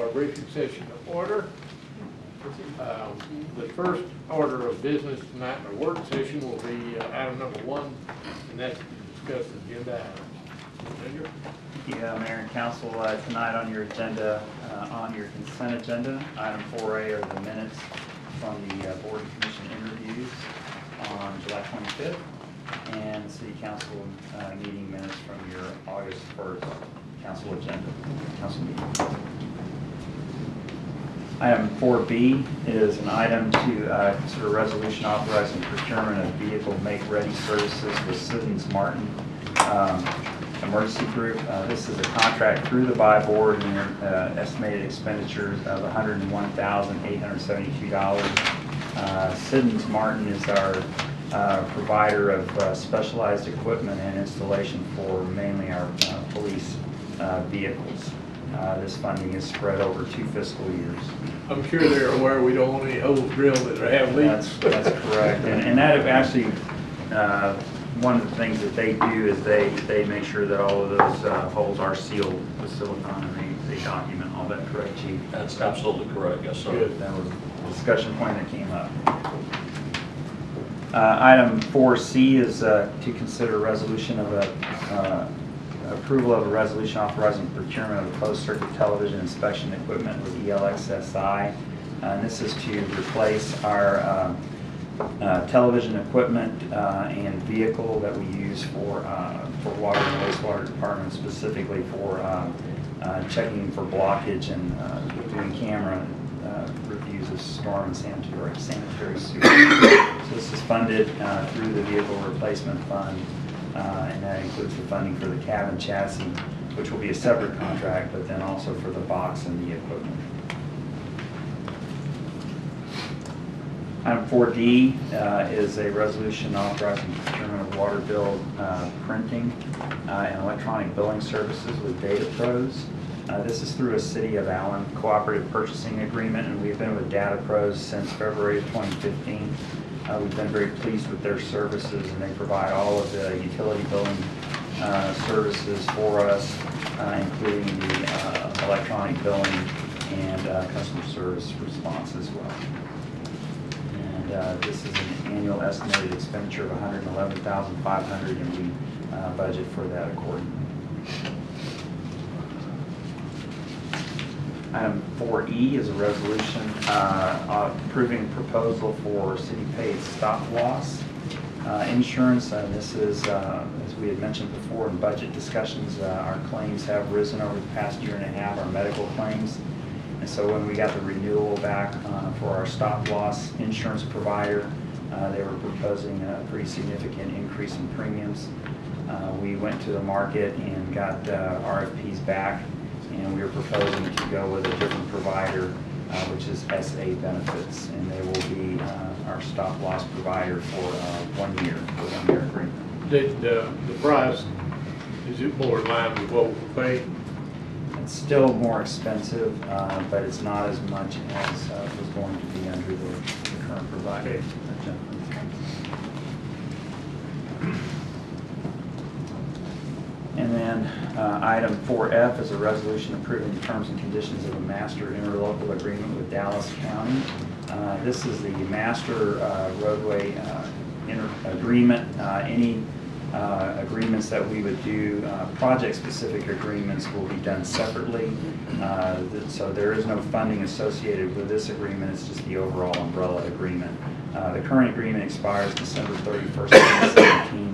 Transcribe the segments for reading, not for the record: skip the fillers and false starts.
our briefing session to order. The first order of business tonight in our work session will be item number 1, and that's to discuss agenda items. Ginger? Yeah, Mayor and Council, tonight on your agenda, on your consent agenda, item 4A are the minutes from the Board and Commission interviews on July 25th, and City Council meeting minutes from your August 1st council agenda, council meeting. Item 4B is an item to consider resolution authorizing procurement of vehicle make-ready services with Siddons Martin Emergency Group. This is a contract through the buy board, and their estimated expenditures of $101,872. Siddons Martin is our provider of specialized equipment and installation for mainly our police vehicles. This funding is spread over 2 fiscal years. I'm sure they're aware we don't want any holes drilled that have leaks. That's correct. And that actually, one of the things that they do is they make sure that all of those holes are sealed with silicone, and they document all that, correct, Chief? That's absolutely correct, yes, sir. Good. That was a discussion point that came up. Item 4C is to consider resolution of approval of a resolution authorizing procurement of closed-circuit television inspection equipment with ELXSI. And this is to replace our television equipment and vehicle that we use for water and wastewater department, specifically for checking for blockage and doing camera reviews of storm and sanitary sewer. So this is funded through the Vehicle Replacement Fund, and that includes the funding for the cabin chassis, which will be a separate contract, but then also for the box and the equipment. Item 4D is a resolution authorizing procurement of water bill printing and electronic billing services with Data Pros. This is through a City of Allen cooperative purchasing agreement, and we've been with Data Pros since February of 2015. We've been very pleased with their services, and they provide all of the utility billing services for us, including the electronic billing and customer service response as well. And this is an annual estimated expenditure of $111,500, and we budget for that accordingly. Item 4E is a resolution approving proposal for city-paid stop-loss insurance. This is, as we had mentioned before in budget discussions, our claims have risen over the past year and a half, our medical claims. And so when we got the renewal back for our stop-loss insurance provider, they were proposing a pretty significant increase in premiums. We went to the market and got RFPs back, and we are proposing to go with a different provider, which is SA Benefits, and they will be our stop-loss provider for 1 year, for 1 year agreement. The price, is it more in line with what we pay? It's still more expensive, but it's not as much as was going to be under the current provider. And then item 4F is a resolution approving the terms and conditions of a master interlocal agreement with Dallas County. This is the master roadway agreement. Any agreements that we would do, project-specific agreements, will be done separately. So there is no funding associated with this agreement. It's just the overall umbrella agreement. The current agreement expires December 31st, 2017.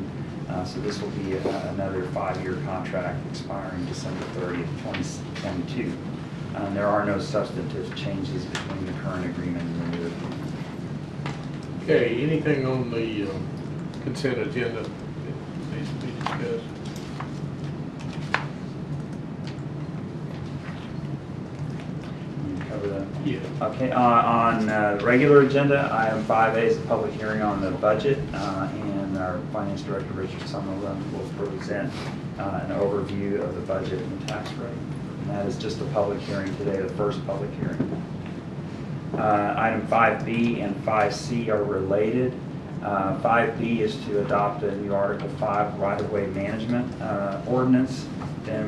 So this will be another 5-year contract expiring December 30th, 2022. There are no substantive changes between the current agreement and the new agreement. Okay, anything on the consent agenda that needs to be discussed? Cover that? Yeah. Okay, on the regular agenda, item 5A is a public hearing on the budget, and our Finance Director, Richard Summerlin, will present an overview of the budget and the tax rate. And that is just a public hearing today, the first public hearing. Item 5B and 5C are related. 5B is to adopt a new Article 5 right-of-way management ordinance,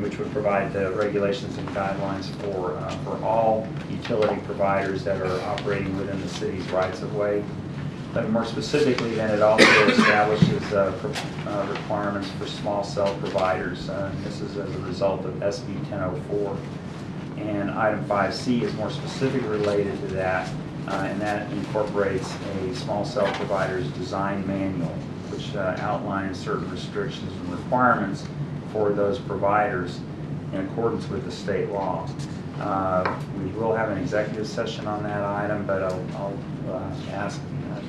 which would provide the regulations and guidelines for all utility providers that are operating within the city's rights-of-way. But more specifically, then it also establishes requirements for small cell providers. This is as a result of SB 1004. And item 5C is more specifically related to that, and that incorporates a small cell provider's design manual, which outlines certain restrictions and requirements for those providers in accordance with the state law. We will have an executive session on that item, but I'll ask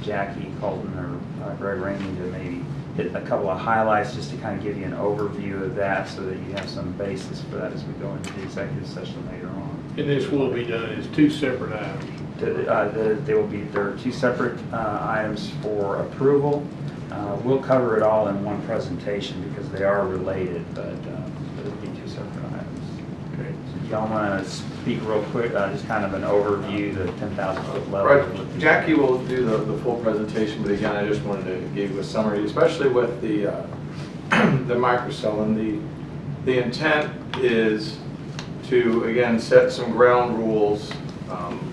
Jackie Colton or Greg Ramey to maybe hit a couple of highlights just to kind of give you an overview of that so that you have some basis for that as we go into the executive session later on. And this will be done as two separate items. There are two separate items for approval. We'll cover it all in one presentation because they are related, but it'll be two separate items. Okay. So y'all want to speak real quick, just kind of an overview, the 10,000-foot level? Right. Jackie will do the full presentation, but again, I just wanted to give you a summary, especially with the the microcell. And the intent is to, again, set some ground rules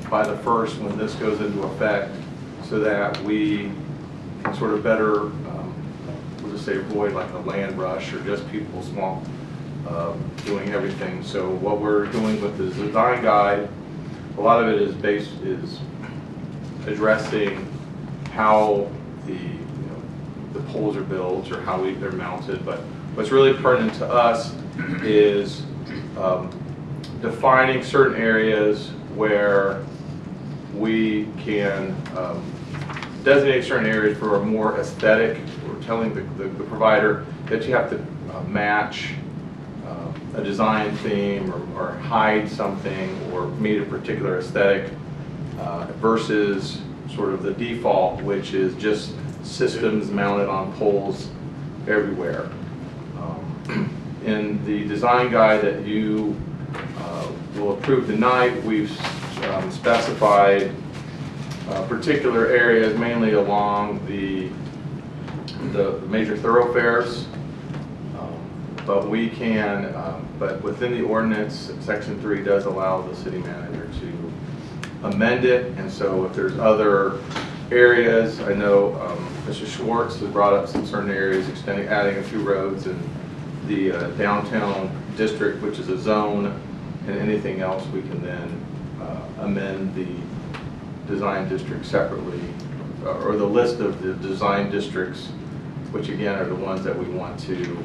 by the first when this goes into effect, so that we can sort of better, we'll just say, avoid like a land rush or just people small doing everything. So what we're doing with the design guide, a lot of it is addressing how the poles are built or how they're mounted. But what's really pertinent to us is defining certain areas where we can designate certain areas for a more aesthetic. We're telling the provider that you have to match a design theme or hide something or meet a particular aesthetic versus sort of the default, which is just systems mounted on poles everywhere. In the design guide that you will approve tonight, we've specified particular areas, mainly along the major thoroughfares. But we can, but within the ordinance, Section 3 does allow the city manager to amend it. And so if there's other areas, I know Mr. Schwartz has brought up some certain areas, adding a few roads in the downtown district, which is a zone, and anything else we can then amend the design district separately, or the list of the design districts, which again are the ones that we want to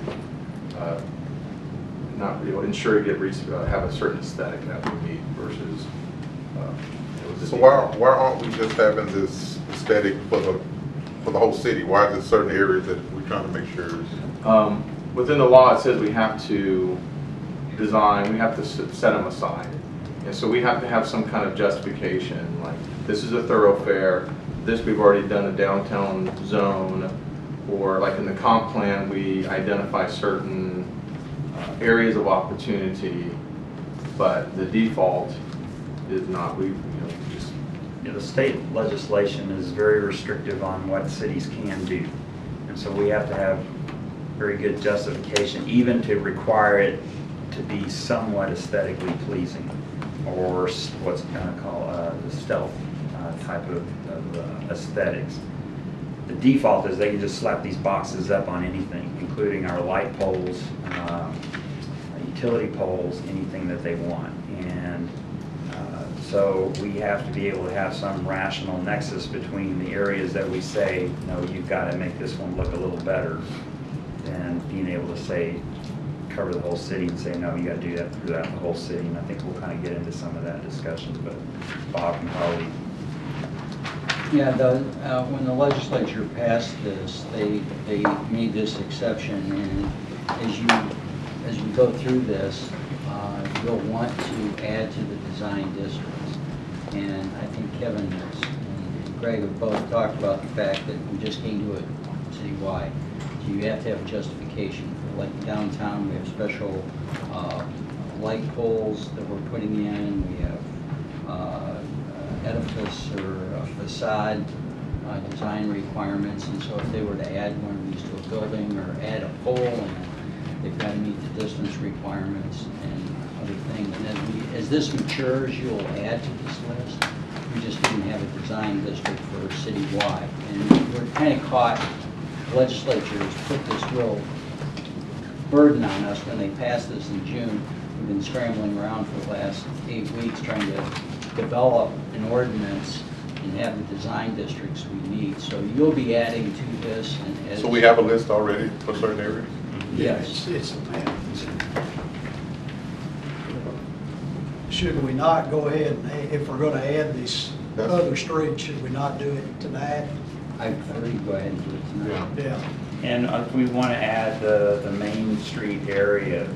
not ensure have a certain aesthetic that we meet versus. So why aren't we just having this aesthetic for the whole city? Why is it certain areas that we're trying to make sure is? Within the law, it says we have to design, we have to set them aside. And so we have to have some kind of justification, like this is a thoroughfare, this we've already done a downtown zone, or like in the comp plan, we identify certain areas of opportunity, but the default is not. The state legislation is very restrictive on what cities can do. And so we have to have very good justification, even to require it to be somewhat aesthetically pleasing, or what's kind of called the stealth type of aesthetics. The default is they can just slap these boxes up on anything, including our light poles, utility poles, anything that they want. And so we have to be able to have some rational nexus between the areas that we say, no, you've got to make this one look a little better, than being able to say, cover the whole city and say, no, you got to do that throughout the whole city. And I think we'll kind of get into some of that discussion, but Bob can probably. Yeah, when the legislature passed this, they made this exception, and as you go through this, you'll want to add to the design districts. And I think Kevin and Greg have both talked about the fact that we just can't do it citywide. So you have to have a justification. For like downtown, we have special light poles that we're putting in. We have edifice or a facade design requirements, and so if they were to add one of these to a building or add a pole, and they've got to meet the distance requirements and other things. And as this matures, you'll add to this list. We just didn't have a design district for citywide, and we're kind of caught. The legislature has put this real burden on us when they passed this in June. We've been scrambling around for the last 8 weeks trying to develop an ordinance and have the design districts we need. So you'll be adding to this. And as So we have a list already for certain areas? Yes. It's a map. Should we not go ahead, and if we're gonna add these other streets, should we not do it tonight? I prefer you go ahead and do it tonight. Yeah. And if we want to add the Main Street area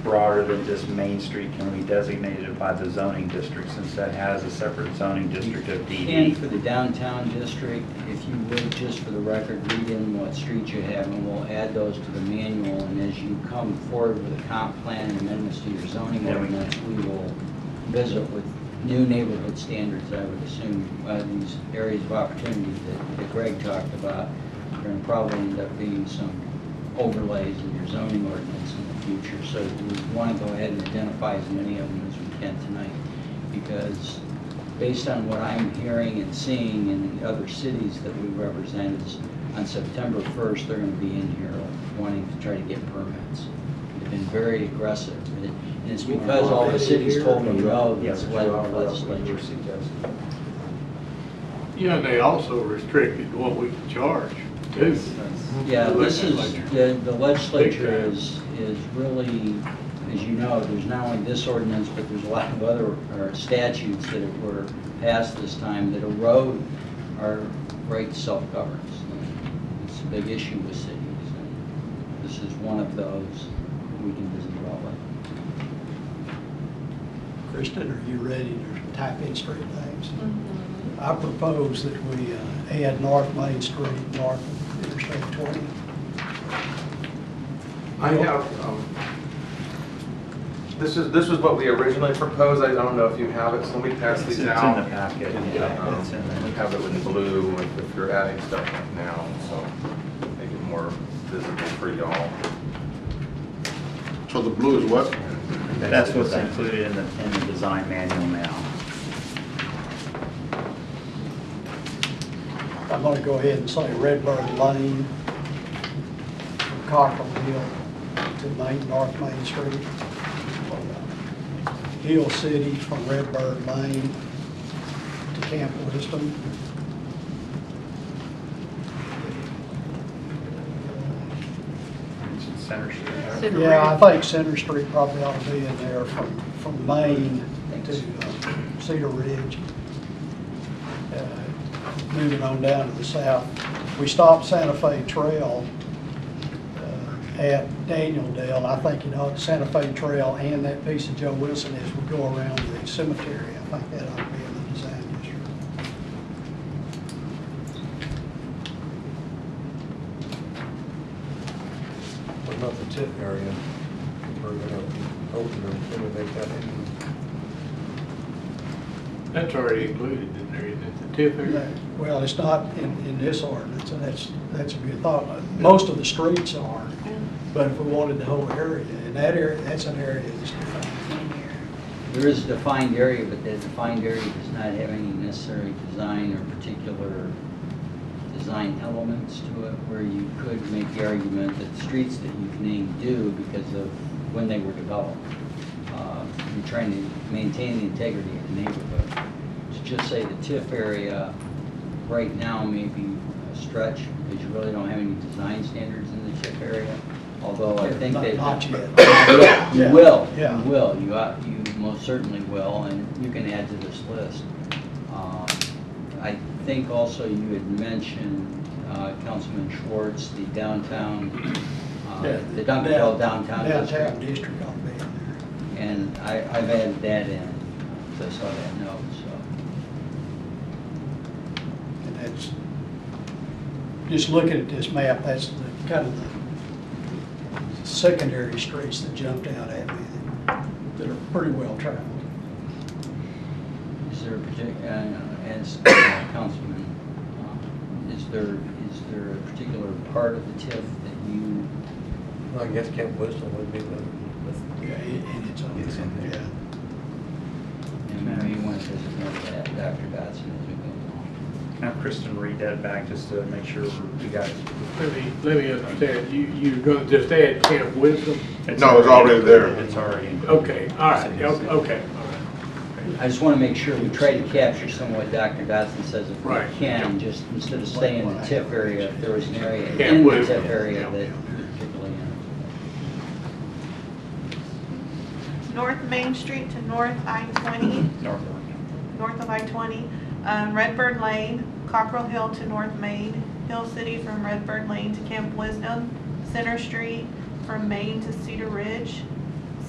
broader than just Main Street, can we designate it by the zoning district since that has a separate zoning district of And DD? for the downtown district, if you would, just for the record, read in what streets you have, and we'll add those to the manual. And as you come forward with a comp plan and amendments to your zoning ordinance, we will visit with new neighborhood standards, I would assume. These areas of opportunity that Greg talked about, are going to probably end up being some overlays in your zoning ordinance in the future. So we want to go ahead and identify as many of them as we can tonight, because based on what I'm hearing and seeing in the other cities that we represent, is on September 1st, they're going to be in here wanting to try to get permits. They've been very aggressive. And it's because all the cities told me no, that's why the legislature. Yeah, and they also restricted what we could charge, too. Yeah, The this is, legislature. the legislature Big time. is really, as you know, there's not only this ordinance, but there's a lot of other statutes that were passed this time that erode our right to self-governance. It's a big issue with cities, and this is one of those we can visit well with. Kristen, are you ready to type in street names? I propose that we add North Main Street, north of Interstate 20. I have, this was what we originally proposed. I don't know if you have it, so let me pass It's these in out. the packet, yeah, it's in We there. have it in blue if you're adding stuff like now, so make it more visible for y'all. So the blue is what? That's what's included in the design manual now. I'm going to go ahead and say Redbird Lane from Cockrell Hill to North Main Street. Hill City from Redbird Lane to Camp Wisdom. Center Street. Yeah, I think Center Street probably ought to be in there from Main to Cedar Ridge. Moving on down to the south. We stopped Santa Fe Trail at Daniel-Dale. I think, the Santa Fe Trail and that piece of Joe Wilson as we go around the cemetery. I think that ought to be in the design district. What about the tip area? We're gonna open or eliminate that in. That's already included in there, isn't it, the tip area? Well, it's not in this ordinance, and that's a good thought. Most of the streets are, but if we wanted the whole area, and that area, that's an area that's defined. There is a defined area, but that defined area does not have any necessary design or particular design elements to it, where you could make the argument that the streets that you've named do because of when they were developed. You're trying to maintain the integrity of the neighborhood. To just say the TIF area right now may be a stretch, because you really don't have any design standards in the TIF area, although I think that... Not yet. Yeah, you will, Yeah. you will, you most certainly will, and you can add to this list. I think also you had mentioned, Councilman Schwartz, the downtown, the Duncanville downtown district. Downtown district ought to be in there. And I've added that in, so I saw that note, so. And that's, just looking at this map, that's the kind of the secondary streets that jumped out at me that are pretty well traveled. Is there a particular, as Councilman there a particular part of the TIF that you, I guess Camp Wisdom would be the, Yeah, and it's on there, yeah. and you may want to designate that, Dr. Dotson, as we go along. Can I have Kristen read that back just to make sure we got it? Let me understand, you're gonna just add Camp Wisdom? No, it's already there. It's already. Okay, all right, okay, all right. I just want to make sure we try to capture some of what Dr. Dotson says if we Right. can, just instead of staying in the TIF area, if there was an area Yeah, in the well, TIF area yeah. that particularly. North Main Street to North I-20, north of I-20, Redbird Lane, Cockrell Hill to North Main, Hill City from Redbird Lane to Camp Wisdom, Center Street from Main to Cedar Ridge,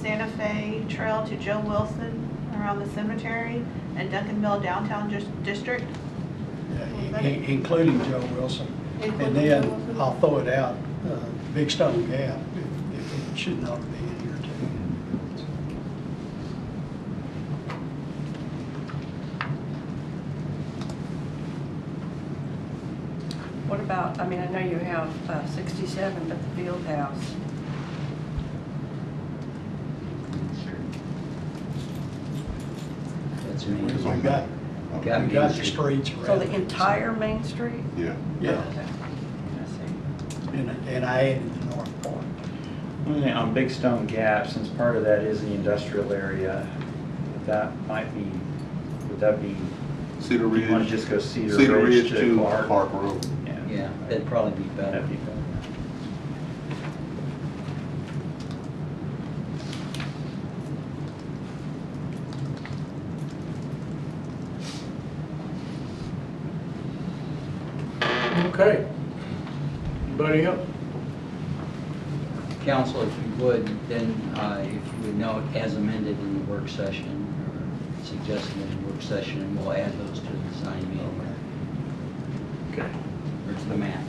Santa Fe Trail to Joe Wilson around the cemetery, and Duncanville Downtown District. Yeah, including Joe Wilson. And Including then Joe Wilson. I'll throw it out, Big Stone Gap, if it should not be in here too. What about, I mean, I know you have 67, but the field house. That's me. It's We on got, Got we Main got the Street. streets So around. the entire Main Street? Yeah. Yeah, Okay. I see. and I added the north part. On Big Stone Gap, since part of that is the industrial area, that might be, would that be, Cedar you want Ridge. to just go Cedar Cedar Ridge Ridge to to Clark? Park Road. Yeah, that'd probably be better. That'd be better. Okay. Anybody else? Council, if you would, then if you would note as amended in the work session, or suggested in the work session, and we'll add those to the design meeting, Okay. or to the map.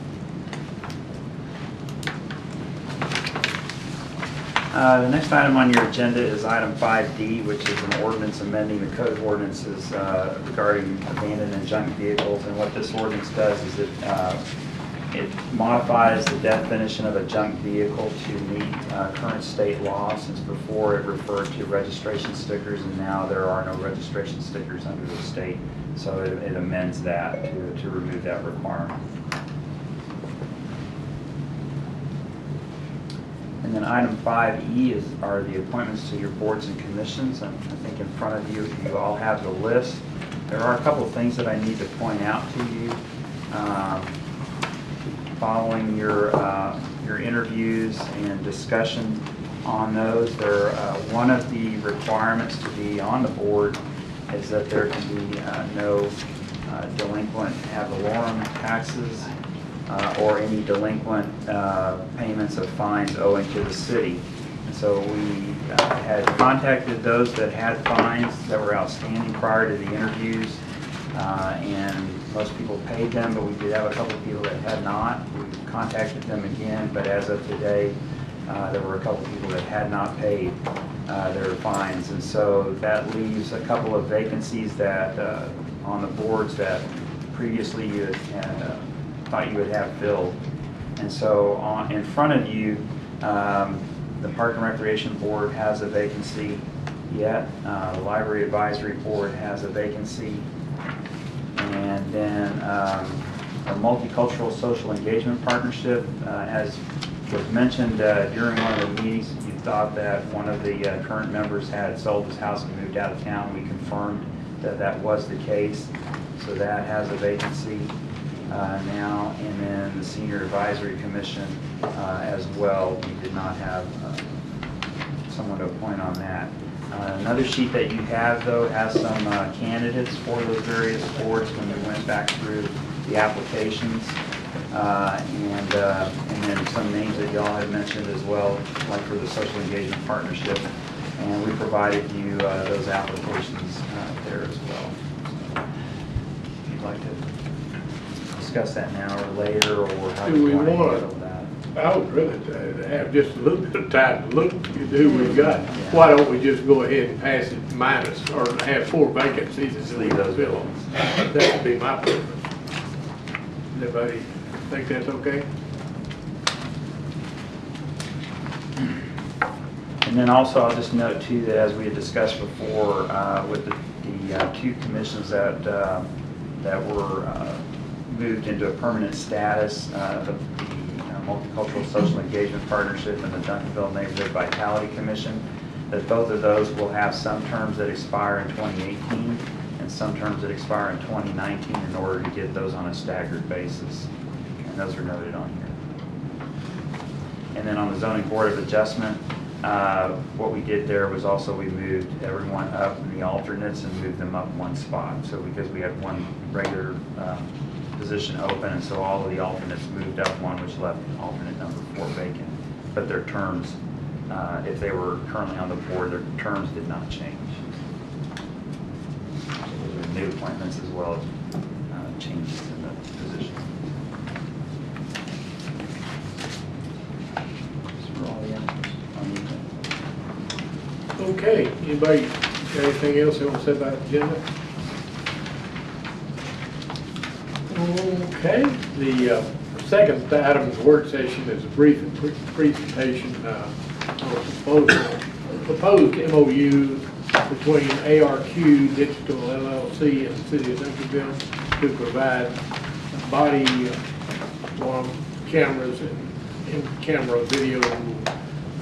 The next item on your agenda is item 5D, which is an ordinance amending the code of ordinances regarding abandoned and junk vehicles. And what this ordinance does is it modifies the definition of a junk vehicle to meet current state law, since before it referred to registration stickers, and now there are no registration stickers under the state. So it amends that to remove that requirement. And then item 5E are the appointments to your boards and commissions. And I think in front of you, you all have the list. There are a couple of things that I need to point out to you. Following your interviews and discussion on those, one of the requirements to be on the board is that there can be no delinquent ad valorem taxes or any delinquent payments of fines owing to the city. And so we had contacted those that had fines that were outstanding prior to the interviews, and most people paid them, but we did have a couple of people that had not. We contacted them again, but as of today, there were a couple of people that had not paid their fines. And so that leaves a couple of vacancies that on the boards that previously you had thought you would have filled. And so in front of you, the Park and Recreation Board has a vacancy yet. The Library Advisory Board has a vacancy. And then a Multicultural Social Engagement Partnership, as was mentioned during one of the meetings, you thought that one of the current members had sold his house and moved out of town. We confirmed that that was the case. So that has a vacancy now. And then the Senior Advisory Commission as well. We did not have someone to appoint on that. Another sheet that you have, though, has some candidates for those various boards when we went back through the applications. And then some names that y'all had mentioned as well, like for the Social Engagement Partnership. And we provided you those applications there as well. So if you'd like to discuss that now or later, or how Do you we want to wanna- handle that. I would rather have just a little bit of time to look at who we've got. Why don't we just go ahead and pass it minus, or have 4 vacancies and Just leave leave those those fill? That would be my preference. Everybody think that's okay? And then also, I'll just note too, that as we had discussed before, with the two commissions that were moved into a permanent status, the Multicultural Social Engagement Partnership and the Duncanville Neighborhood Vitality Commission, that both of those will have some terms that expire in 2018 and some terms that expire in 2019 in order to get those on a staggered basis. And those are noted on here. And then on the Zoning Board of Adjustment, what we did there was also we moved everyone up in the alternates and moved them up one spot. So because we had one regular position open, and so all of the alternates moved up one, which left alternate number 4 vacant. But their terms, if they were currently on the board, their terms did not change. So those are new appointments as well as changes in the position. Those are all the items on the agenda. Okay, anybody got anything else they want to say about the agenda? Okay, the second item of the work session is a brief presentation on a proposed MOU between ARQ Digital LLC and the City of Duncanville to provide body-worn cameras and in-camera video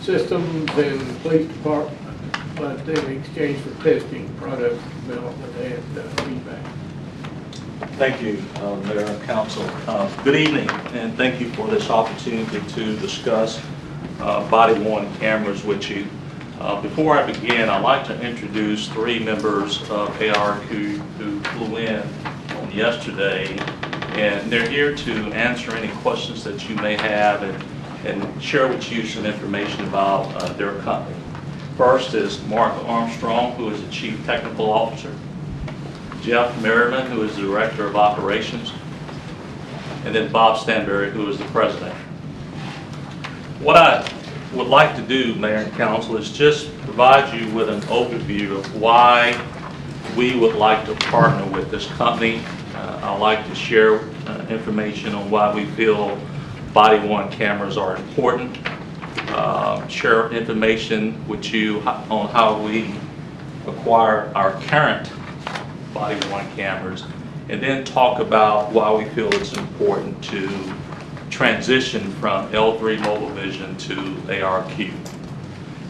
systems and police department, but in exchange for testing, product development, and feedback. Thank you, Mayor and Council. Good evening, and thank you for this opportunity to discuss body-worn cameras with you. Before I begin, I'd like to introduce 3 members of ARQ who flew in on yesterday, and they're here to answer any questions that you may have and share with you some information about their company. First is Mark Armstrong, who is the Chief Technical Officer. Jeff Merriman, who is the Director of Operations, and then Bob Stanberry, who is the President. What I would like to do, Mayor and Council, is just provide you with an overview of why we would like to partner with this company. I'd like to share information on why we feel body-worn cameras are important, share information with you on how we acquire our current body-worn cameras, and then talk about why we feel it's important to transition from L3 Mobile Vision to ARQ.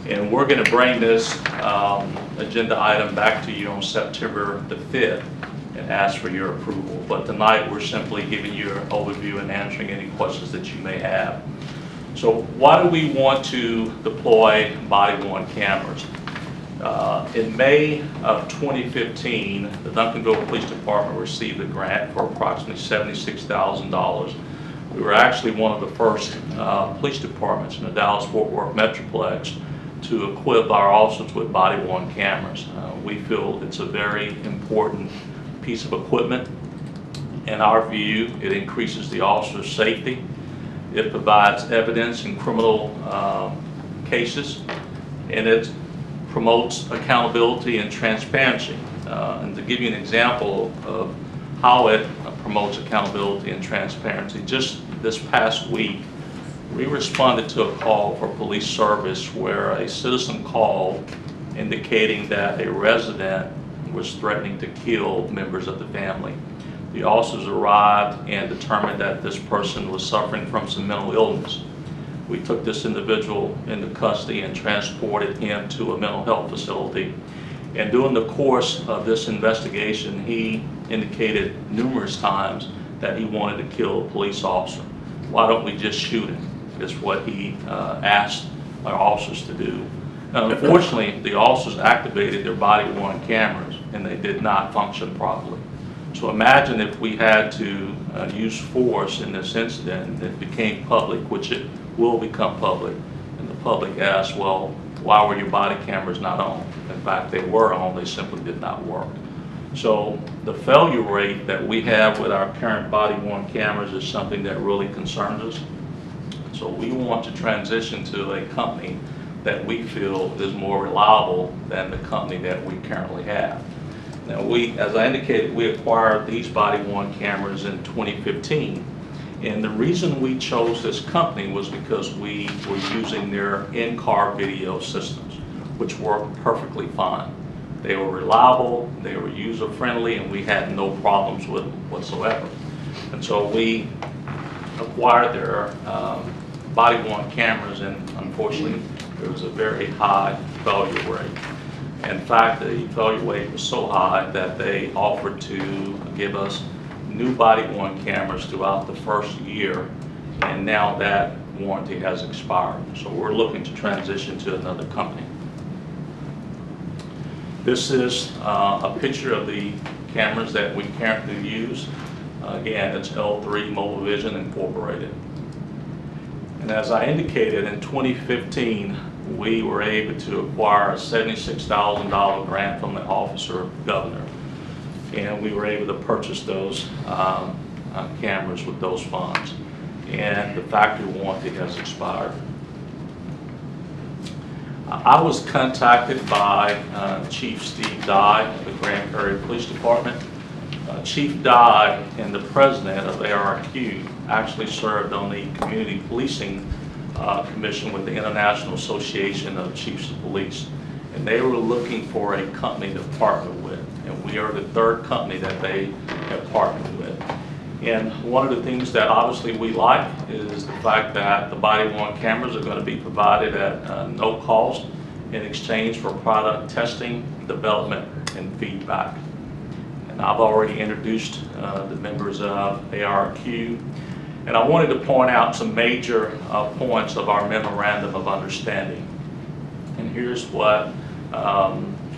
And we're going to bring this agenda item back to you on September the 5th and ask for your approval. But tonight we're simply giving you an overview and answering any questions that you may have. So why do we want to deploy body-worn cameras? In May of 2015, the Duncanville Police Department received a grant for approximately $76,000. We were actually one of the first police departments in the Dallas-Fort Worth Metroplex to equip our officers with body-worn cameras. We feel it's a very important piece of equipment. In our view, it increases the officer's safety. It provides evidence in criminal cases, and it promotes accountability and transparency. And to give you an example of how it promotes accountability and transparency, just this past week, we responded to a call for police service where a citizen called indicating that a resident was threatening to kill members of the family. The officers arrived and determined that this person was suffering from some mental illness. We took this individual into custody and transported him to a mental health facility. And during the course of this investigation, he indicated numerous times that he wanted to kill a police officer. Why don't we just shoot him? Is what he asked our officers to do. Now, unfortunately, the officers activated their body-worn cameras and they did not function properly. So imagine if we had to use force in this incident that became public, which it will become public, and the public asked, well, why were your body cameras not on? In fact, they were on, they simply did not work. So the failure rate that we have with our current body-worn cameras is something that really concerns us. So we want to transition to a company that we feel is more reliable than the company that we currently have. Now as I indicated, we acquired these body-worn cameras in 2015. And the reason we chose this company was because we were using their in-car video systems, which worked perfectly fine. They were reliable, they were user-friendly, and we had no problems with them whatsoever. And so we acquired their body-worn cameras, and unfortunately, there was a very high failure rate. In fact, the failure rate was so high that they offered to give us new body-worn cameras throughout the first year, and now that warranty has expired. So we're looking to transition to another company. This is a picture of the cameras that we currently use. Again, it's L3 Mobile Vision Incorporated. And as I indicated, in 2015, we were able to acquire a $76,000 grant from the Office of Governor. And we were able to purchase those cameras with those funds. And the factory warranty has expired. I was contacted by Chief Steve Dye of the Grand Prairie Police Department. Chief Dye and the president of ARQ actually served on the Community Policing Commission with the International Association of Chiefs of Police. And they were looking for a company to partner with. And we are the third company that they have partnered with. And one of the things that obviously we like is the fact that the body-worn cameras are going to be provided at no cost in exchange for product testing, development, and feedback. And I've already introduced the members of ARQ. And I wanted to point out some major points of our memorandum of understanding. And here's what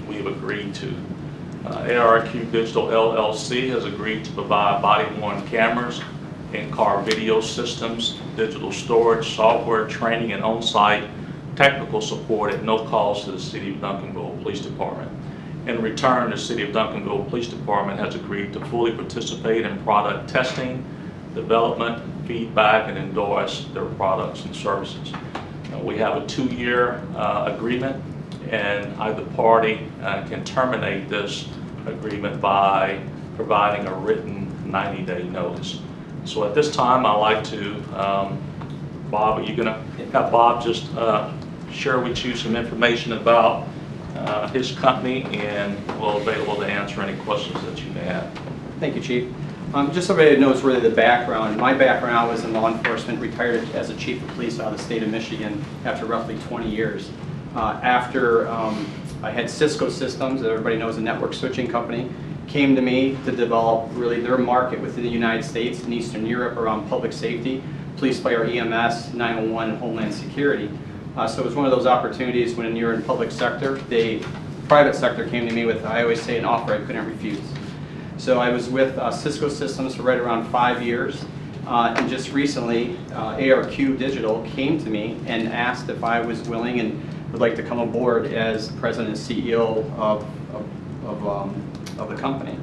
we've agreed to. ARQ Digital LLC has agreed to provide body-worn cameras, in-car video systems, digital storage, software training, and on-site technical support at no cost to the City of Duncanville Police Department. In return, the City of Duncanville Police Department has agreed to fully participate in product testing, development, feedback, and endorse their products and services. We have a 2-year agreement, and either party can terminate this agreement by providing a written 90-day notice. So at this time, I'd like to, Bob, are you going to have Bob just share with you some information about his company, and we'll be available to answer any questions that you may have. Thank you, Chief. Just so everybody knows really the background. My background was in law enforcement, retired as a chief of police out of the state of Michigan after roughly 20 years. After I had Cisco Systems, that everybody knows, a network switching company, came to me to develop really their market within the United States and Eastern Europe around public safety, police, fire, EMS, 911, and Homeland Security. So it was one of those opportunities when you're in public sector, the private sector came to me with, I always say, an offer I couldn't refuse. So I was with Cisco Systems for right around 5 years, and just recently ARQ Digital came to me and asked if I was willing and would like to come aboard as president and CEO of the company.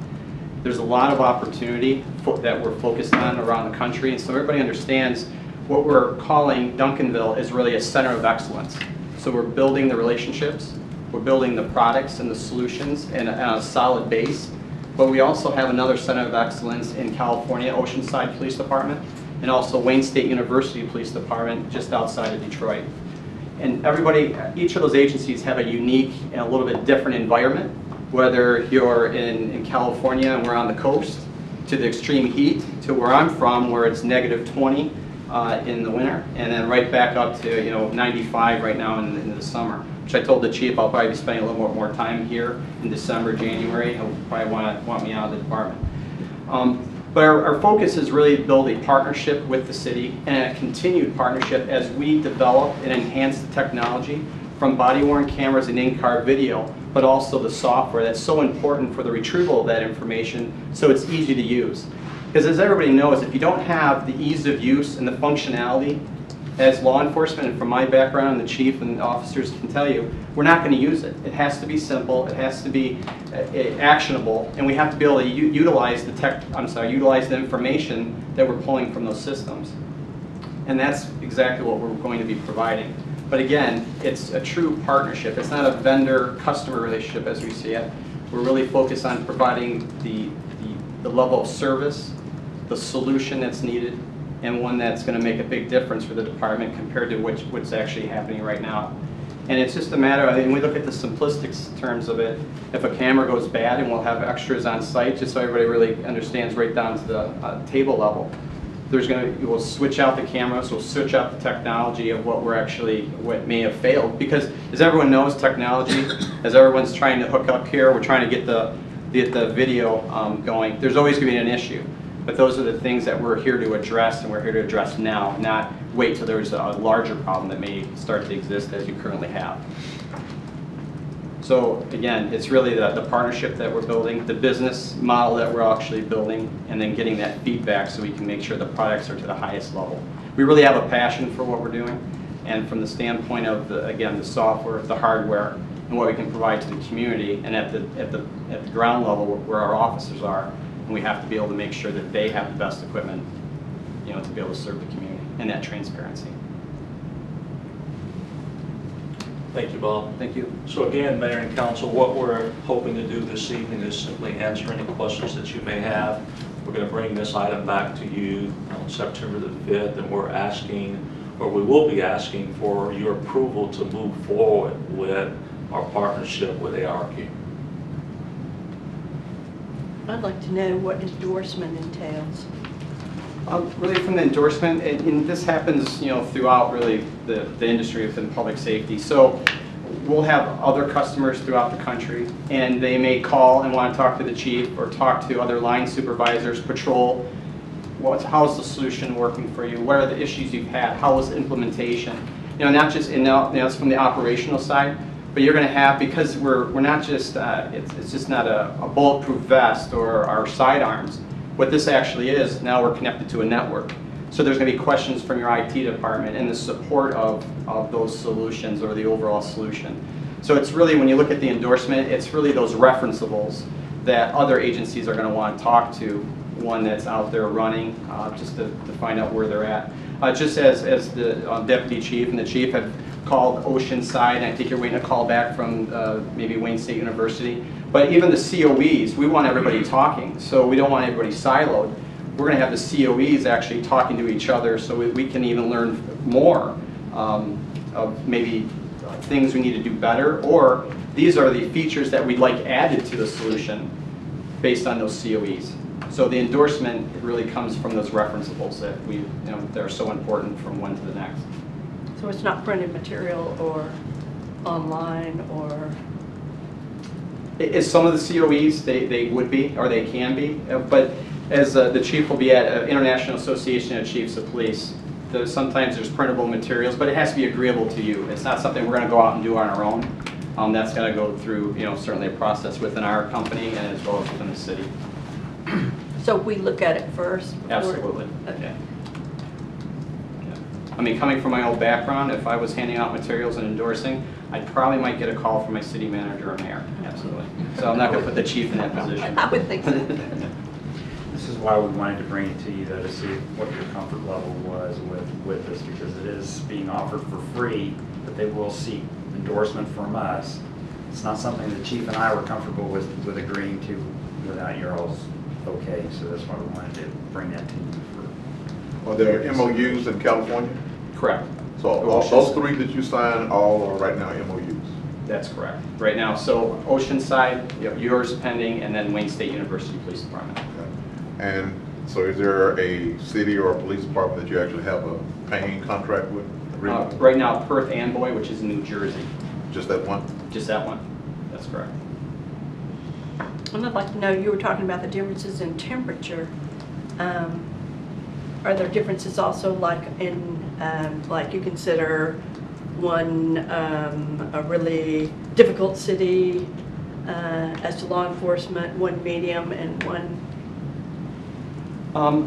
There's a lot of opportunity that we're focused on around the country, and so everybody understands what we're calling Duncanville is really a center of excellence. So we're building the relationships, we're building the products and the solutions and a solid base, but we also have another center of excellence in California, Oceanside Police Department, and also Wayne State University Police Department just outside of Detroit. And everybody, each of those agencies have a unique and a little bit different environment, whether you're in California and we're on the coast, to the extreme heat, to where I'm from where it's -20 in the winter, and then right back up to 95 right now in the summer. Which I told the chief I'll probably be spending a little more time here in December, January. He'll probably want me out of the department. But our focus is really to build a partnership with the city and a continued partnership as we develop and enhance the technology from body-worn cameras and in-car video, but also the software that's so important for the retrieval of that information so it's easy to use. Because as everybody knows, if you don't have the ease of use and the functionality as law enforcement, and from my background, the chief and the officers can tell you, we're not going to use it. It has to be simple, it has to be actionable, and we have to be able to utilize the information that we're pulling from those systems. And that's exactly what we're going to be providing. But again, it's a true partnership. It's not a vendor-customer relationship as we see it. We're really focused on providing the level of service, the solution that's needed, and one that's going to make a big difference for the department compared to what's actually happening right now. And it's just a matter of, I mean, we look at the simplistic terms of it. If a camera goes bad, and we'll have extras on site, just so everybody really understands right down to the table level. We'll switch out the cameras, we'll switch out the technology of what may have failed. Because as everyone knows, technology, as everyone's trying to hook up here, we're trying to get the video going. There's always going to be an issue. But those are the things that we're here to address, and we're here to address now, not wait till there's a larger problem that may start to exist as you currently have. So again, it's really the partnership that we're building, the business model that we're actually building, and then getting that feedback so we can make sure the products are to the highest level. We really have a passion for what we're doing, and from the standpoint of, again, the software, the hardware, and what we can provide to the community, and at the ground level where our officers are, and we have to be able to make sure that they have the best equipment, to be able to serve the community, and that transparency. Thank you, Bob. Thank you. So again, Mayor and Council, what we're hoping to do this evening is simply answer any questions that you may have. We're going to bring this item back to you on September the 5th, and we will be asking for your approval to move forward with our partnership with ARQ. I'd like to know what endorsement entails. Really from the endorsement, and this happens, throughout really the industry within public safety. So we'll have other customers throughout the country, and they may call and want to talk to the chief or talk to other line supervisors, patrol. How's the solution working for you? What are the issues you've had? How was the implementation? Not just it's from the operational side, but you're going to have, because we're not just it's just not a bulletproof vest or our sidearms. What this actually is, now we're connected to a network. So there's going to be questions from your IT department and the support of those solutions or the overall solution. So it's really, when you look at the endorsement, it's really those referenceables that other agencies are going to want to talk to, one that's out there running, just to find out where they're at. Just as the deputy chief and the chief have called Oceanside, and I think you're waiting a call back from maybe Wayne State University. But even the COEs, we want everybody talking, so we don't want everybody siloed. We're going to have the COEs actually talking to each other, so we can even learn more of maybe things we need to do better, or these are the features that we'd like added to the solution based on those COEs. So the endorsement really comes from those referenceables that that are so important from one to the next. So it's not printed material or online or... As some of the COEs, they would be, or they can be, but as the chief will be at International Association of Chiefs of Police, sometimes there's printable materials, but it has to be agreeable to you. It's not something we're going to go out and do on our own. That's going to go through, certainly a process within our company and as well as within the city. So we look at it first? Absolutely. Okay. Yeah. I mean, coming from my old background, if I was handing out materials and endorsing, I probably might get a call from my city manager or mayor. Absolutely. So I'm not going to put the chief in that position. I would think so. This is why we wanted to bring it to you, though, to see what your comfort level was with this, because it is being offered for free, but they will seek endorsement from us. It's not something the chief and I were comfortable with agreeing to without your all's okay, so that's why we wanted to bring that to you. Are there MOUs in California? Correct. So all those three that you signed, all are right now MOUs? That's correct. Right now, so Oceanside, yours pending, and then Wayne State University Police Department. Okay. And so is there a city or a police department that you actually have a paying contract with? Right now, Perth Amboy, which is in New Jersey. Just that one? Just that one. That's correct. And I'd like to know, you were talking about the differences in temperature. Are there differences also, like in, like you consider one a really difficult city as to law enforcement, one medium, and one?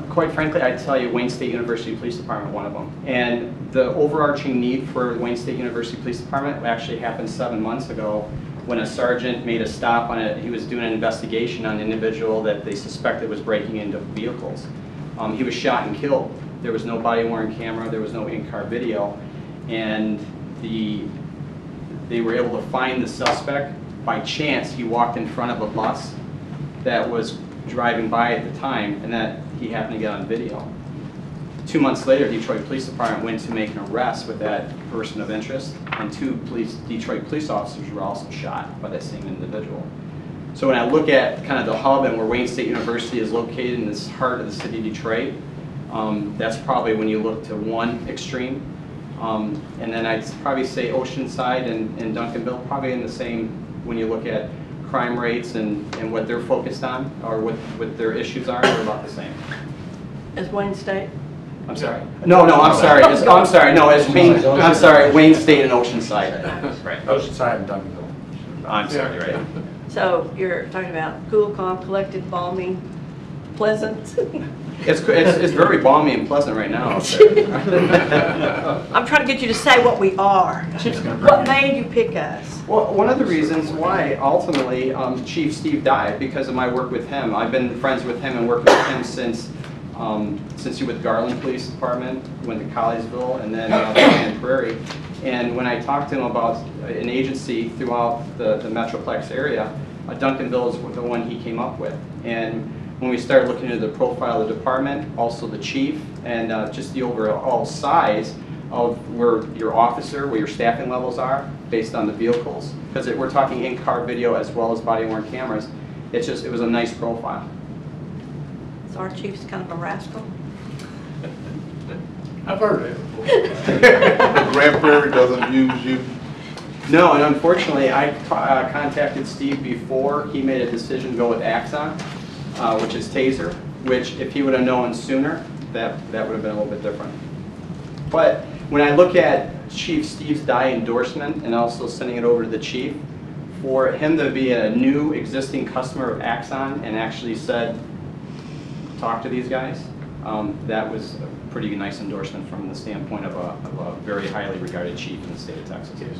Quite frankly, I'd tell you Wayne State University Police Department, one of them. And the overarching need for Wayne State University Police Department actually happened 7 months ago when a sergeant made a stop on it. He was doing an investigation on an individual that they suspected was breaking into vehicles. He was shot and killed. There was no body-worn camera, there was no in-car video, and they were able to find the suspect. By chance, he walked in front of a bus that was driving by at the time, and that he happened to get on video. 2 months later, Detroit Police Department went to make an arrest with that person of interest, and 2 Detroit police officers were also shot by that same individual. So when I look at kind of the hub and where Wayne State University is located in this heart of the city of Detroit, that's probably when you look to one extreme. And then I'd probably say Oceanside and Duncanville, probably in the same when you look at crime rates and what they're focused on, or what their issues are, they're about the same. As Wayne State? I'm sorry. No, I'm sorry. I'm sorry. No, as Wayne, I'm sorry, Wayne State and Oceanside. Right. Oceanside and Duncanville. I'm sorry, right. So you're talking about cool, calm, collected, balmy, pleasant? It's very balmy and pleasant right now. I'm trying to get you to say what we are. What made you pick us? Well, one of the reasons why ultimately Chief Steve died because of my work with him. I've been friends with him and working with him since he was with Garland Police Department, went to Colliesville, and then Grand Prairie. And when I talked to him about an agency throughout the Metroplex area, Duncanville is the one he came up with. And when we started looking into the profile of the department, also the chief, and just the overall size of where your officer, where your staffing levels are, based on the vehicles, because we're talking in-car video as well as body-worn cameras, it was a nice profile. So our chief's kind of a rascal? I've heard of it. Grand Prairie doesn't use you? No, and unfortunately, I contacted Steve before he made a decision to go with Axon, which is Taser, which if he would have known sooner, that would have been a little bit different. But when I look at Chief Steve's DI endorsement and also sending it over to the chief, for him to be a new existing customer of Axon and actually said, talk to these guys, that was a pretty nice endorsement from the standpoint of a very highly regarded chief in the state of Texas. Yes.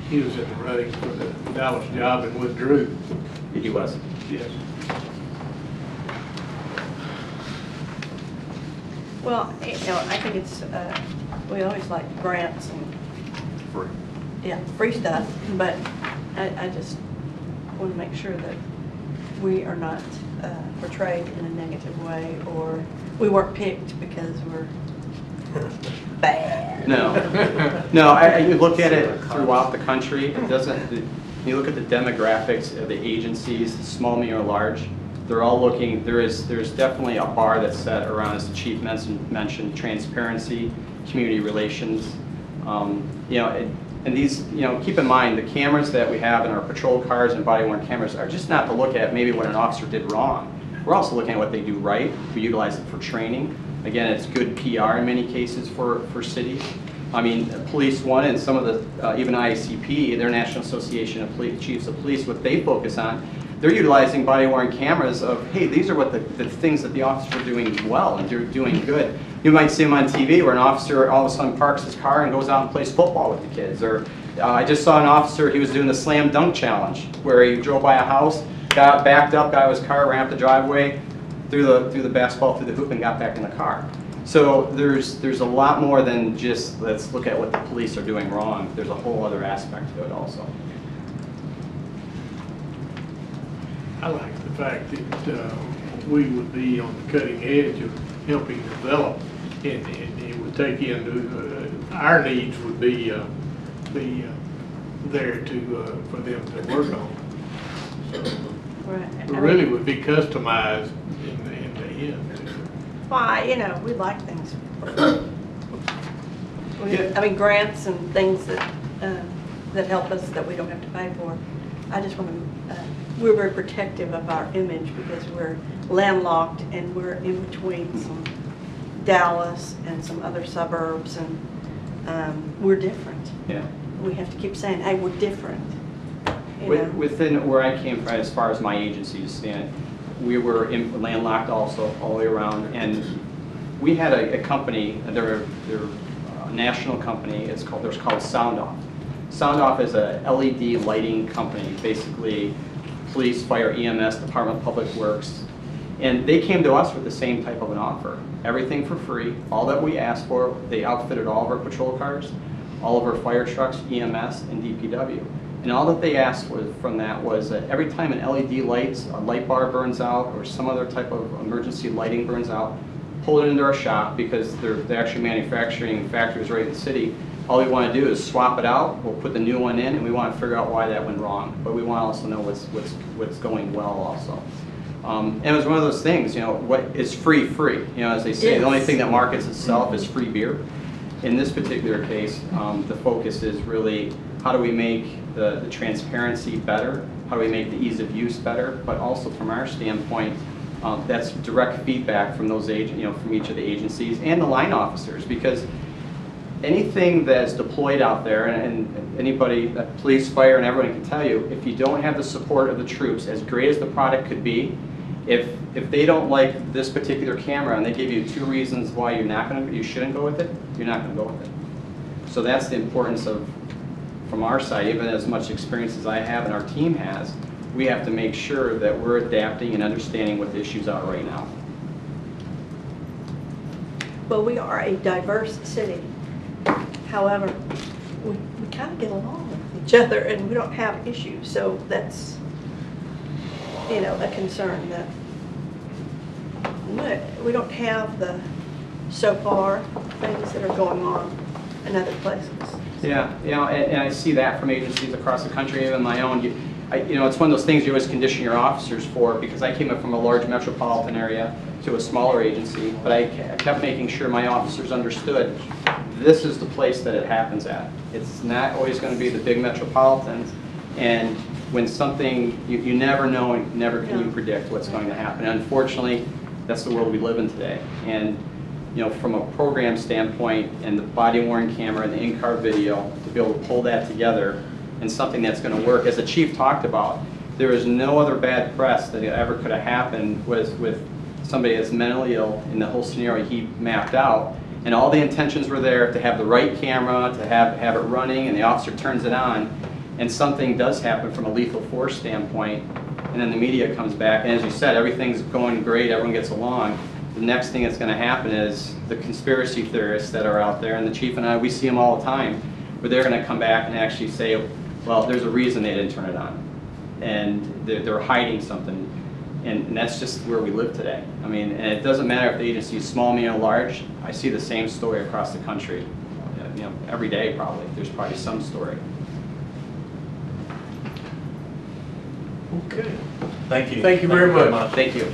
He was in the running for the Dallas job and withdrew. He was. Yes. Well, I think it's, we always like grants and Free. yeah, free stuff, but I just want to make sure that we are not portrayed in a negative way, or we weren't picked because we're bad. No, you look at it throughout the country, it doesn't, you look at the demographics of the agencies, small, medium, or large, they're all looking, there's definitely a bar that's set around, as the chief mentioned, transparency, community relations, and these, keep in mind, the cameras that we have in our patrol cars and body-worn cameras are just not to look at maybe what an officer did wrong. We're also looking at what they do right. We utilize it for training. Again, it's good PR in many cases for cities. I mean, Police One and some of the, even IACP, their National Association of Chiefs of Police, what they focus on, they're utilizing body-worn cameras of, hey, these are what the things that the officers are doing well and they're doing good. You might see them on TV where an officer all of a sudden parks his car and goes out and plays football with the kids. Or I just saw an officer, he was doing the slam dunk challenge where he drove by a house, got backed up, got out of his car, ran up the driveway, threw the basketball through the hoop and got back in the car. So there's a lot more than just let's look at what the police are doing wrong. There's a whole other aspect to it also. I like the fact that we would be on the cutting edge of helping develop, and it would take into our needs would be there to for them to work on. So Right. it really would be customized in the end. Why, we like things. I mean, grants and things that help us that we don't have to pay for. I just want to, we're very protective of our image because we're landlocked and we're in between some Dallas and some other suburbs, and we're different. Yeah. We have to keep saying, hey, we're different. Within where I came from, as far as my agencies stand, we were landlocked also all the way around, and we had a company. They're a national company. It's called Sound Off. Sound Off is a LED lighting company, basically police, fire, EMS, Department of Public Works, and they came to us with the same type of an offer. Everything for free. All that we asked for, they outfitted all of our patrol cars, all of our fire trucks, EMS, and DPW. And all that they asked from that was that every time an LED light, a light bar burns out, or some other type of emergency lighting burns out, pull it into our shop because they're actually manufacturing factories right in the city. All we want to do is swap it out, we'll put the new one in, and we want to figure out why that went wrong. But we want to also know what's going well also. And it was one of those things, you know, what is free? You know, as they say, Yes. the only thing that markets itself is free beer. In this particular case, the focus is really how do we make the transparency better? How do we make the ease of use better? But also from our standpoint, that's direct feedback from those from each of the agencies and the line officers, because anything that's deployed out there, and anybody, police, fire, and everyone can tell you, if you don't have the support of the troops, as great as the product could be, if they don't like this particular camera and they give you 2 reasons why you shouldn't go with it, you're not going to go with it. So that's the importance of, from our side, even as much experience as I have and our team has, we have to make sure that we're adapting and understanding what the issues are right now. Well, we are a diverse city. However, we kind of get along with each other and we don't have issues. So that's, you know, a concern that we don't have the, so far, things that are going on in other places. Yeah, you know, and I see that from agencies across the country, even my own. You know, it's one of those things you always condition your officers for, because I came up from a large metropolitan area to a smaller agency, but I kept making sure my officers understood this is the place that it happens at. It's not always going to be the big metropolitans, and when something, you never know, and never can you predict what's going to happen. And unfortunately, that's the world we live in today. And you know, from a program standpoint, and the body-worn camera and the in-car video, to be able to pull that together and something that's going to work. As the chief talked about, there is no other bad press that ever could have happened with somebody that's mentally ill in the whole scenario he mapped out. And all the intentions were there to have the right camera, to have it running, and the officer turns it on, and something does happen from a lethal force standpoint, and then the media comes back, and as you said, everything's going great, everyone gets along. The next thing that's going to happen is the conspiracy theorists that are out there, and the chief and I, we see them all the time, where they're going to come back and actually say, well, there's a reason they didn't turn it on, and they're hiding something, and that's just where we live today. I mean, and it doesn't matter if the agency is small, medium, or large. I see the same story across the country. You know, every day probably. There's probably some story. Okay. Thank you. Thank you very much. Thank you.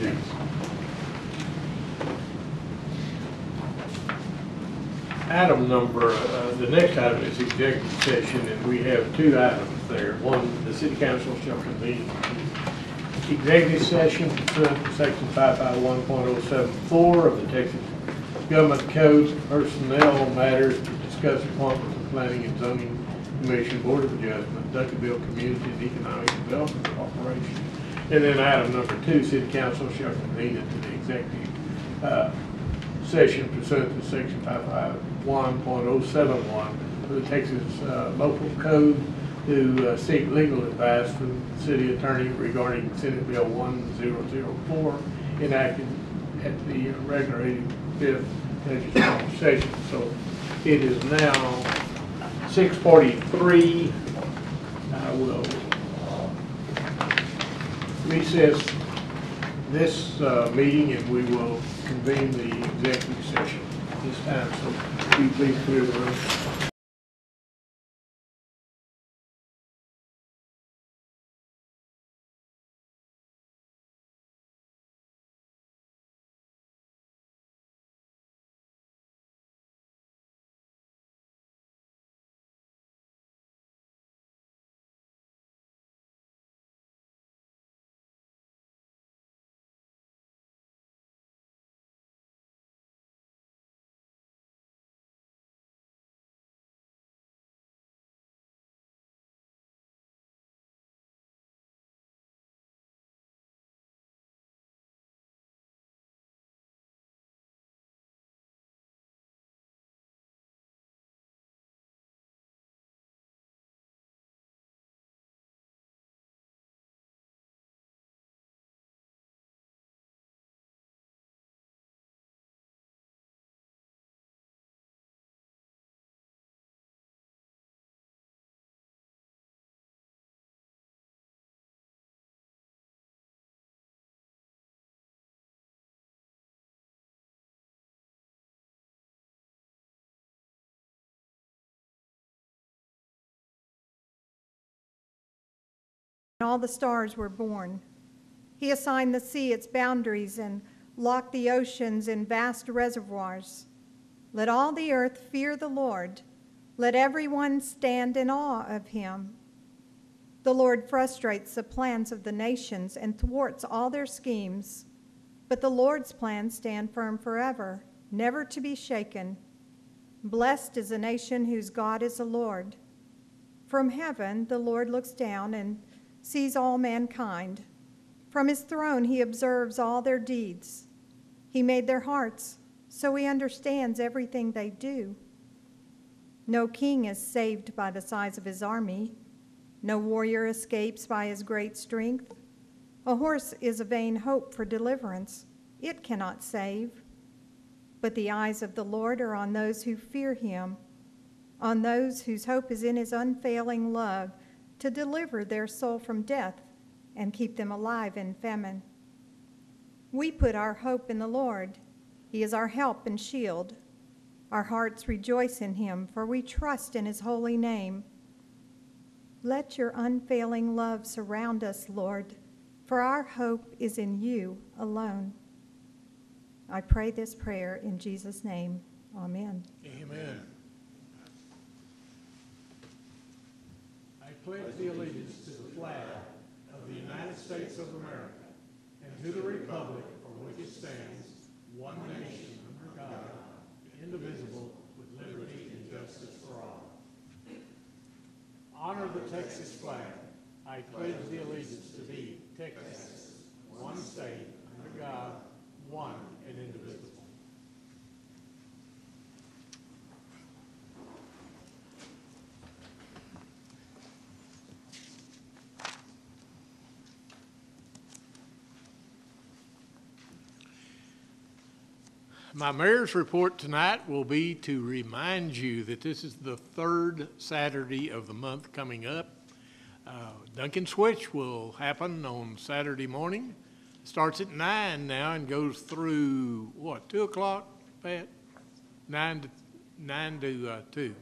Item number, the next item is executive session, and we have 2 items there. One, the city council shall convene executive session pursuant to section 551.074 of the Texas Government Code for personnel matters to discuss appointments of Planning and Zoning Commission, Board of Adjustment, Duncanville Community and Economic Development Corporation. And then item number 2, city council shall convene into the executive session pursuant to section 551.071 of the Texas Local Code to seek legal advice from the city attorney regarding Senate Bill 1004 enacted at the regular 85th legislative session. So it is now 6:43. I will recess this meeting and we will convene the executive session this time. So will you please clear the room? all the stars were born. He assigned the sea its boundaries and locked the oceans in vast reservoirs. Let all the earth fear the Lord. Let everyone stand in awe of him. The Lord frustrates the plans of the nations and thwarts all their schemes. But the Lord's plans stand firm forever, never to be shaken. Blessed is a nation whose God is the Lord. From heaven, the Lord looks down and sees all mankind. From his throne, he observes all their deeds. He made their hearts, so he understands everything they do. No king is saved by the size of his army. No warrior escapes by his great strength. A horse is a vain hope for deliverance. It cannot save. But the eyes of the Lord are on those who fear him, on those whose hope is in his unfailing love, to deliver their soul from death and keep them alive in famine. We put our hope in the Lord. He is our help and shield. Our hearts rejoice in him, for we trust in his holy name. Let your unfailing love surround us, Lord, for our hope is in you alone. I pray this prayer in Jesus' name. Amen. Amen. I pledge the allegiance to the flag of the United States of America and to the republic for which it stands, one nation under God, indivisible, with liberty and justice for all. Honor the Texas flag. I pledge the allegiance to thee, Texas, one state, under God, one and indivisible. My mayor's report tonight will be to remind you that this is the third Saturday of the month coming up. Duncan Switch will happen on Saturday morning. Starts at 9 now and goes through, 2 o'clock, Pat? 9 to 2.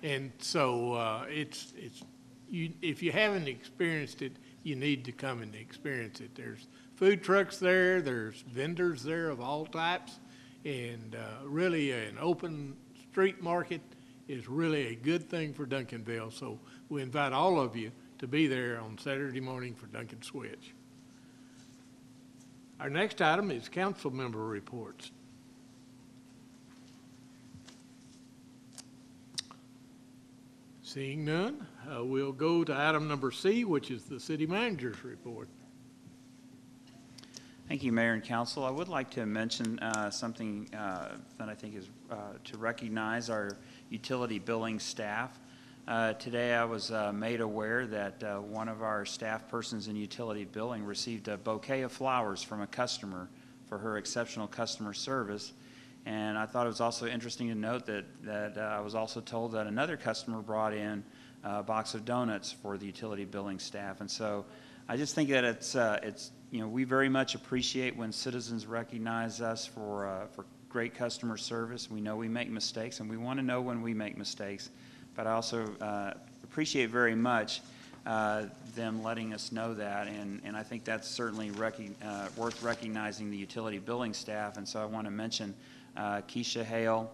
And so if you haven't experienced it, you need to come and experience it. There's food trucks there, there's vendors there of all types, and really an open street market is really a good thing for Duncanville. So we invite all of you to be there on Saturday morning for Duncan Switch. Our next item is council member reports. Seeing none, we'll go to item number C, which is the city manager's report. Thank you, Mayor and Council. I would like to mention something that I think is to recognize our utility billing staff. Today I was made aware that one of our staff persons in utility billing received a bouquet of flowers from a customer for her exceptional customer service. And I thought it was also interesting to note that I was also told that another customer brought in a box of donuts for the utility billing staff. And so I just think that it's we very much appreciate when citizens recognize us for great customer service. We know we make mistakes, and we want to know when we make mistakes. But I also appreciate very much them letting us know that, and I think that's certainly worth recognizing the utility billing staff. And so I want to mention Keisha Hale,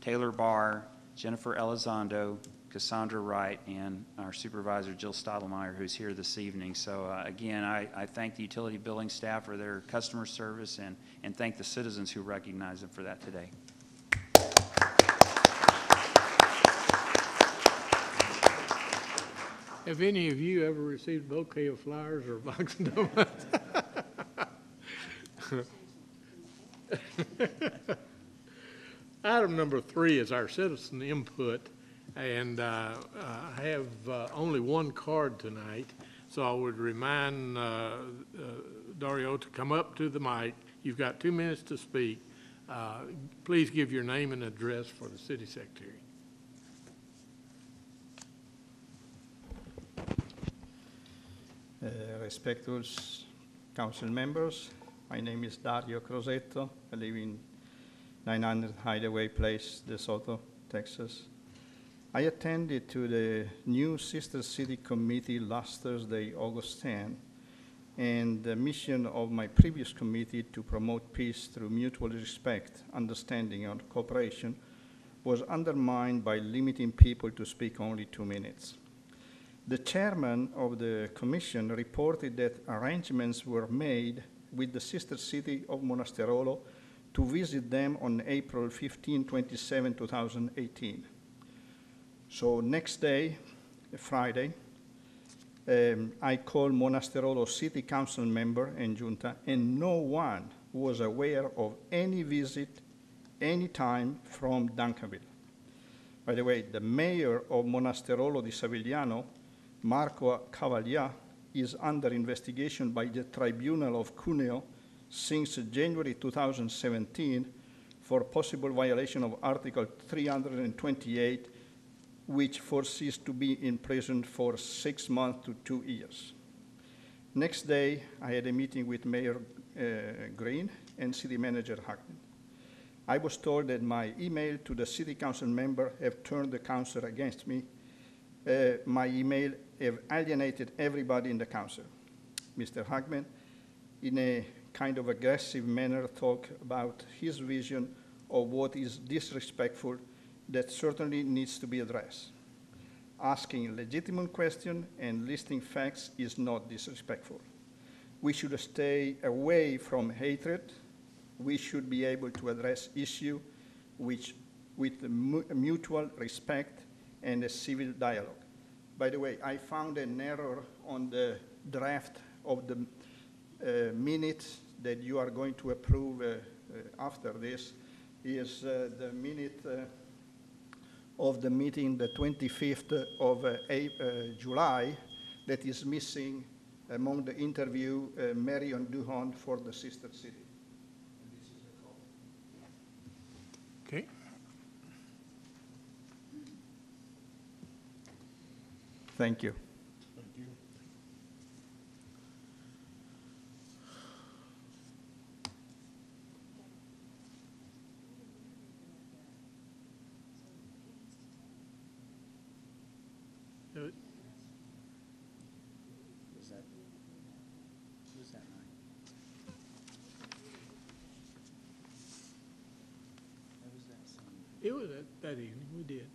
Taylor Barr, Jennifer Elizondo, Cassandra Wright, and our supervisor Jill Stottlemyre, who's here this evening. So again, I thank the utility billing staff for their customer service and thank the citizens who recognize them for that today. Have any of you ever received a bouquet of flowers or a box of donuts? Item number 3 is our citizen input, and I have only one card tonight, so I would remind Dario to come up to the mic. You've got 2 minutes to speak. Please give your name and address for the city secretary. Respected council members, my name is Dario Crosetto. I live in 900 Hideaway Place, DeSoto, Texas. I attended to the new Sister City Committee last Thursday, August 10, and the mission of my previous committee to promote peace through mutual respect, understanding, and cooperation was undermined by limiting people to speak only 2 minutes. The chairman of the commission reported that arrangements were made with the sister city of Monasterolo to visit them on April 15, 27, 2018. So next day, Friday, I called Monasterolo City Council member and junta, and no one was aware of any visit, any time from Duncanville. By the way, the mayor of Monasterolo di Savigliano, Marco Cavaglia, is under investigation by the Tribunal of Cuneo since January 2017 for possible violation of Article 328, which foresees to be in prison for 6 months to 2 years. Next day, I had a meeting with Mayor Green and City Manager Hackman. I was told that my email to the City Council member have turned the council against me. My email have alienated everybody in the council. Mr. Hackman, in a kind of aggressive manner, talked about his vision of what is disrespectful that certainly needs to be addressed. Asking legitimate questions and listing facts is not disrespectful. We should stay away from hatred. We should be able to address issues with mutual respect and a civil dialogue. By the way, I found an error on the draft of the minutes that you are going to approve after this. Is the minute of the meeting, the 25th of July, that is missing among the interview Marion Duhon for the sister city. Okay. Thank you. Thank you. Was that night? What was that song? It was that evening, we did.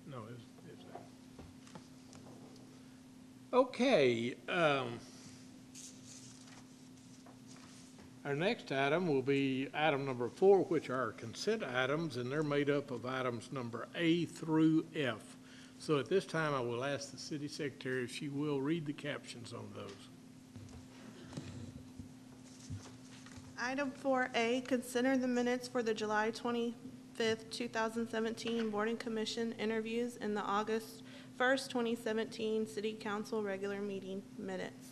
No, it was that. Okay, our next item will be item number 4, which are consent items, and they're made up of items number A through F. So at this time, I will ask the city secretary if she will read the captions on those. Item 4A, consider the minutes for the July 25th, 2017 Board and Commission interviews and the August 1st, 2017 City Council regular meeting minutes.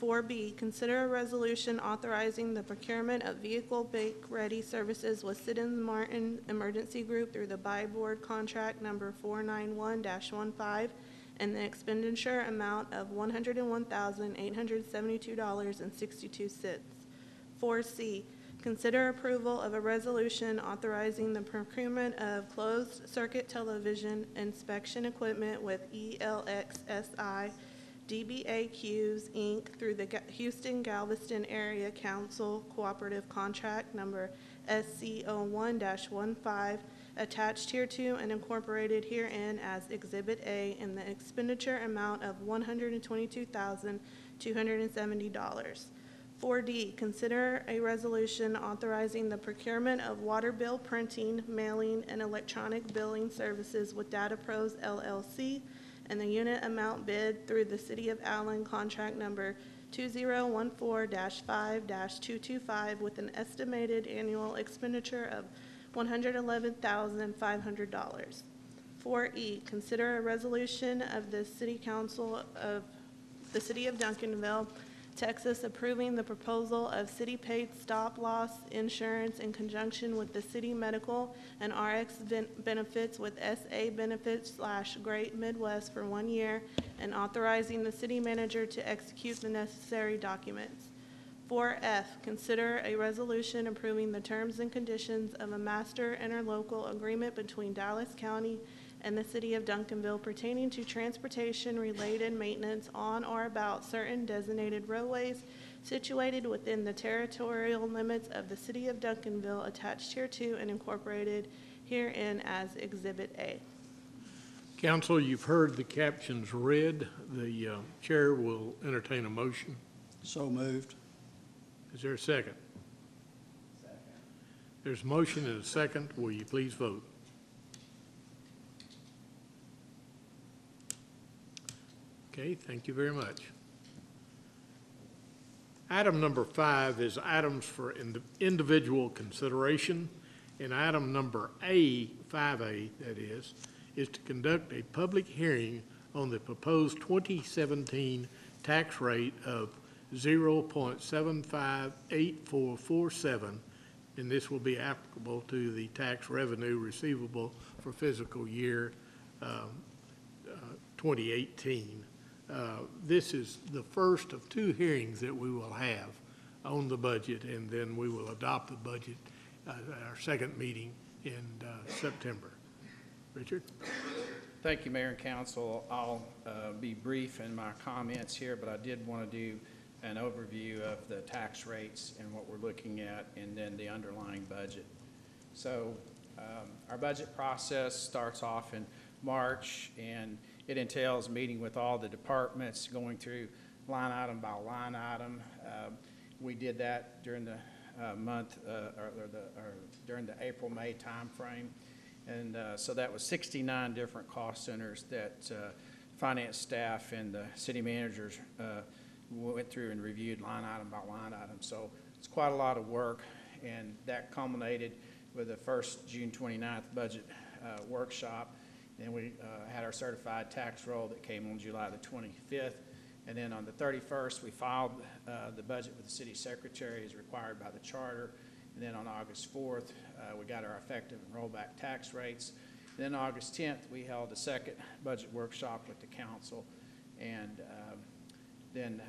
4B, consider a resolution authorizing the procurement of vehicle bake-ready services with Siddons Martin Emergency Group through the Buy Board contract number 491-15 and the expenditure amount of $101,872.62. 4C, consider approval of a resolution authorizing the procurement of closed-circuit television inspection equipment with ELXSI DBAQs, Inc. through the Houston Galveston Area Council Cooperative Contract Number SC01-15, attached hereto and incorporated herein as Exhibit A, in the expenditure amount of $122,270. 4D, consider a resolution authorizing the procurement of water bill printing, mailing, and electronic billing services with Data Pros LLC and the unit amount bid through the City of Allen contract number 2014-5-225 with an estimated annual expenditure of $111,500. 4E, consider a resolution of the City Council of the City of Duncanville, Texas, approving the proposal of city-paid stop-loss insurance in conjunction with the city medical and RX benefits with SA Benefits / Great Midwest for 1 year, and authorizing the city manager to execute the necessary documents. 4F, consider a resolution approving the terms and conditions of a master interlocal agreement between Dallas County and the City of Duncanville pertaining to transportation-related maintenance on or about certain designated roadways situated within the territorial limits of the City of Duncanville, attached hereto and incorporated herein as Exhibit A. Council, you've heard the captions read. The chair will entertain a motion. So moved. Is there a second? Second. There's a motion and a second. Will you please vote? Okay, thank you very much. Item number 5 is items for individual consideration, and item number A, 5A that is to conduct a public hearing on the proposed 2017 tax rate of 0.758447, and this will be applicable to the tax revenue receivable for fiscal year 2018. This is the first of 2 hearings that we will have on the budget, and then we will adopt the budget at our second meeting in September. Richard? Thank you, Mayor and Council. I'll be brief in my comments here, but I did want to do an overview of the tax rates and what we're looking at, and then the underlying budget. So our budget process starts off in March, and it entails meeting with all the departments, going through line item by line item. We did that during the during the April-May timeframe. And so that was 69 different cost centers that finance staff and the city managers went through and reviewed line item by line item. So it's quite a lot of work, and that culminated with the first June 29th budget workshop. Then we had our certified tax roll that came on July the 25th. And then on the 31st, we filed the budget with the city secretary as required by the charter. And then on August 4th, we got our effective and rollback tax rates. And then August 10th, we held a second budget workshop with the council. And then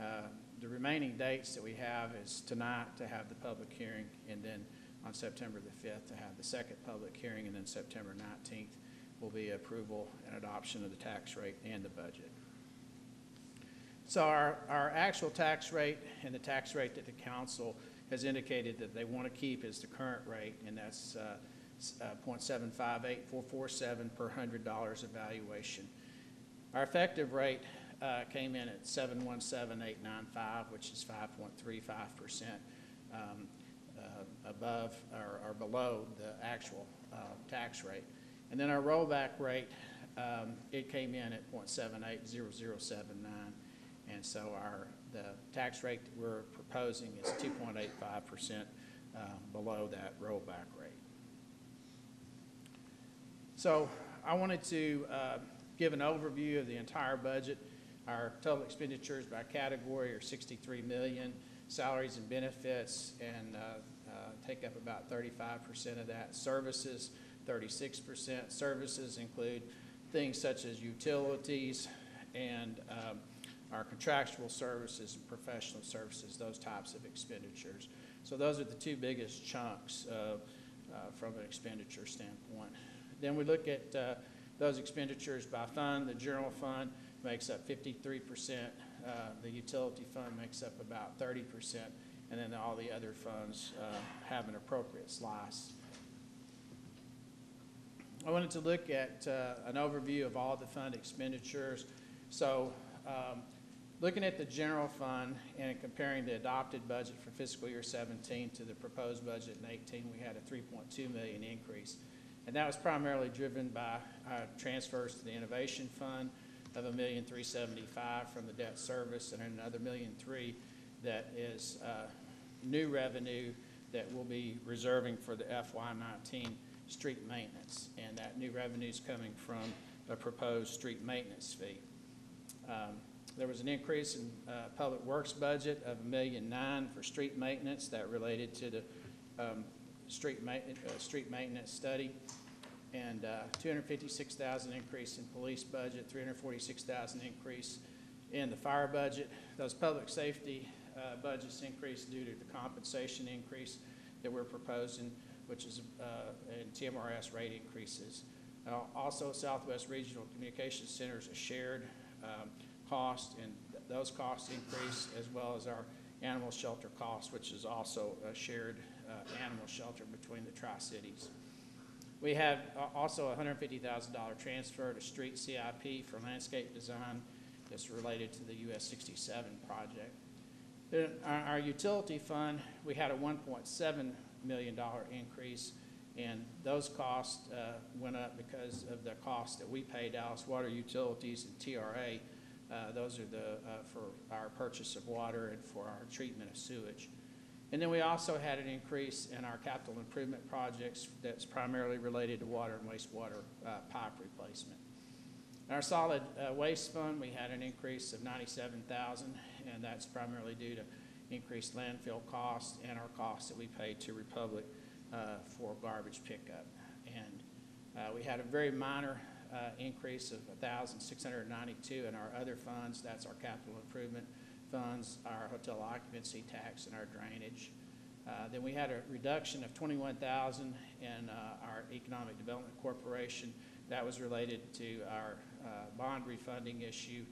the remaining dates that we have is tonight to have the public hearing, and then on September the 5th to have the second public hearing, and then September 19th will be approval and adoption of the tax rate and the budget. So our actual tax rate and the tax rate that the council has indicated that they want to keep is the current rate, and that's 0.758447 per $100 evaluation. Our effective rate came in at 717,895, which is 5.35% above or below the actual tax rate. And then our rollback rate, it came in at 0.780079. And so the tax rate that we're proposing is 2.85% below that rollback rate. So I wanted to give an overview of the entire budget. Our total expenditures by category are $63 million. Salaries and benefits and take up about 35% of that. Services, 36%. Services include things such as utilities and our contractual services and professional services, those types of expenditures. So those are the 2 biggest chunks from an expenditure standpoint. Then we look at those expenditures by fund. The general fund makes up 53%. The utility fund makes up about 30%. And then all the other funds have an appropriate slice. I wanted to look at an overview of all the fund expenditures. So looking at the general fund and comparing the adopted budget for fiscal year 17 to the proposed budget in 18, we had a $3.2 million increase. And that was primarily driven by transfers to the Innovation Fund of $1,375,000 from the debt service, and another $1.3 million that is new revenue that we'll be reserving for the FY19 street maintenance. And that new revenue is coming from a proposed street maintenance fee. There was an increase in public works budget of $1.9 million for street maintenance that related to the street maintenance study, and $256,000 increase in police budget, $346,000 increase in the fire budget. Those public safety budget's increase due to the compensation increase that we're proposing, which is in TMRS rate increases. Also, Southwest Regional Communications Center is a shared cost, and those costs increase, as well as our animal shelter costs, which is also a shared animal shelter between the Tri-Cities. We have also a $150,000 transfer to street CIP for landscape design that's related to the US 67 project. Then our utility fund, we had a $1.7 million increase, and those costs went up because of the costs that we pay Dallas Water Utilities and TRA. Those are for our purchase of water and for our treatment of sewage. And then we also had an increase in our capital improvement projects that's primarily related to water and wastewater pipe replacement. In our solid waste fund, we had an increase of $97,000, and that's primarily due to increased landfill costs and our costs that we pay to Republic for garbage pickup. And we had a very minor increase of $1,692 in our other funds. That's our capital improvement funds, our hotel occupancy tax, and our drainage. Then we had a reduction of $21,000 in our Economic Development Corporation. That was related to our bond refunding issue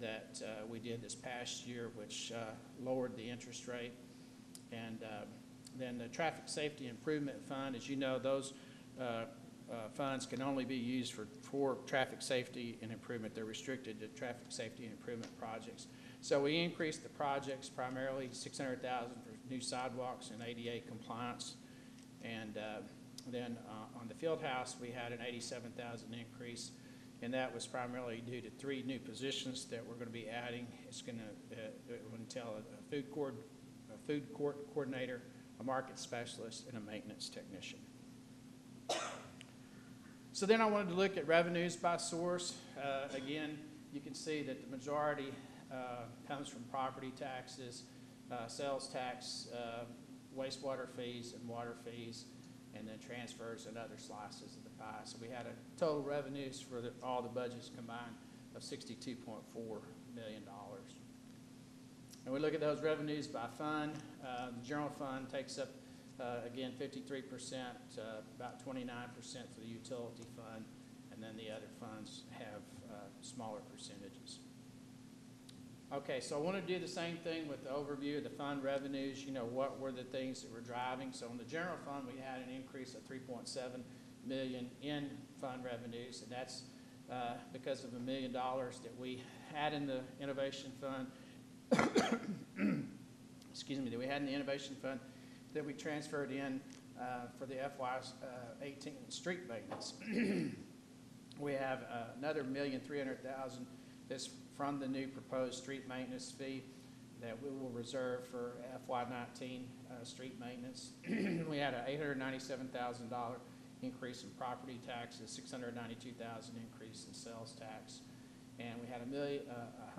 that we did this past year, which lowered the interest rate. And then the Traffic Safety Improvement Fund, as you know, those funds can only be used for traffic safety and improvement. They're restricted to traffic safety and improvement projects. So we increased the projects primarily $600,000 for new sidewalks and ADA compliance. And then on the field house, we had an $87,000 increase, and that was primarily due to 3 new positions that we're going to be adding. It's going to entail a food court coordinator, a market specialist, and a maintenance technician. So then I wanted to look at revenues by source. Again, you can see that the majority comes from property taxes, sales tax, wastewater fees and water fees, and then transfers and other slices of the pie. So we had a total revenues for all the budgets combined of $62.4 million. And we look at those revenues by fund. The general fund takes up, again, 53%, about 29% for the utility fund, and then the other funds have smaller percentages. Okay, so I want to do the same thing with the overview of the fund revenues. You know, what were the things that were driving? So in the general fund, we had an increase of $3.7 million in fund revenues, and that's because of $1 million that we had in the innovation fund. Excuse me, that we had in the innovation fund that we transferred in for the FY18 street maintenance. We have another $1,300,000 that's from the new proposed street maintenance fee that we will reserve for FY19 street maintenance. We had an $897,000 increase in property taxes, $692,000 increase in sales tax, and we had a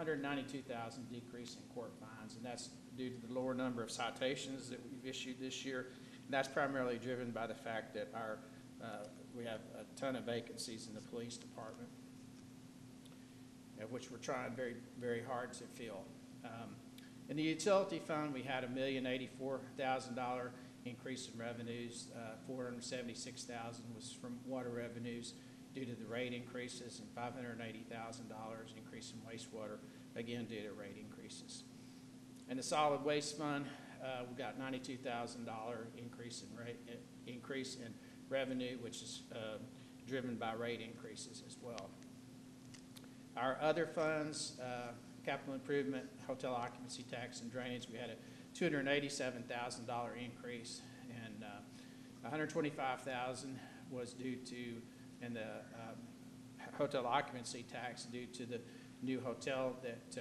$192,000 decrease in court fines, and that's due to the lower number of citations that we've issued this year. And that's primarily driven by the fact that we have a ton of vacancies in the police department, which we're trying very, very hard to fill. In the utility fund, we had a $1,084,000 increase in revenues. $476,000 was from water revenues due to the rate increases, and $580,000 increase in wastewater, again due to rate increases. In the solid waste fund, we got $92,000 increase in revenue, which is driven by rate increases as well. Our other funds, capital improvement, hotel occupancy tax, and drainage, we had a $287,000 increase, and $125,000 was due to, in the hotel occupancy tax, due to the new hotel that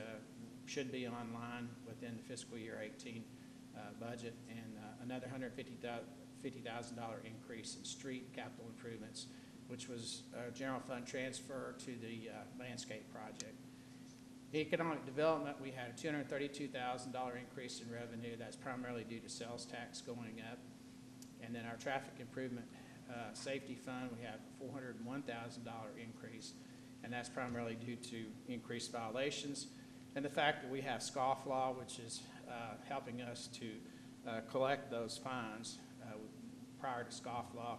should be online within the fiscal year 18 budget, and another $150,000 increase in street capital improvements, which was a general fund transfer to the landscape project. Economic development, we had a $232,000 increase in revenue. That's primarily due to sales tax going up. And then our traffic improvement safety fund, we have a $401,000 increase, and that's primarily due to increased violations and the fact that we have scofflaw, which is helping us to collect those fines. Prior to scofflaw,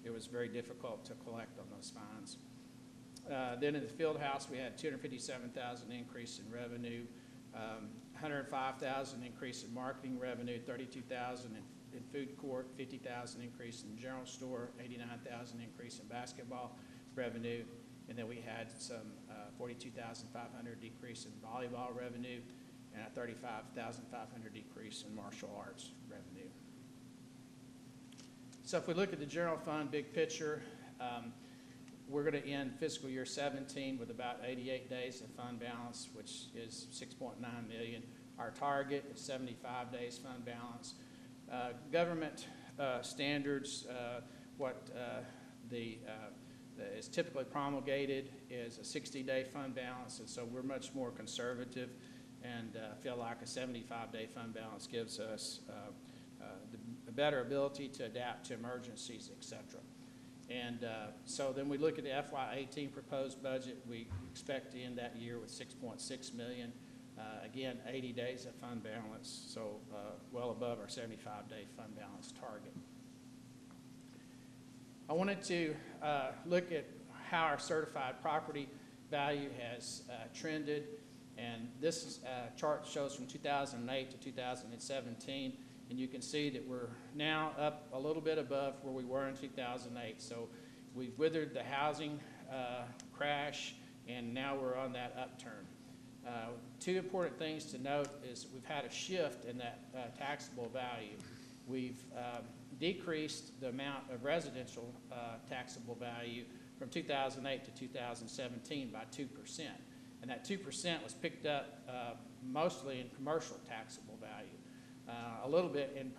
it was very difficult to collect on those fines. Then in the field house, we had $257,000 increase in revenue, $105,000 increase in marketing revenue, $32,000 in food court, $50,000 increase in general store, $89,000 increase in basketball revenue, and then we had some $42,500 decrease in volleyball revenue and a $35,500 decrease in martial arts revenue. So if we look at the general fund big picture, we're going to end fiscal year 17 with about 88 days of fund balance, which is $6.9 million. Our target is 75 days fund balance. Government standards, what is typically promulgated is a 60-day fund balance, and so we're much more conservative and feel like a 75-day fund balance gives us a better ability to adapt to emergencies, et cetera. And so then we look at the FY18 proposed budget. We expect to end that year with $6.6 million. Again, 80 days of fund balance, so well above our 75-day fund balance target. I wanted to look at how our certified property value has trended, and this chart shows from 2008 to 2017, and you can see that we're now up a little bit above where we were in 2008. So we've withered the housing crash, and now we're on that upturn. Two important things to note is we've had a shift in that taxable value. We've decreased the amount of residential taxable value from 2008 to 2017 by 2%. And that 2% was picked up mostly in commercial taxable value, a little bit in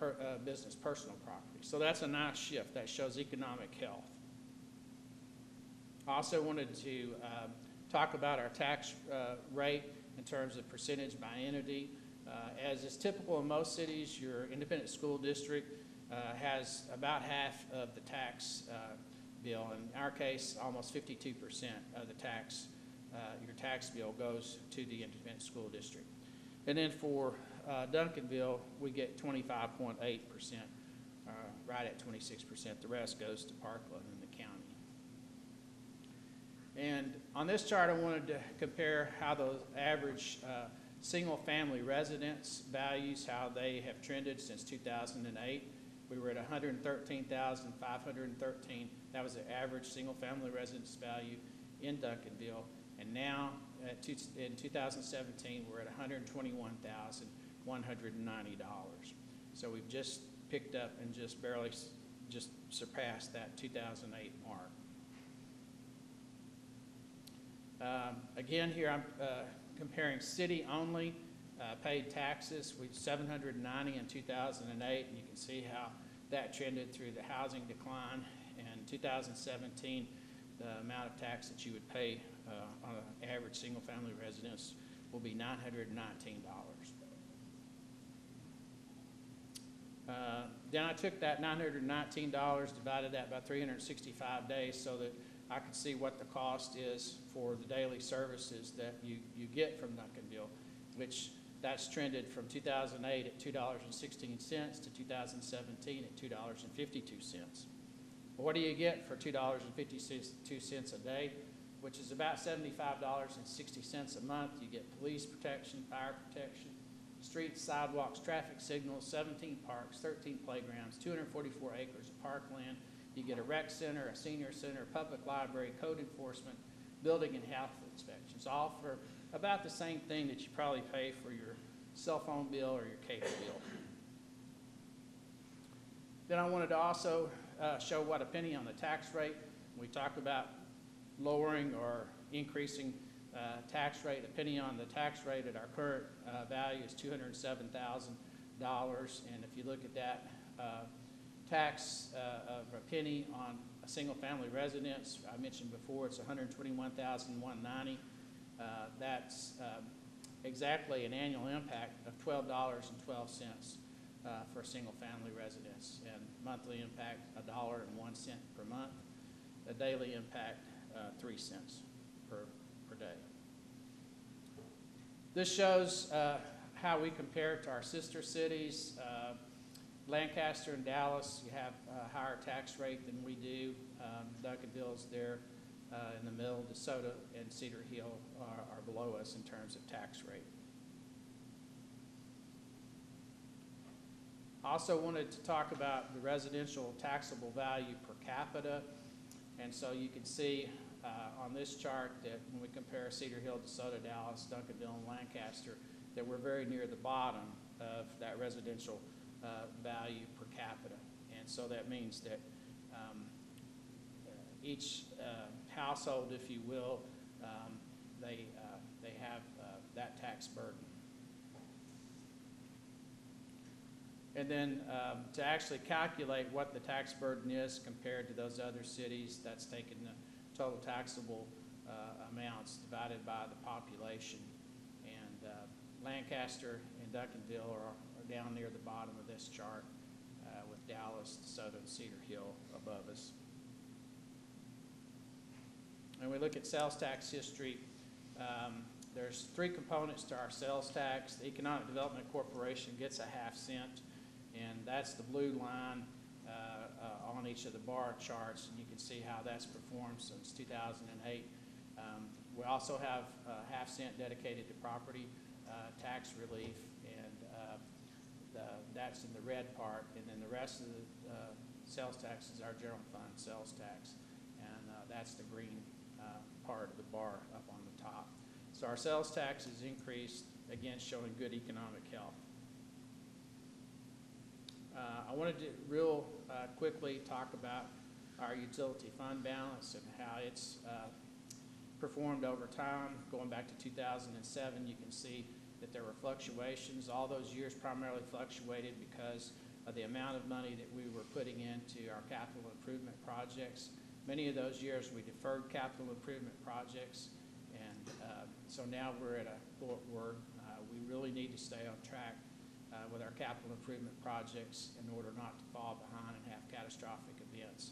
business personal property. So that's a nice shift. That shows economic health. I also wanted to talk about our tax rate in terms of percentage by entity. As is typical in most cities, your independent school district has about half of the tax bill. In our case, almost 52% of the tax, your tax bill goes to the independent school district. And then for Duncanville, we get 25.8%, right at 26%. The rest goes to Parkland and the county. And on this chart, I wanted to compare how those average single-family residence values, how they have trended since 2008. We were at 113,513. That was the average single-family residence value in Duncanville. And now, in 2017, we're at $121,190. So we've just picked up and just barely just surpassed that 2008 mark. Again, here I'm comparing city-only paid taxes. We 790 in 2008, and you can see how that trended through the housing decline. In 2017, the amount of tax that you would pay on an average single-family residence will be $919. Then I took that $919, divided that by 365 days so that I could see what the cost is for the daily services that you get from Duncanville, which that's trended from 2008 at $2.16 to 2017 at $2.52. Well, what do you get for $2.52 a day, which is about $75.60 a month? You get police protection, fire protection, streets, sidewalks, traffic signals, 17 parks, 13 playgrounds, 244 acres of parkland. You get a rec center, a senior center, public library, code enforcement, building and health inspections, all for about the same thing that you probably pay for your cell phone bill or your cable bill. Then I wanted to also show what a penny on the tax rate. We talked about lowering or increasing tax rate. A penny on the tax rate at our current value is $207,000. And if you look at that tax of a penny on a single-family residence, I mentioned before, it's $121,190. That's exactly an annual impact of $12.12 for a single-family residence, and monthly impact $1.01 per month. A daily impact 3 cents per day. This shows how we compare to our sister cities. Lancaster and Dallas, you have a higher tax rate than we do. Duncanville's there in the middle. DeSoto and Cedar Hill are below us in terms of tax rate. Also wanted to talk about the residential taxable value per capita. And so you can see on this chart that when we compare Cedar Hill, DeSoto, Dallas, Duncanville, and Lancaster, that we're very near the bottom of that residential value per capita. And so that means that each household, if you will, they have that tax burden. And then to actually calculate what the tax burden is compared to those other cities, that's taking the total taxable amounts divided by the population. And Lancaster and Duncanville are down near the bottom of this chart with Dallas, DeSoto, and Cedar Hill above us. And we look at sales tax history. There's three components to our sales tax. The Economic Development Corporation gets a ½ cent, and that's the blue line on each of the bar charts, and you can see how that's performed since 2008. We also have a ½ cent dedicated to property tax relief, and that's in the red part, and then the rest of the sales tax is our general fund sales tax, and that's the green part of the bar up on the top. So our sales tax has increased, again showing good economic health. I wanted to real quickly talk about our utility fund balance and how it's performed over time. Going back to 2007, you can see that there were fluctuations. All those years primarily fluctuated because of the amount of money that we were putting into our capital improvement projects. Many of those years we deferred capital improvement projects, and so now we're at a point where we really need to stay on track with our capital improvement projects in order not to fall behind and have catastrophic events.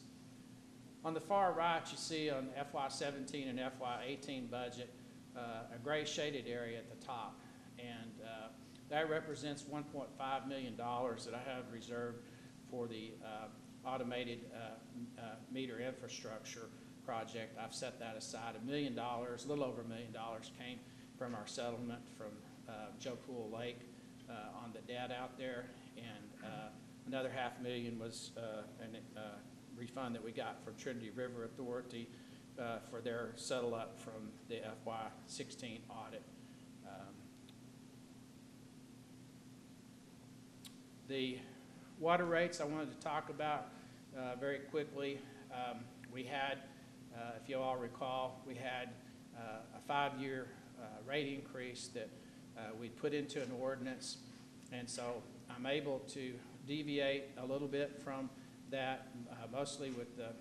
On the far right, you see on FY17 and FY18 budget a gray shaded area at the top, and that represents $1.5 million that I have reserved for the automated meter infrastructure project. I've set that aside. $1 million, a little over $1 million, came from our settlement from Joe Pool Lake on the debt out there, and another $500,000 was a refund that we got from Trinity River Authority for their settle up from the FY16 audit. The water rates I wanted to talk about very quickly. We had, if you all recall, we had a 5-year rate increase that we put into an ordinance, and so I'm able to deviate a little bit from that, mostly with the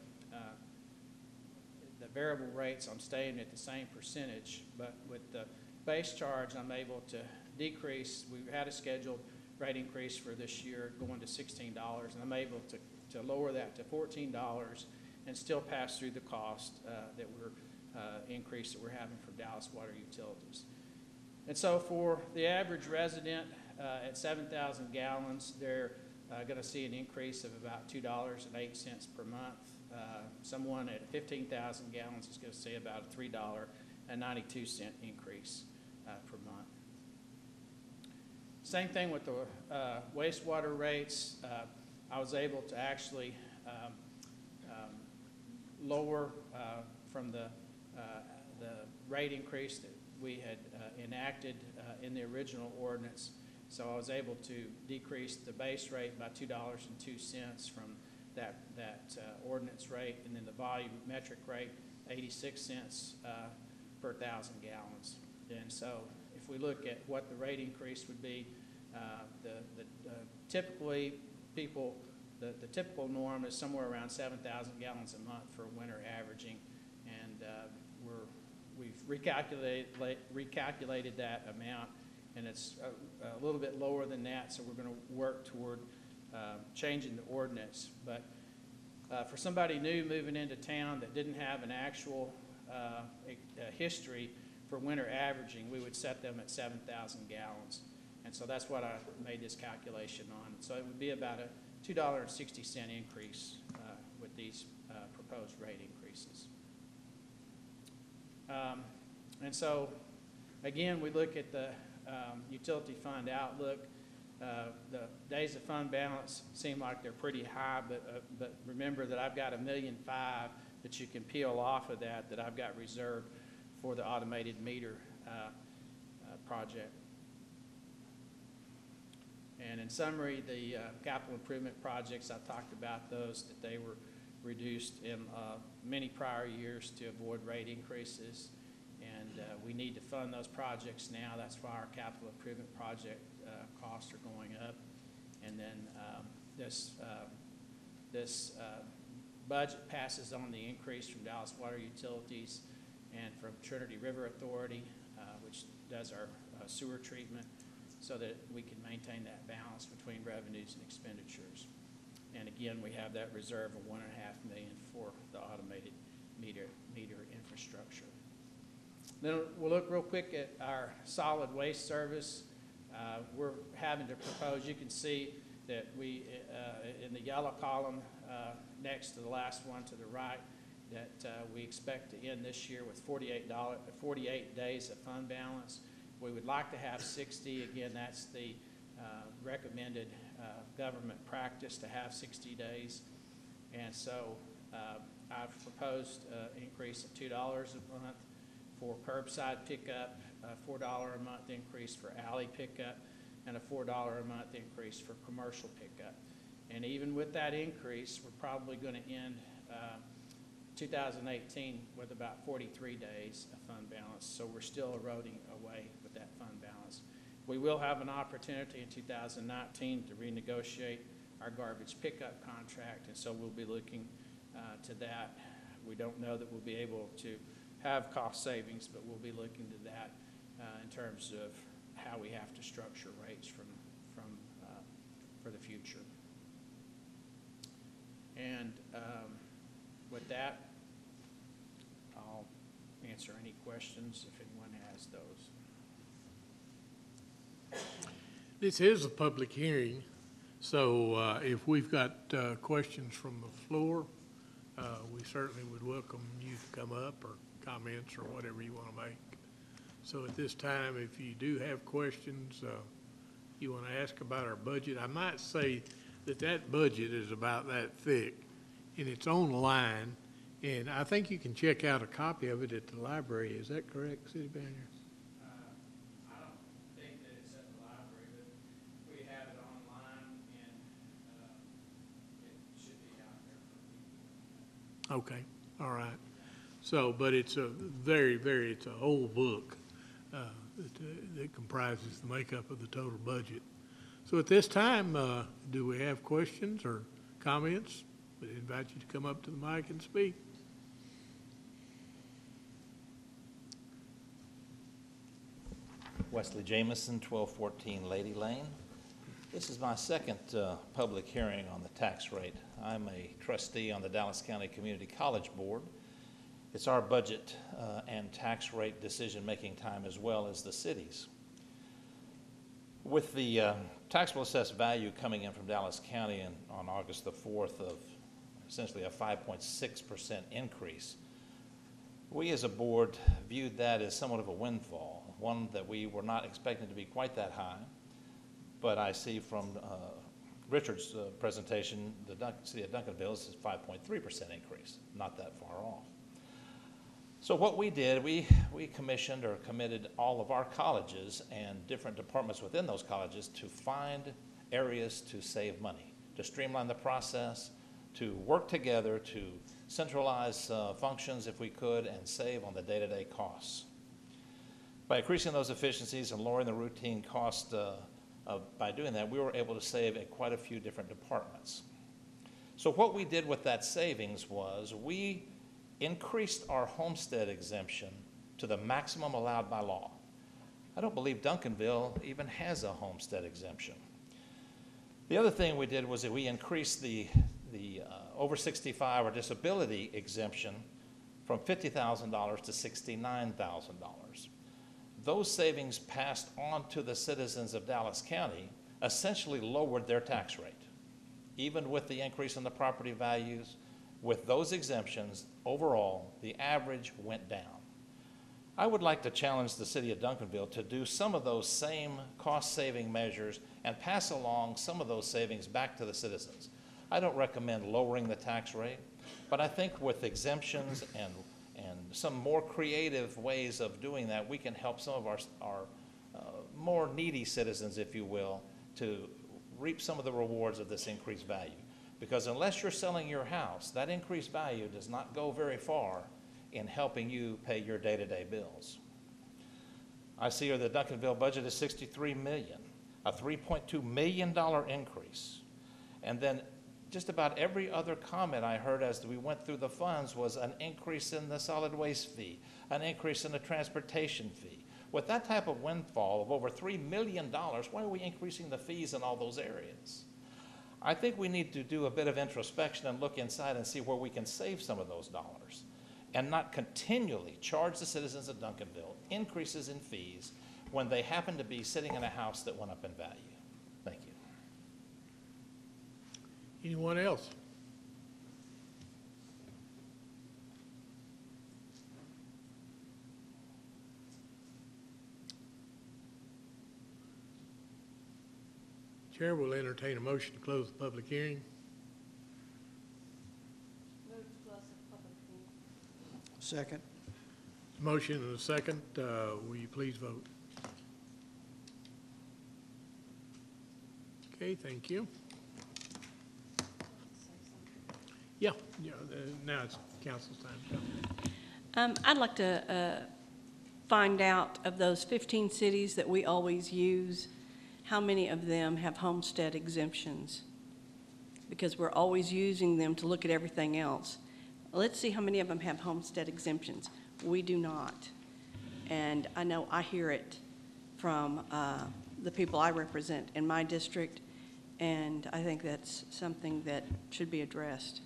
variable rates. I'm staying at the same percentage, but with the base charge, I'm able to decrease. We had a scheduled rate increase for this year going to $16, and I'm able to lower that to $14 and still pass through the cost that we're increase that we're having for Dallas Water Utilities. And so for the average resident at 7,000 gallons, they're going to see an increase of about $2.08 per month. Someone at 15,000 gallons is going to see about a $3.92 increase per month. Same thing with the wastewater rates. I was able to actually lower from the rate increase that we had enacted in the original ordinance. So I was able to decrease the base rate by $2.02 from that ordinance rate, and then the volumetric rate 86 cents per 1,000 gallons. And so if we look at what the rate increase would be, typically people, the typical norm is somewhere around 7,000 gallons a month for winter averaging, and we've recalculated that amount, and it's a little bit lower than that, so we're going to work toward changing the ordinance. But for somebody new moving into town that didn't have an actual history for winter averaging, we would set them at 7,000 gallons. And so that's what I made this calculation on. So it would be about a $2.60 increase with these proposed rate increases. And so, again, we look at the utility fund outlook. The days of fund balance seem like they're pretty high, but remember that I've got $1.5 million that you can peel off of that I've got reserved for the automated meter project. And in summary, the capital improvement projects, I talked about those, that they were reduced in many prior years to avoid rate increases. And we need to fund those projects now. That's why our capital improvement project costs are going up. And then this budget passes on the increase from Dallas Water Utilities and from Trinity River Authority, which does our sewer treatment, so that we can maintain that balance between revenues and expenditures. And again, we have that reserve of $1.5 million for the automated meter infrastructure. Then we'll look real quick at our solid waste service. We're having to propose, you can see that we, in the yellow column next to the last one to the right, that we expect to end this year with 48 days of fund balance. We would like to have 60. Again, that's the recommended government practice, to have 60 days. And so I've proposed an increase of $2 a month for curbside pickup, a $4 a month increase for alley pickup, and a $4 a month increase for commercial pickup. And even with that increase, we're probably going to end 2018 with about 43 days of fund balance, so we're still eroding away with that fund balance. We will have an opportunity in 2019 to renegotiate our garbage pickup contract, and so we'll be looking to that. We don't know that we'll be able to have cost savings, but we'll be looking to that in terms of how we have to structure rates for the future. And with that, I'll answer any questions if anyone has those. This is a public hearing, so if we've got questions from the floor, we certainly would welcome you to come up, or comments, or whatever you want to make. So at this time, if you do have questions, you want to ask about our budget, I might say that that budget is about that thick, and it's online, and I think you can check out a copy of it at the library. Is that correct, City Manager? I don't think that it's at the library, but we have it online, and it should be out there for people. Okay, all right. So, but it's a it's a whole book that comprises the makeup of the total budget. So at this time, do we have questions or comments? We invite you to come up to the mic and speak. Wesley Jameson, 1214 Lady Lane. This is my second public hearing on the tax rate. I'm a trustee on the Dallas County Community College Board. It's our budget and tax rate decision-making time, as well as the city's. With the taxable assessed value coming in from Dallas County on August the 4th of essentially a 5.6% increase, we as a board viewed that as somewhat of a windfall, one that we were not expecting to be quite that high. But I see from Richard's presentation, the city of Duncanville is a 5.3% increase, not that far off. So what we did, we commissioned or committed all of our colleges and different departments within those colleges to find areas to save money, to streamline the process, to work together to centralize functions if we could, and save on the day-to-day costs. By increasing those efficiencies and lowering the routine cost by doing that, we were able to save in quite a few different departments. So what we did with that savings was we increased our homestead exemption to the maximum allowed by law. I don't believe Duncanville even has a homestead exemption. The other thing we did was that we increased the over 65 or disability exemption from $50,000 to $69,000. those savings passed on to the citizens of Dallas County essentially lowered their tax rate. Even with the increase in the property values, with those exemptions, overall, the average went down. I would like to challenge the city of Duncanville to do some of those same cost-saving measures and pass along some of those savings back to the citizens. I don't recommend lowering the tax rate, but I think with exemptions and some more creative ways of doing that, we can help some of our more needy citizens, if you will, to reap some of the rewards of this increased value. Because unless you're selling your house, that increased value does not go very far in helping you pay your day-to-day bills. I see here the Duncanville budget is $63 million, a $3.2 million increase. And then just about every other comment I heard as we went through the funds was an increase in the solid waste fee, an increase in the transportation fee. With that type of windfall of over $3 million, why are we increasing the fees in all those areas? I think we need to do a bit of introspection and look inside and see where we can save some of those dollars and not continually charge the citizens of Duncanville increases in fees when they happen to be sitting in a house that went up in value. Thank you. Anyone else? Chair will entertain a motion to close the public hearing. Move to close the public hearing. Second. Motion and a second. Will you please vote? Okay, thank you. Yeah, now it's council's time. I'd like to find out of those 15 cities that we always use, how many of them have homestead exemptions? Because we're always using them to look at everything else. Let's see how many of them have homestead exemptions. We do not. And I know I hear it from the people I represent in my district, and I think that's something that should be addressed.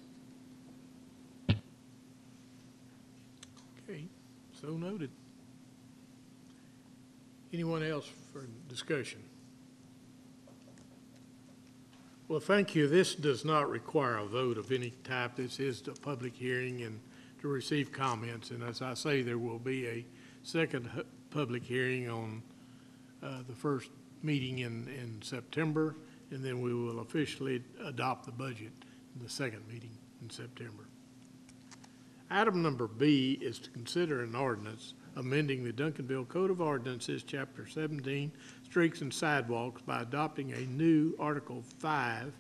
Okay, so noted. Anyone else for discussion? Well, thank you. This does not require a vote of any type. This is a public hearing and to receive comments. And as I say, there will be a second public hearing on the first meeting in September, and then we will officially adopt the budget in the second meeting in September. Item number B is to consider an ordinance amending the Duncanville Code of Ordinances, Chapter 17, Streets and Sidewalks, by adopting a new Article 5,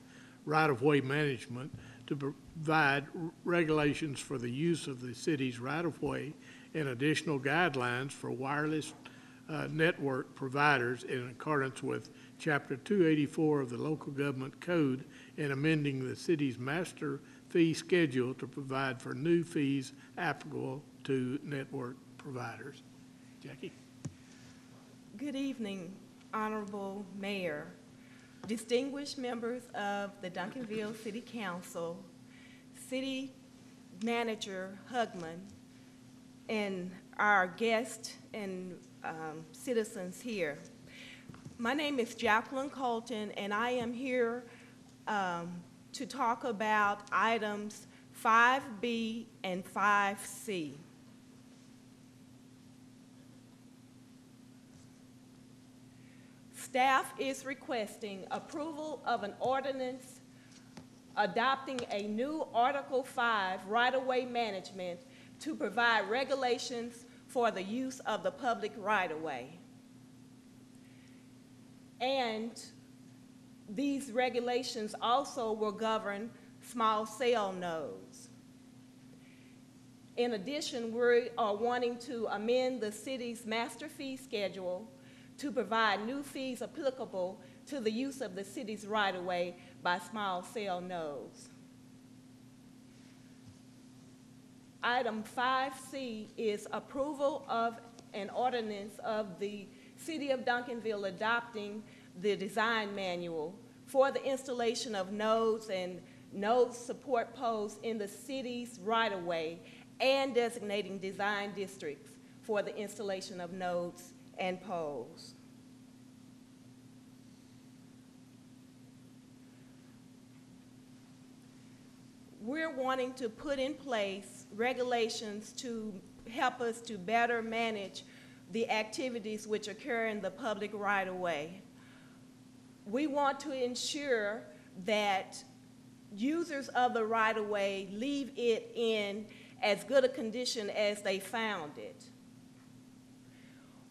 right-of-way management, to provide regulations for the use of the city's right-of-way and additional guidelines for wireless network providers in accordance with Chapter 284 of the Local Government Code, and amending the city's master fee schedule to provide for new fees applicable to network providers. Jackie? Good evening, Honorable Mayor, distinguished members of the Duncanville City Council, City Manager Hugman, and our guests and citizens here. My name is Jacqueline Colton, and I am here to talk about items 5B and 5C. Staff is requesting approval of an ordinance adopting a new Article 5 right-of-way management to provide regulations for the use of the public right-of-way. And these regulations also will govern small cell nodes. In addition, we are wanting to amend the city's master fee schedule to provide new fees applicable to the use of the city's right-of-way by small cell nodes. Item 5C is approval of an ordinance of the City of Duncanville adopting the design manual for the installation of nodes and node support posts in the city's right-of-way and designating design districts for the installation of nodes and poles. We're wanting to put in place regulations to help us to better manage the activities which occur in the public right-of-way. We want to ensure that users of the right-of-way leave it in as good a condition as they found it.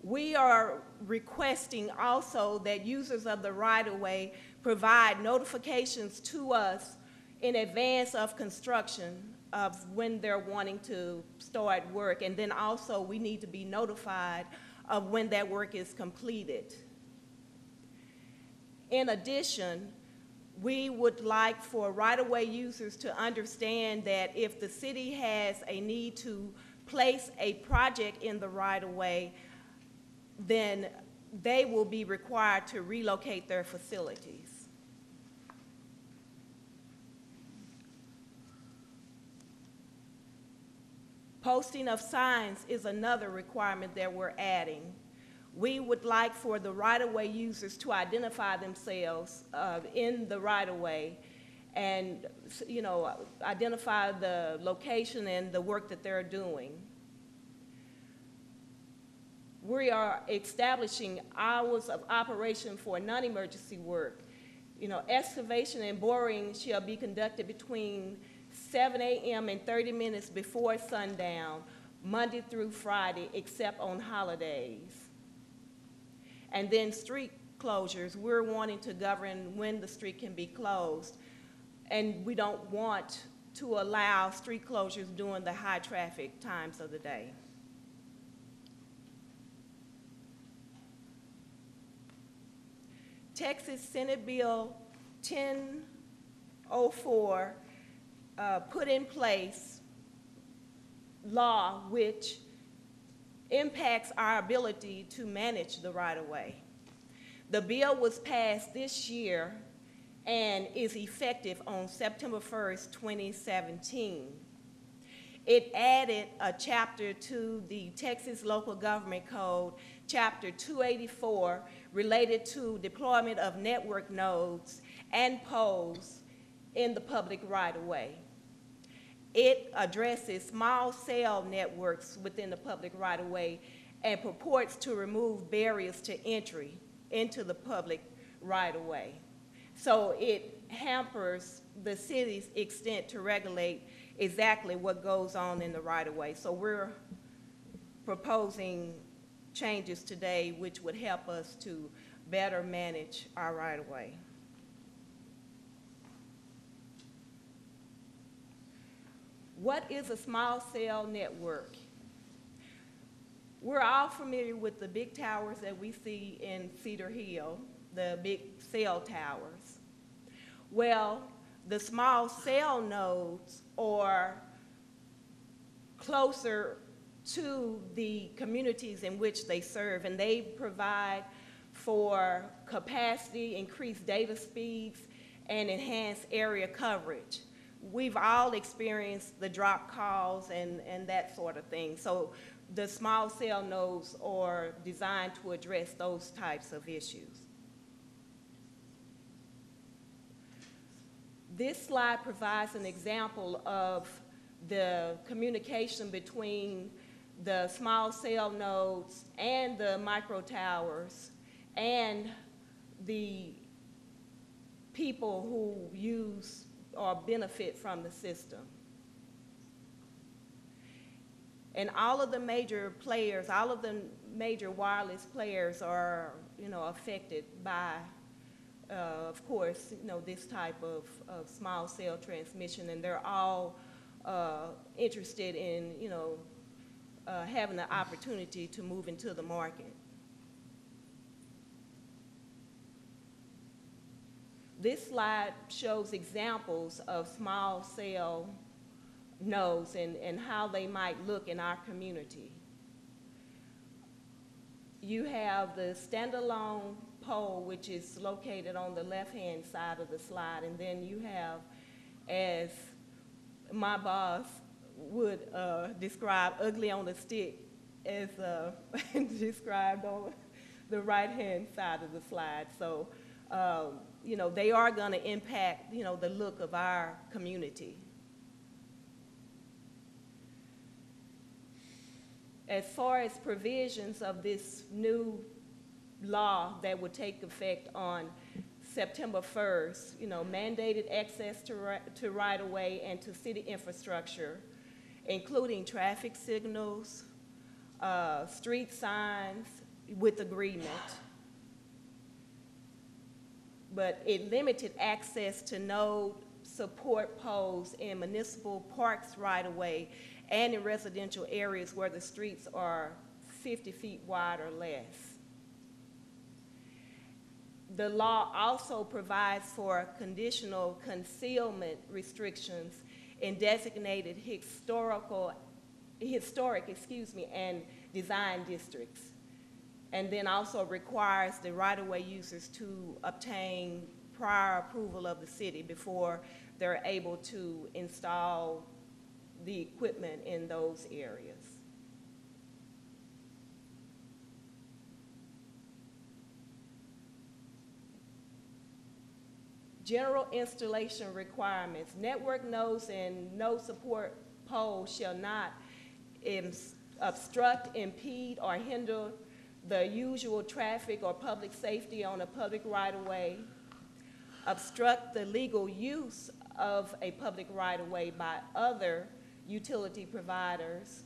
We are requesting also that users of the right-of-way provide notifications to us in advance of construction of when they're wanting to start work, and then also we need to be notified of when that work is completed. In addition, we would like for right-of-way users to understand that if the city has a need to place a project in the right-of-way, then they will be required to relocate their facilities. Posting of signs is another requirement that we're adding. We would like for the right-of-way users to identify themselves in the right-of-way and, you know, identify the location and the work that they're doing. We are establishing hours of operation for non-emergency work. You know, excavation and boring shall be conducted between 7 a.m. and 30 minutes before sundown, Monday through Friday, except on holidays. And then street closures, we're wanting to govern when the street can be closed. And we don't want to allow street closures during the high traffic times of the day. Texas Senate Bill 1004 put in place law which impacts our ability to manage the right-of-way. The bill was passed this year and is effective on September 1st, 2017. It added a chapter to the Texas Local Government Code, Chapter 284, related to deployment of network nodes and poles in the public right-of-way. It addresses small cell networks within the public right-of-way and purports to remove barriers to entry into the public right-of-way. So it hampers the city's extent to regulate exactly what goes on in the right-of-way. So we're proposing changes today which would help us to better manage our right-of-way. What is a small cell network? We're all familiar with the big towers that we see in Cedar Hill, the big cell towers. Well, the small cell nodes are closer to the communities in which they serve, and they provide for capacity, increased data speeds, and enhanced area coverage. We've all experienced the drop calls and that sort of thing. So the small cell nodes are designed to address those types of issues. This slide provides an example of the communication between the small cell nodes and the micro towers and the people who use or benefit from the system. And all of the major players, all of the major wireless players are, you know, affected by, of course, you know, this type of small cell transmission, and they're all interested in, you know, having the opportunity to move into the market. This slide shows examples of small cell nodes and how they might look in our community. You have the standalone pole, which is located on the left-hand side of the slide, and then you have, as my boss would describe, ugly on a stick as described on the right-hand side of the slide. So, you know, they are going to impact, you know, the look of our community. As far as provisions of this new law that would take effect on September 1st, you know, mandated access to right-of-way and to city infrastructure, including traffic signals, street signs with agreement. But it limited access to node support poles in municipal parks right-of-way and in residential areas where the streets are 50 feet wide or less. The law also provides for conditional concealment restrictions in designated historic and design districts, and then also requires the right-of-way users to obtain prior approval of the city before they're able to install the equipment in those areas. General installation requirements. Network nodes and node support poles shall not obstruct, impede, or hinder the usual traffic or public safety on a public right-of-way, obstruct the legal use of a public right-of-way by other utility providers,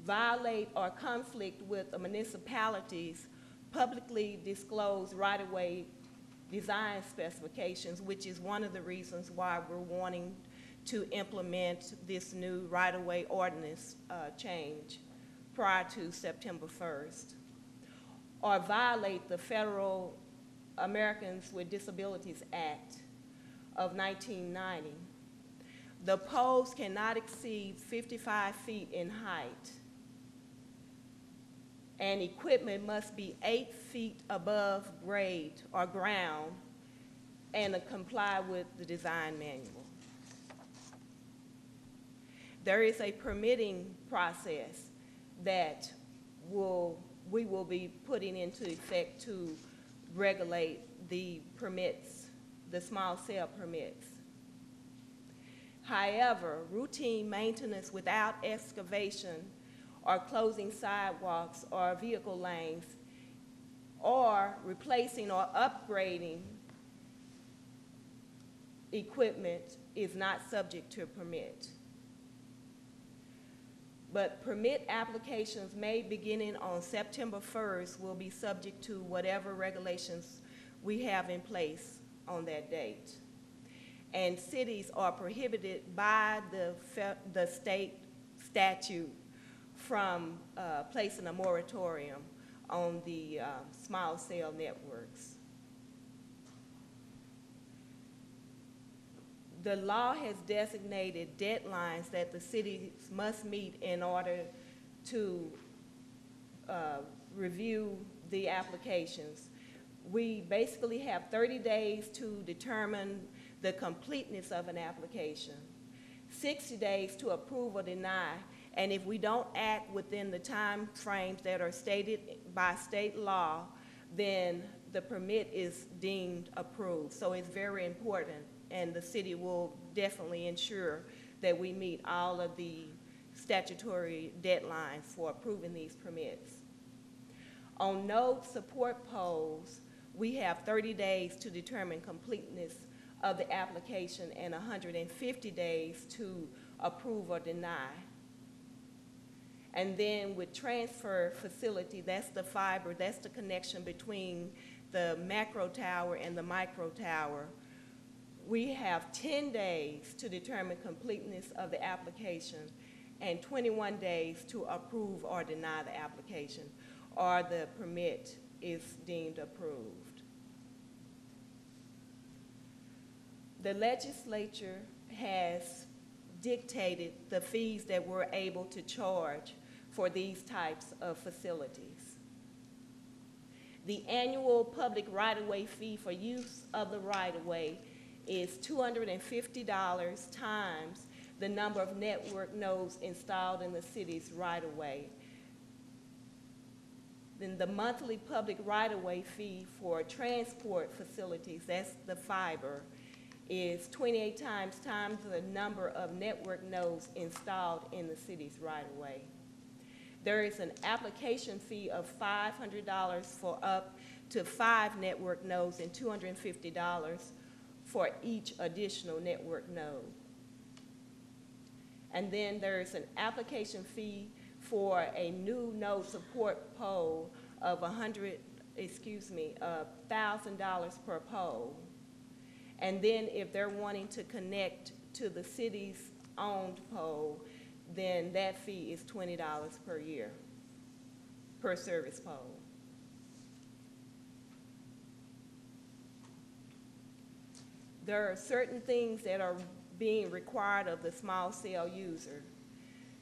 violate or conflict with a municipality's publicly disclosed right-of-way design specifications, which is one of the reasons why we're wanting to implement this new right-of-way ordinance change prior to September 1st, or violate the Federal Americans with Disabilities Act of 1990. The poles cannot exceed 55 feet in height, and equipment must be 8 feet above grade or ground and comply with the design manual. There is a permitting process that we will be putting into effect to regulate the permits, the small cell permits. However, routine maintenance without excavation or closing sidewalks or vehicle lanes or replacing or upgrading equipment is not subject to a permit. But permit applications made beginning on September 1st will be subject to whatever regulations we have in place on that date. And cities are prohibited by the state statute from placing a moratorium on the small cell networks. The law has designated deadlines that the cities must meet in order to review the applications. We basically have 30 days to determine the completeness of an application, 60 days to approve or deny, and if we don't act within the time frames that are stated by state law, then the permit is deemed approved. So it's very important, and the city will definitely ensure that we meet all of the statutory deadlines for approving these permits. On node support poles, we have 30 days to determine completeness of the application and 150 days to approve or deny. And then with transfer facility, that's the fiber, that's the connection between the macro tower and the micro tower. We have 10 days to determine completeness of the application and 21 days to approve or deny the application, or the permit is deemed approved. The legislature has dictated the fees that we're able to charge for these types of facilities. The annual public right-of-way fee for use of the right-of-way is $250 times the number of network nodes installed in the city's right-of-way. Then the monthly public right-of-way fee for transport facilities, that's the fiber, is 28 times the number of network nodes installed in the city's right-of-way. There is an application fee of $500 for up to 5 network nodes and $250 for each additional network node. And then there's an application fee for a new node support pole of $1,000 per pole. And then if they're wanting to connect to the city's owned pole, then that fee is $20 per year, per service pole. There are certain things that are being required of the small cell user.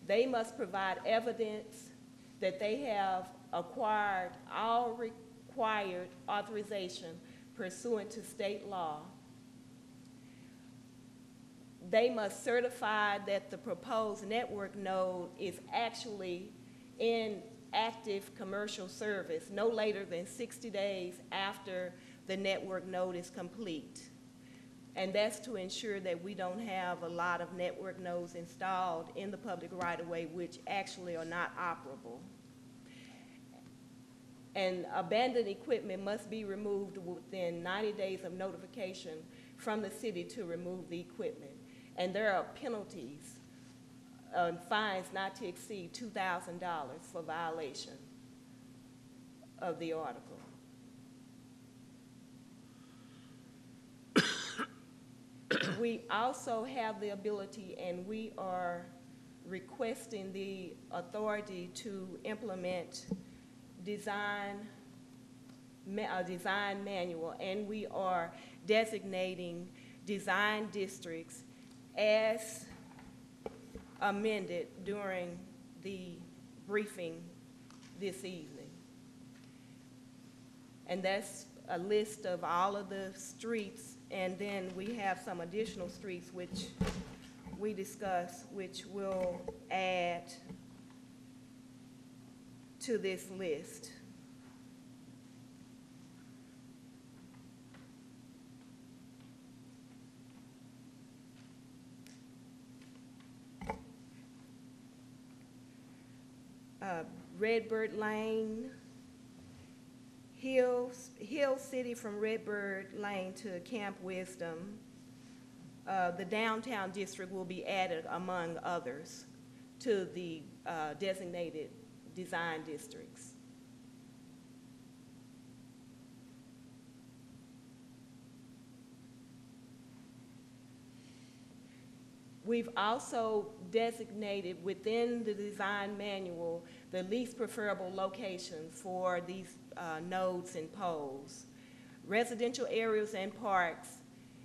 They must provide evidence that they have acquired all required authorization pursuant to state law. They must certify that the proposed network node is actually in active commercial service no later than 60 days after the network node is complete. And that's to ensure that we don't have a lot of network nodes installed in the public right-of-way which actually are not operable. And abandoned equipment must be removed within 90 days of notification from the city to remove the equipment. And there are penalties, fines not to exceed $2,000 for violation of the article. We also have the ability, and we are requesting the authority to implement design manual, and we are designating design districts as amended during the briefing this evening. And that's a list of all of the streets, and then we have some additional streets which we discussed, which will add to this list. Redbird Lane, Hill City from Redbird Lane to Camp Wisdom. The downtown district will be added, among others, to the designated design districts. We've also designated within the design manual the least preferable locations for these nodes and poles. Residential areas and parks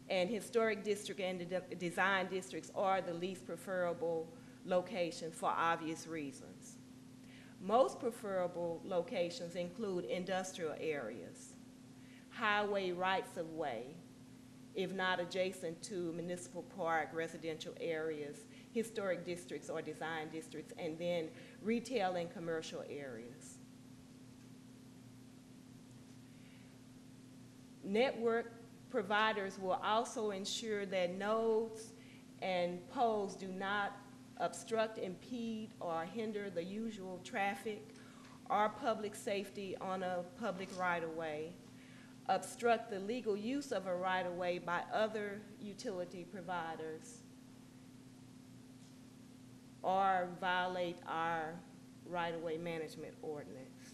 and historic district and design districts are the least preferable locations for obvious reasons. Most preferable locations include industrial areas, highway rights-of-way, if not adjacent to municipal park, residential areas, historic districts or design districts, and then retail and commercial areas. Network providers will also ensure that nodes and poles do not obstruct, impede, or hinder the usual traffic or public safety on a public right-of-way, obstruct the legal use of a right-of-way by other utility providers, or violate our right-of-way management ordinance.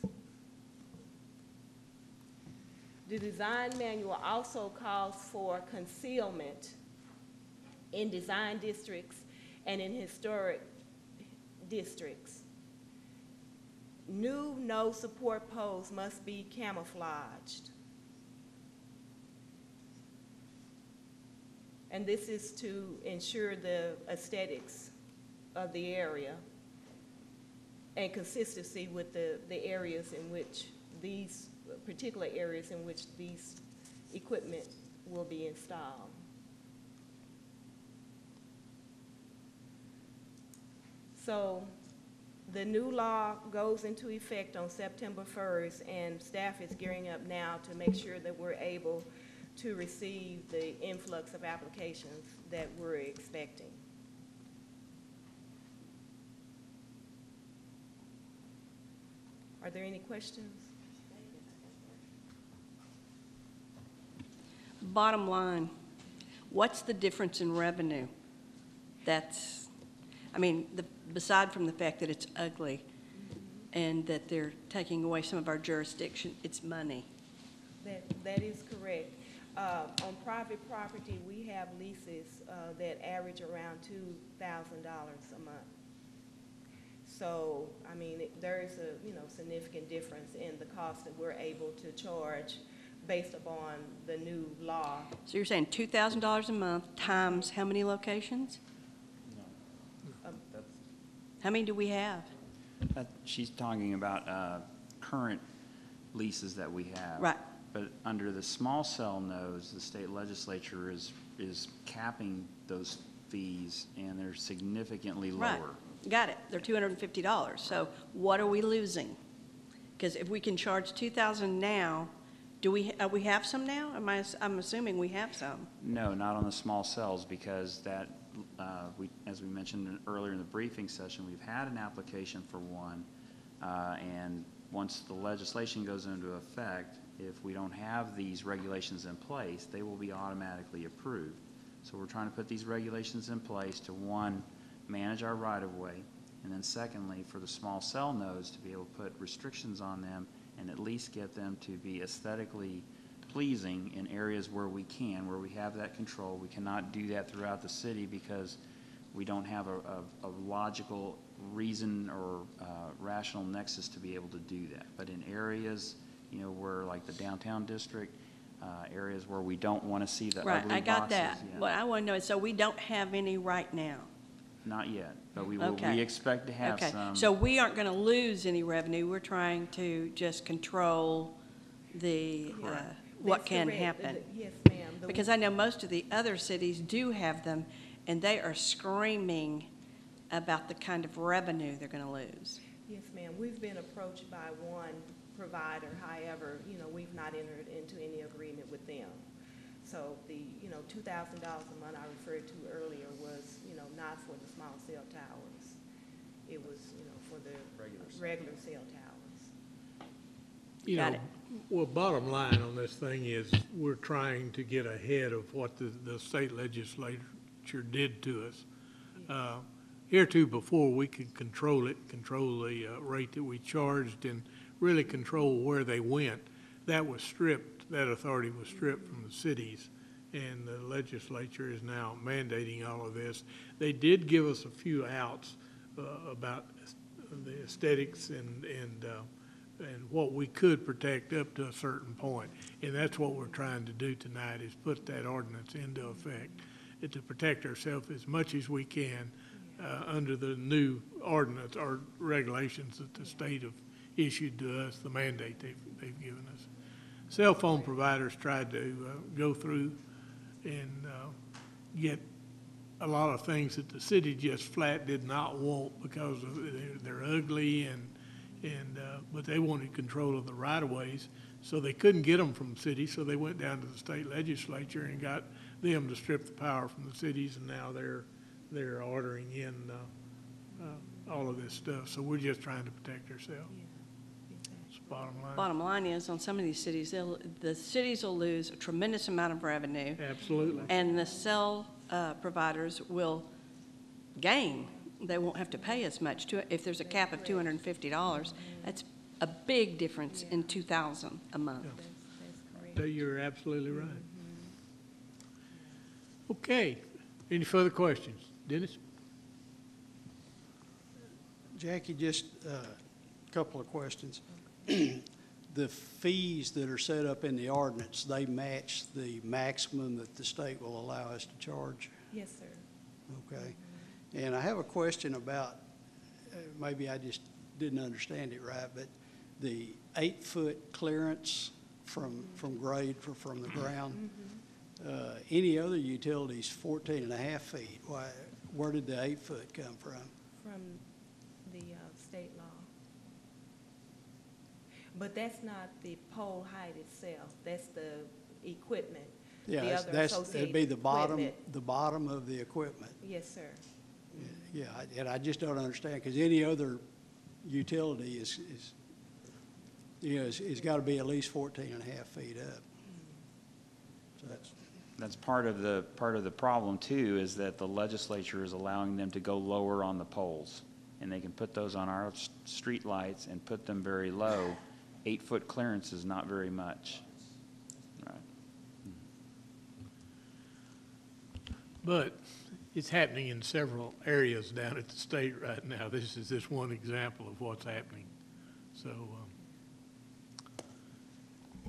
The design manual also calls for concealment in design districts and in historic districts. New node support poles must be camouflaged. And this is to ensure the aesthetics of the area and consistency with the areas in which these particular areas in which these equipment will be installed. So the new law goes into effect on September 1st, and staff is gearing up now to make sure that we're able to receive the influx of applications that we're expecting. Are there any questions? Bottom line, what's the difference in revenue? That's, I mean, beside from the fact that it's ugly and that they're taking away some of our jurisdiction, it's money. That is correct. On private property, we have leases that average around $2,000 a month. So, I mean, there is a significant difference in the cost that we're able to charge based upon the new law. So you're saying $2,000 a month times how many locations? How many do we have? She's talking about current leases that we have. Right. But under the small cell nodes, the state legislature is capping those fees, and they're significantly lower. Right. Got it. They're $250. So what are we losing? Because if we can charge $2,000 now, do we have some now? I'm assuming we have some. No, not on the small cells, because that as we mentioned earlier in the briefing session, we've had an application for one, and once the legislation goes into effect, if we don't have these regulations in place, they will be automatically approved. So we're trying to put these regulations in place to, one, manage our right-of-way, and then secondly, for the small cell nodes to be able to put restrictions on them and at least get them to be aesthetically pleasing in areas where we can, where we have that control. We cannot do that throughout the city because we don't have a logical reason or rational nexus to be able to do that. But in areas, where like the downtown district, areas where we don't want to see the right, ugly I got boxes, that. yeah. What I want to know is, so we don't have any right now? Not yet, but we will. Okay. We expect to have some. So we aren't going to lose any revenue. We're trying to just control the what That's can correct. happen. Yes, ma'am. Because I know most of the other cities do have them, and they are screaming about the kind of revenue they're going to lose. Yes, ma'am. We've been approached by one provider. However, we've not entered into any agreement with them. So the, $2,000 a month I referred to earlier was, not for the small cell towers. It was, for the regular cell towers. Got it. Well, bottom line on this thing is we're trying to get ahead of what the state legislature did to us. Heretofore, we could control the rate that we charged and really control where they went. That was stripped, that authority was stripped from the cities, and the legislature is now mandating all of this. They did give us a few outs about the aesthetics and what we could protect up to a certain point. And that's what we're trying to do tonight, is put that ordinance into effect to protect ourselves as much as we can under the new ordinance or regulations that the state have issued to us, the mandate they've given us. Cell phone providers tried to go through and get a lot of things that the city just flat did not want because they're ugly but they wanted control of the right-of-ways, so they couldn't get them from the city, so they went down to the state legislature and got them to strip the power from the cities, and now they're ordering in all of this stuff. So we're just trying to protect ourselves. That's the bottom line. Bottom line is, on some of these cities, the cities will lose a tremendous amount of revenue. Absolutely. And the cell providers will gain. They won't have to pay as much. If there's a cap of $250, that's a big difference in $2,000 a month. Yeah. You're absolutely right. Okay. Any further questions? Dennis? Jackie, just a couple of questions. The fees that are set up in the ordinance, they match the maximum that the state will allow us to charge? Yes, sir. Okay. And I have a question about, maybe I just didn't understand it right, but the 8-foot clearance from grade from the ground, any other utilities 14.5 feet. Where did the 8 foot come from? From But that's not the pole height itself, that's the equipment. Yeah, the other that'd associated be the equipment. bottom of the equipment. Yes, sir. Yeah, and I just don't understand, because any other utility is got to be at least 14 and a half feet up. So That's part of the problem too, is that the legislature is allowing them to go lower on the poles. And they can put those on our street lights and put them very low. 8-foot clearance is not very much. Right. But it's happening in several areas down at the state right now. This is just one example of what's happening. So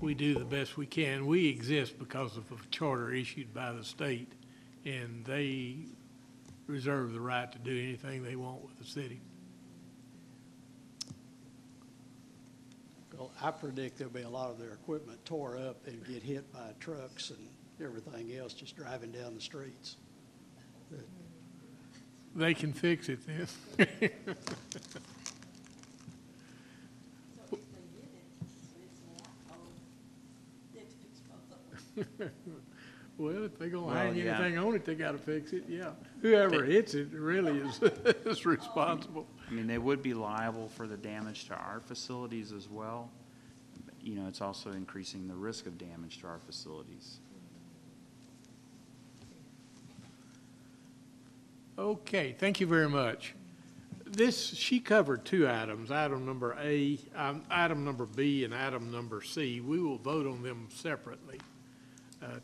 we do the best we can. We exist because of a charter issued by the state, and they reserve the right to do anything they want with the city. Well, I predict there'll be a lot of their equipment tore up and get hit by trucks and everything else just driving down the streets. They can fix it then. Well, if they're gonna hang anything on it, they gotta fix it, yeah. Whoever hits it really is responsible. I mean, they would be liable for the damage to our facilities as well. You know, it's also increasing the risk of damage to our facilities. Okay, thank you very much. She covered two items, item number A, item number B, and item number C. We will vote on them separately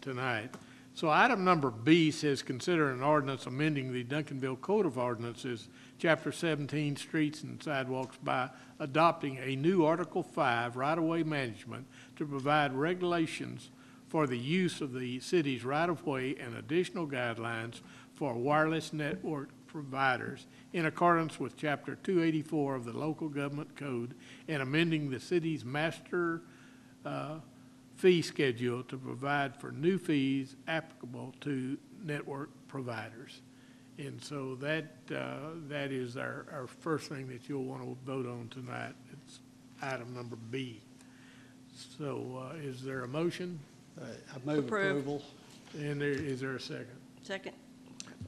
tonight. So item number B says, consider an ordinance amending the Duncanville Code of Ordinances, Chapter 17, Streets and Sidewalks, by adopting a new Article 5, right-of-way management, to provide regulations for the use of the city's right-of-way and additional guidelines for wireless network providers in accordance with Chapter 284 of the Local Government Code, and amending the city's master fee schedule to provide for new fees applicable to network providers. And so that is our first thing that you'll want to vote on tonight. It's item number B. So is there a motion? I move approval. And is there a second? Second.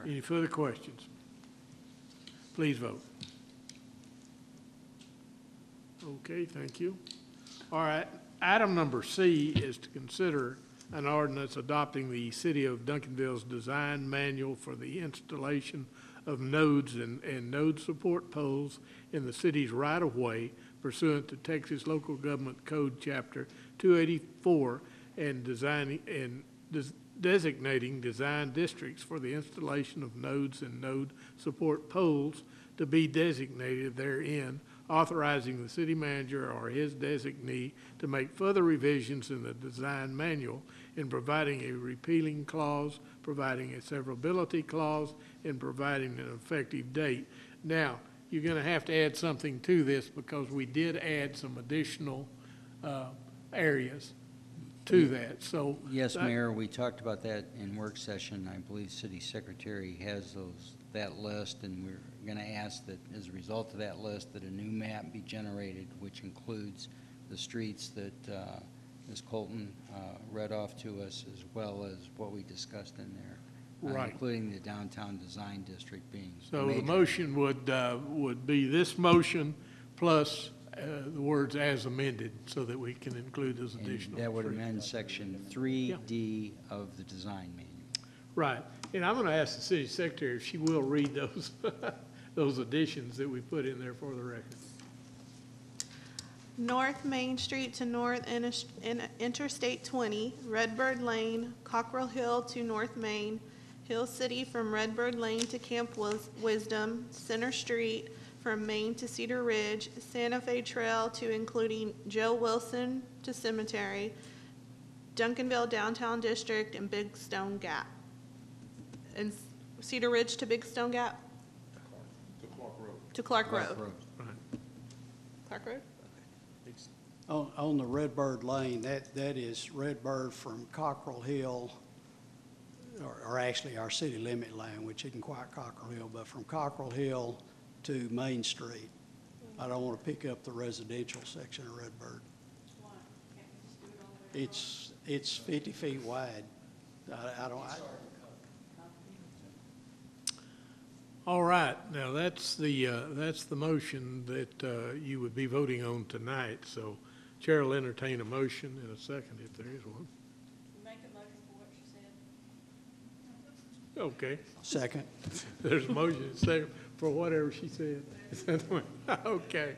Any further questions? Please vote. Okay, thank you. All right, item number C is to consider an ordinance adopting the City of Duncanville's design manual for the installation of nodes and node support poles in the city's right-of-way pursuant to Texas Local Government Code Chapter 284 and designating design districts for the installation of nodes and node support poles to be designated therein, authorizing the city manager or his designee to make further revisions in the design manual, in providing a repealing clause, providing a severability clause, and providing an effective date. Now, you're going to have to add something to this, because we did add some additional areas to that. So yes, Mayor, we talked about that in work session. I believe City Secretary has that list, and we're going to ask that as a result of that list that a new map be generated, which includes the streets that Ms. Colton read off to us, as well as what we discussed in there, right, including the downtown design district being so the motion would be this motion plus the words as amended, so that we can include those additional. That would amend section 3D of the design manual. Right, and I'm going to ask the city secretary if she will read those those additions that we put in there for the record. North Main Street to North Interstate 20, Redbird Lane, Cockrell Hill to North Main, Hill City from Redbird Lane to Camp Wisdom, Center Street from Main to Cedar Ridge, Santa Fe Trail to including Joe Wilson to Cemetery, Duncanville Downtown District, and Big Stone Gap. And Cedar Ridge to Big Stone Gap? To Clark Road. To Clark Road. Right. Clark Road? On the Redbird Lane, that is Redbird from Cockrell Hill, or actually our city limit line, which isn't quite Cockrell Hill, but from Cockrell Hill to Main Street. I don't want to pick up the residential section of Redbird. It's 50 feet wide. I don't, All right, now that's the motion that you would be voting on tonight. So Chair will entertain a motion in a second if there is one. Make a motion for what she said. Okay. second. There's a motion, second, for whatever she said. Is that the way? Okay,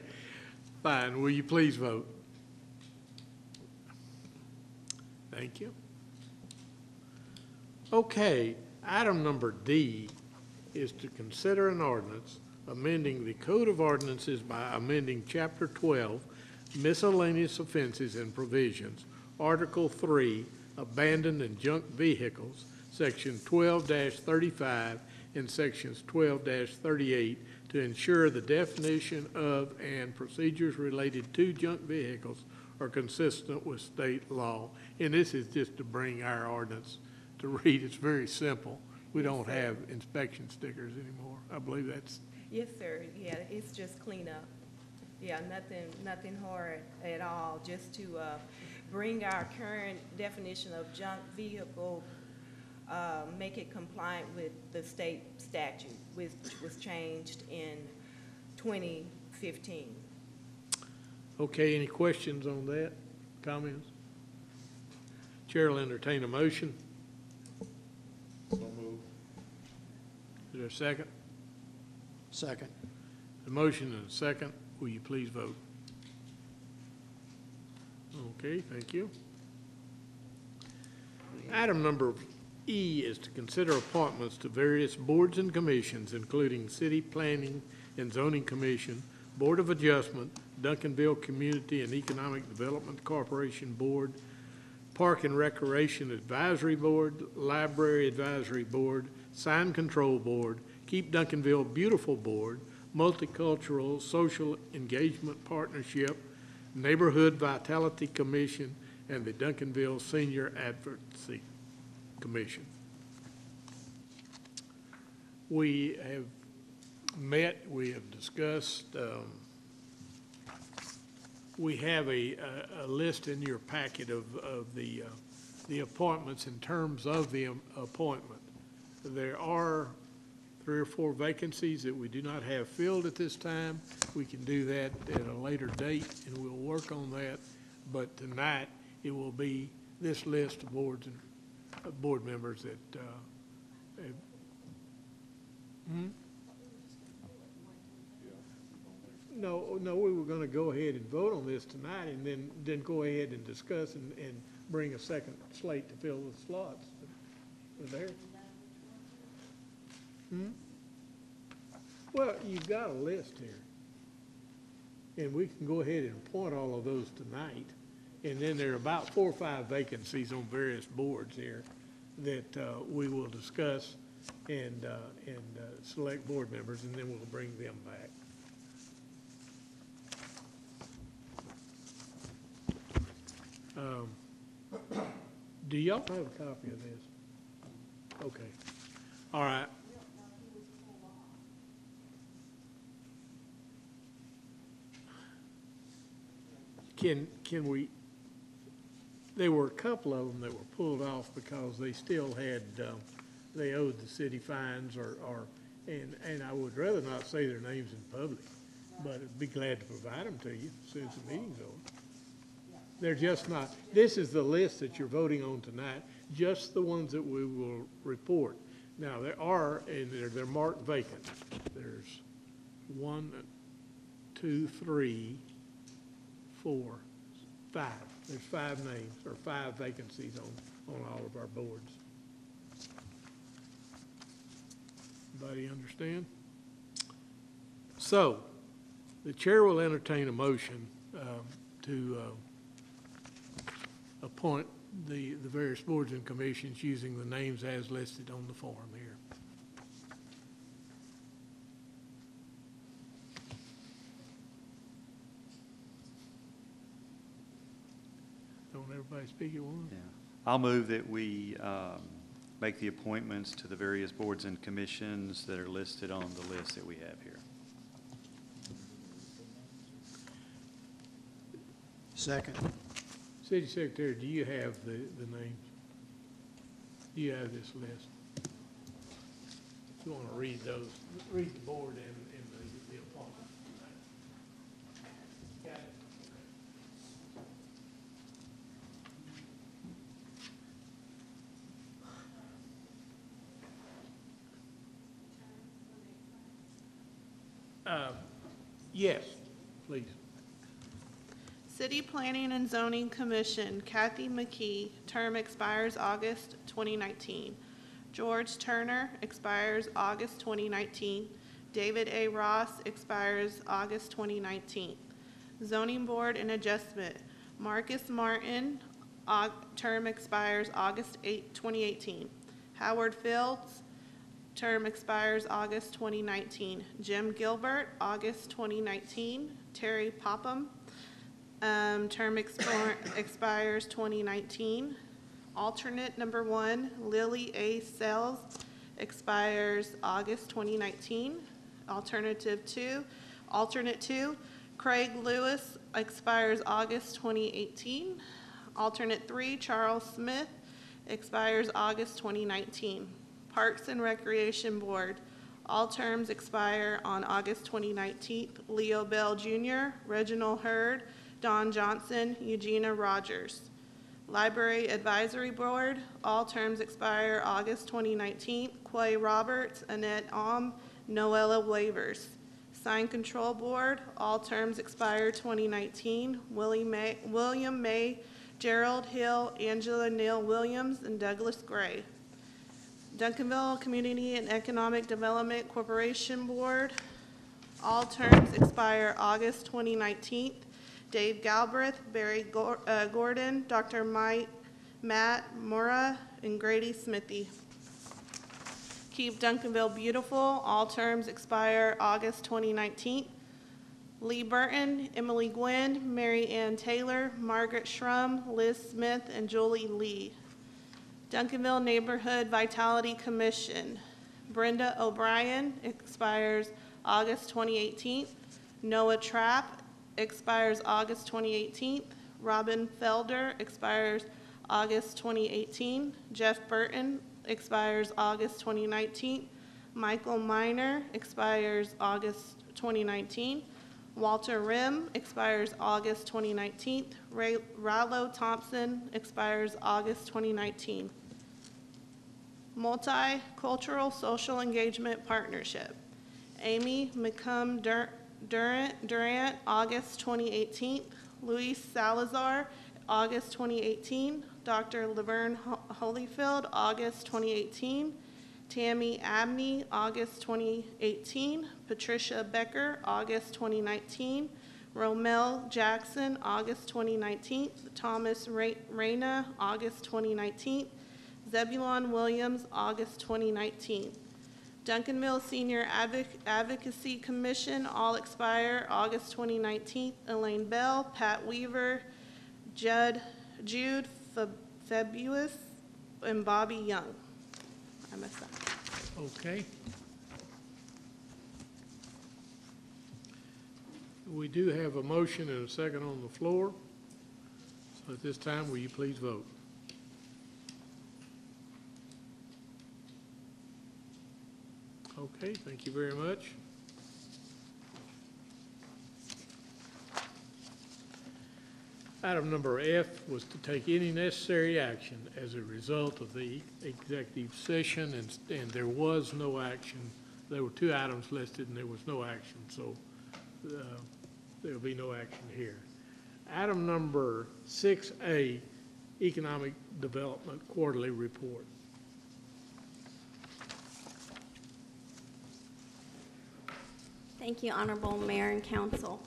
fine. Will you please vote? Thank you. Okay, item number D is to consider an ordinance amending the Code of Ordinances by amending Chapter 12, Miscellaneous Offenses and Provisions, Article 3, Abandoned and Junk Vehicles, Section 12-35 and Sections 12-38 to ensure the definition of and procedures related to junk vehicles are consistent with state law. And this is just to bring our ordinance to read. It's very simple. We don't have inspection stickers anymore. I believe that's... Yes, sir. Yeah, it's just cleanup. Yeah, nothing hard at all, just to bring our current definition of junk vehicle, make it compliant with the state statute, which was changed in 2015. Okay, any questions on that? Comments? Chair will entertain a motion. So moved. Is there a second? Second. The motion and a second. Will you please vote? Okay, thank you. Item number E is to consider appointments to various boards and commissions, including City Planning and Zoning Commission, Board of Adjustment, Duncanville Community and Economic Development Corporation Board, Park and Recreation Advisory Board, Library Advisory Board, Sign Control Board, Keep Duncanville Beautiful Board, Multicultural Social Engagement Partnership, Neighborhood Vitality Commission, and the Duncanville Senior Advocacy Commission. We have met, we have discussed, we have a list in your packet of the appointments in terms of the appointment. There are 3 or 4 vacancies that we do not have filled at this time. We can do that at a later date, and we'll work on that. But tonight, it will be this list of boards and board members that No, we were going to go ahead and vote on this tonight and then go ahead and discuss and bring a second slate to fill the slots. Are there? Well, you've got a list here. And we can go ahead and appoint all of those tonight. And then there are about 4 or 5 vacancies on various boards here that we will discuss and select board members, and then we'll bring them back. Do y'all have a copy of this? Okay. All right. Can we, there were a couple of them that were pulled off because they still had, they owed the city fines and I would rather not say their names in public, but I'd be glad to provide them to you as soon as the meeting's over. They're just not, this is the list that you're voting on tonight, just the ones that we will report. Now, there are, and they're marked vacant. There's 1, 2, 3, 4, 5. There's 5 names, or 5 vacancies on all of our boards. Everybody understand? So, the chair will entertain a motion to appoint the various boards and commissions using the names as listed on the form here. Don't everybody speak at once? Yeah. I'll move that we make the appointments to the various boards and commissions that are listed on the list that we have here. Second. City Secretary, do you have the names? Do you have this list? If you want to read those, read the board and the appointment. Got it? Yes, please. City Planning and Zoning Commission, Kathy McKee, term expires August 2019. George Turner expires August 2019. David A. Ross expires August 2019. Zoning Board and Adjustment, Marcus Martin, term expires August 8, 2018. Howard Fields, term expires August 2019. Jim Gilbert, August 2019. Terry Popham, term expires 2019. Alternate number 1, Lily A. Sells, expires August 2019. Alternate 2, Craig Lewis, expires August 2018. Alternate 3, Charles Smith, expires August 2019. Parks and Recreation Board, all terms expire on August 2019. Leo Bell Jr., Reginald Hurd, Don Johnson, Eugenia Rogers. Library Advisory Board, all terms expire August 2019. Quay Roberts, Annette Alm, Noella Wavers. Sign Control Board, all terms expire 2019. William May, Gerald Hill, Angela Neal Williams, and Douglas Gray. Duncanville Community and Economic Development Corporation Board, all terms expire August 2019. Dave Galbraith, Barry Gordon, Dr. Matt Mora, and Grady Smithy. Keep Duncanville Beautiful, all terms expire August 2019. Lee Burton, Emily Gwynn, Mary Ann Taylor, Margaret Schrum, Liz Smith, and Julie Lee. Duncanville Neighborhood Vitality Commission, Brenda O'Brien, expires August 2018. Noah Trapp, expires August 2018. Robin Felder, expires August 2018. Jeff Burton, expires August 2019. Michael Miner, expires August 2019. Walter Rim, expires August 2019. Rallo Thompson, expires August 2019. Multicultural Social Engagement Partnership, Amy McCumb Durant, August 2018. Luis Salazar, August 2018. Dr. Laverne Holyfield, August 2018. Tammy Abney, August 2018. Patricia Becker, August 2019. Romel Jackson, August 2019. Thomas Reyna, August 2019. Zebulon Williams, August 2019. Duncanville Senior Advocacy Commission, all expire August 2019. Elaine Bell, Pat Weaver, Jude Fabius, and Bobby Young. I messed up. Okay. We do have a motion and a second on the floor. So at this time, will you please vote? Okay, thank you very much. Item number F was to take any necessary action as a result of the executive session, and there was no action. There were 2 items listed, and there was no action, so there will be no action here. Item number 6A, Economic Development Quarterly Report. Thank you, Honorable Mayor and Council.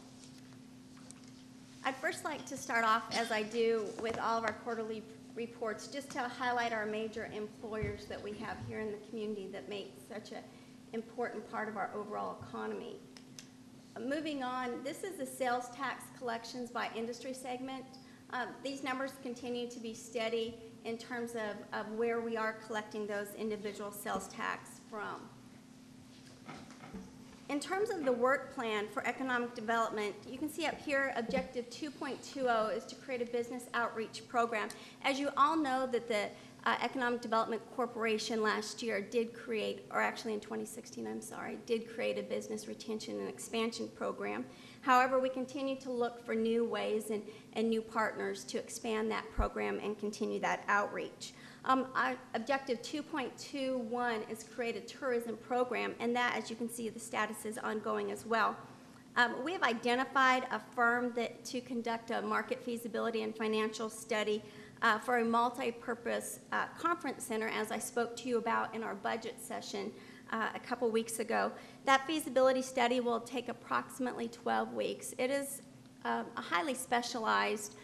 I'd first like to start off, as I do with all of our quarterly reports, just to highlight our major employers that we have here in the community that make such an important part of our overall economy. Moving on, this is the sales tax collections by industry segment. These numbers continue to be steady in terms of where we are collecting those individual sales tax from. In terms of the work plan for economic development, you can see up here, objective 2.20 is to create a business outreach program. As you all know, that the Economic Development Corporation last year did create, or actually in 2016, I'm sorry, did create a business retention and expansion program. However, we continue to look for new ways and new partners to expand that program and continue that outreach. Our objective 2.21 is create a tourism program, and that, as you can see, the status is ongoing as well. We have identified a firm to conduct a market feasibility and financial study for a multi-purpose conference center, as I spoke to you about in our budget session a couple weeks ago. That feasibility study will take approximately 12 weeks. It is a highly specialized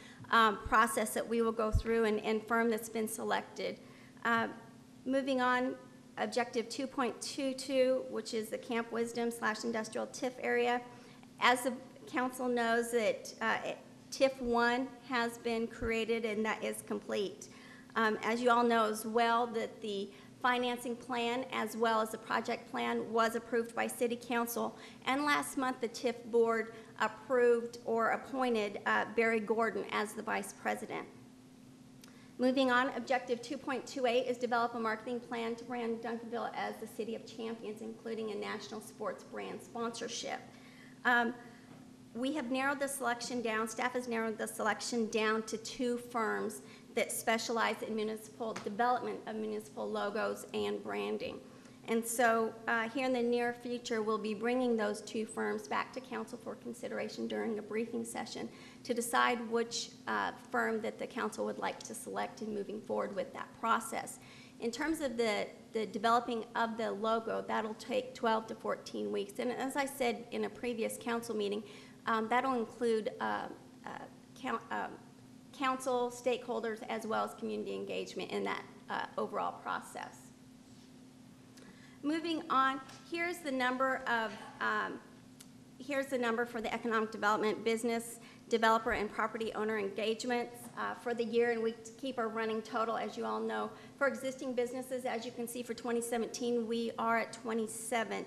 process that we will go through and firm that's been selected. Moving on, objective 2.22, which is the Camp Wisdom / industrial TIF area. As the council knows, that TIF 1 has been created and that is complete. As you all know as well, that the financing plan as well as the project plan was approved by City Council, and last month the TIF board approved or appointed Barry Gordon as the Vice President. Moving on, objective 2.28 is develop a marketing plan to brand Duncanville as the City of Champions, including a national sports brand sponsorship. We have narrowed the selection down, staff has narrowed the selection down to 2 firms that specialize in municipal development of municipal logos and branding. And so here in the near future, we'll be bringing those 2 firms back to council for consideration during a briefing session to decide which firm that the council would like to select in moving forward with that process. In terms of the developing of the logo, that'll take 12 to 14 weeks. And as I said in a previous council meeting, that'll include council, stakeholders, as well as community engagement in that overall process. Moving on, here's the number for the economic development, business, developer, and property owner engagements for the year, and we keep our running total, as you all know. For existing businesses, as you can see, for 2017, we are at 27.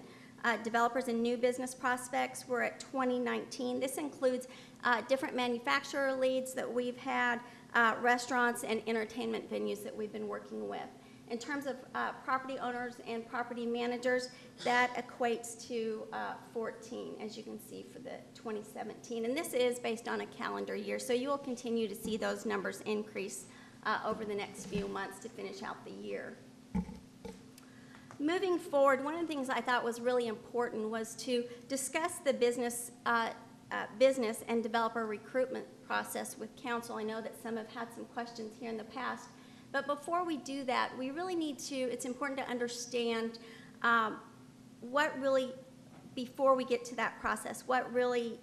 Developers and new business prospects, we're at 2019. This includes different manufacturer leads that we've had, restaurants and entertainment venues that we've been working with. In terms of property owners and property managers, that equates to 14, as you can see, for the 2017. And this is based on a calendar year, so you will continue to see those numbers increase over the next few months to finish out the year. Moving forward, one of the things I thought was really important was to discuss the business and developer recruitment process with council. I know that some have had some questions here in the past, but before we do that, we really need to, it's important to understand what really, before we get to that process, what really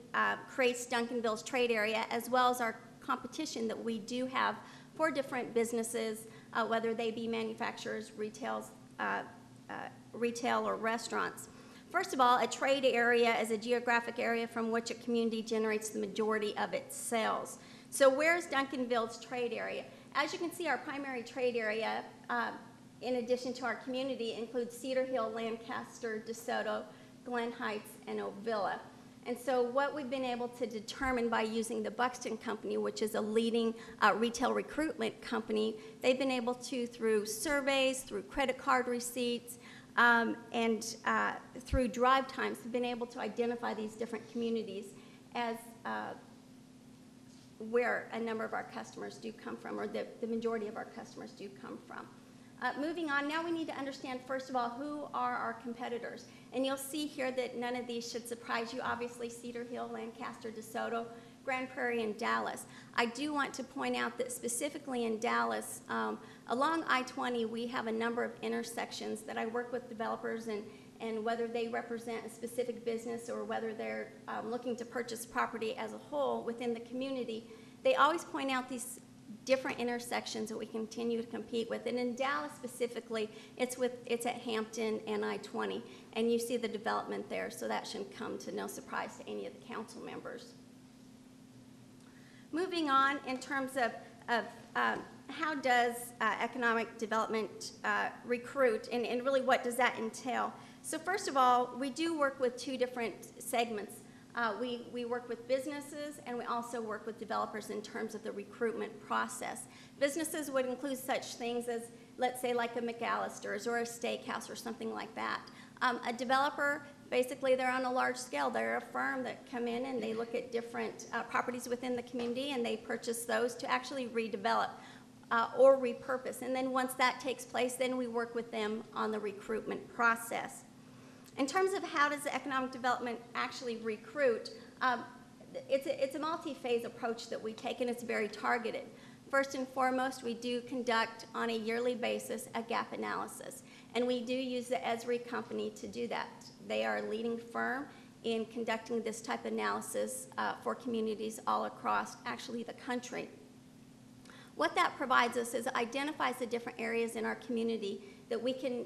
creates Duncanville's trade area, as well as our competition that we do have for different businesses, whether they be manufacturers, retail or restaurants. First of all, a trade area is a geographic area from which a community generates the majority of its sales. So where's Duncanville's trade area? As you can see, our primary trade area, in addition to our community, includes Cedar Hill, Lancaster, DeSoto, Glen Heights, and Ovilla. And so what we've been able to determine by using the Buxton Company, which is a leading retail recruitment company, they've been able to, through surveys, through credit card receipts, and through drive times, have been able to identify these different communities as where a number of our customers do come from, or the majority of our customers do come from. Moving on, now we need to understand, first of all, who are our competitors. And you'll see here that none of these should surprise you. Obviously, Cedar Hill, Lancaster, DeSoto, Grand Prairie, and Dallas. I do want to point out that specifically in Dallas, along I-20, we have a number of intersections that I work with developers, and whether they represent a specific business or whether they're looking to purchase property as a whole within the community, they always point out these different intersections that we continue to compete with. And in Dallas specifically, it's at Hampton and I-20, and you see the development there, so that shouldn't come to no surprise to any of the council members. Moving on, in terms of how does economic development recruit, and really what does that entail? So first of all, we do work with two different segments. We work with businesses, and we also work with developers in terms of the recruitment process. Businesses would include such things as, let's say, like a McAllister's or a steakhouse or something like that. A developer, basically, they're on a large scale. They're a firm that come in and they look at different properties within the community, and they purchase those to actually redevelop or repurpose. And then once that takes place, then we work with them on the recruitment process. In terms of how does the economic development actually recruit, it's a multi-phase approach that we take, and it's very targeted. First and foremost, we do conduct on a yearly basis a gap analysis, and we do use the Esri company to do that. They are a leading firm in conducting this type of analysis for communities all across, actually, the country. What that provides us is it identifies the different areas in our community that we can,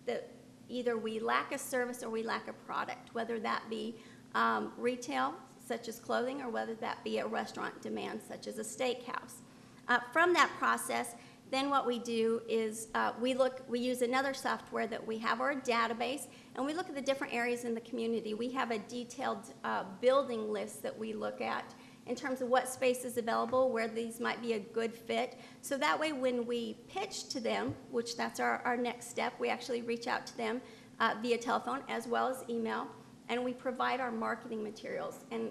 that either we lack a service or we lack a product, whether that be retail, such as clothing, or whether that be a restaurant demand, such as a steakhouse. From that process, then what we do is we use another software that we have, or a database, and we look at the different areas in the community. We have a detailed building list that we look at in terms of what space is available, where these might be a good fit. So that way when we pitch to them, which that's our next step, we actually reach out to them via telephone as well as email, and we provide our marketing materials and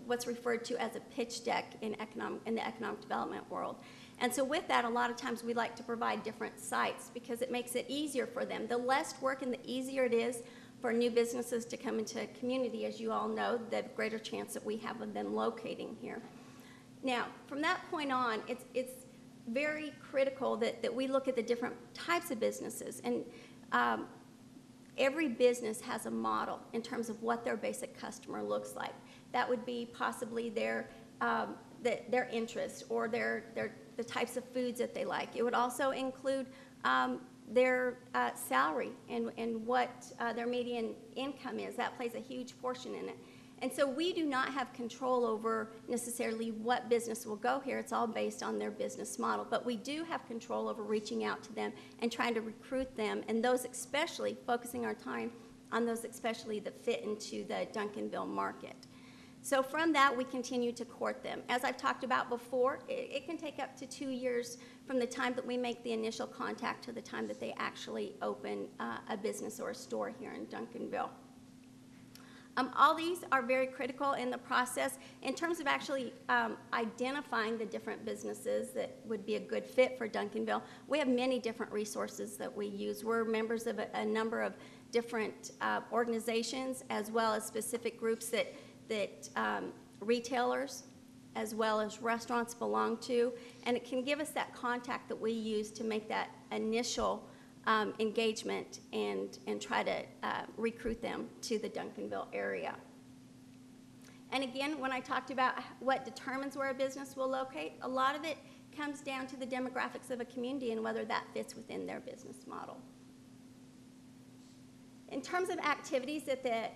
what's referred to as a pitch deck in the economic development world. And so with that, a lot of times we like to provide different sites because it makes it easier for them. The less work and the easier it is for new businesses to come into a community, as you all know, the greater chance that we have of them locating here. Now, from that point on, it's very critical that we look at the different types of businesses. And every business has a model in terms of what their basic customer looks like. That would be possibly their interest or the types of foods that they like. It would also include their salary and what their median income is. That plays a huge portion in it. And so we do not have control over necessarily what business will go here. It's all based on their business model. But we do have control over reaching out to them and trying to recruit them, and those especially, focusing our time on those especially that fit into the Duncanville market. So from that, we continue to court them. As I've talked about before, it can take up to 2 years from the time that we make the initial contact to the time that they actually open a business or a store here in Duncanville. All these are very critical in the process. In terms of actually identifying the different businesses that would be a good fit for Duncanville, we have many different resources that we use. We're members of a number of different organizations, as well as specific groups that retailers as well as restaurants belong to, and it can give us that contact that we use to make that initial engagement and try to recruit them to the Duncanville area. And again, when I talked about what determines where a business will locate, a lot of it comes down to the demographics of a community and whether that fits within their business model. In terms of activities that the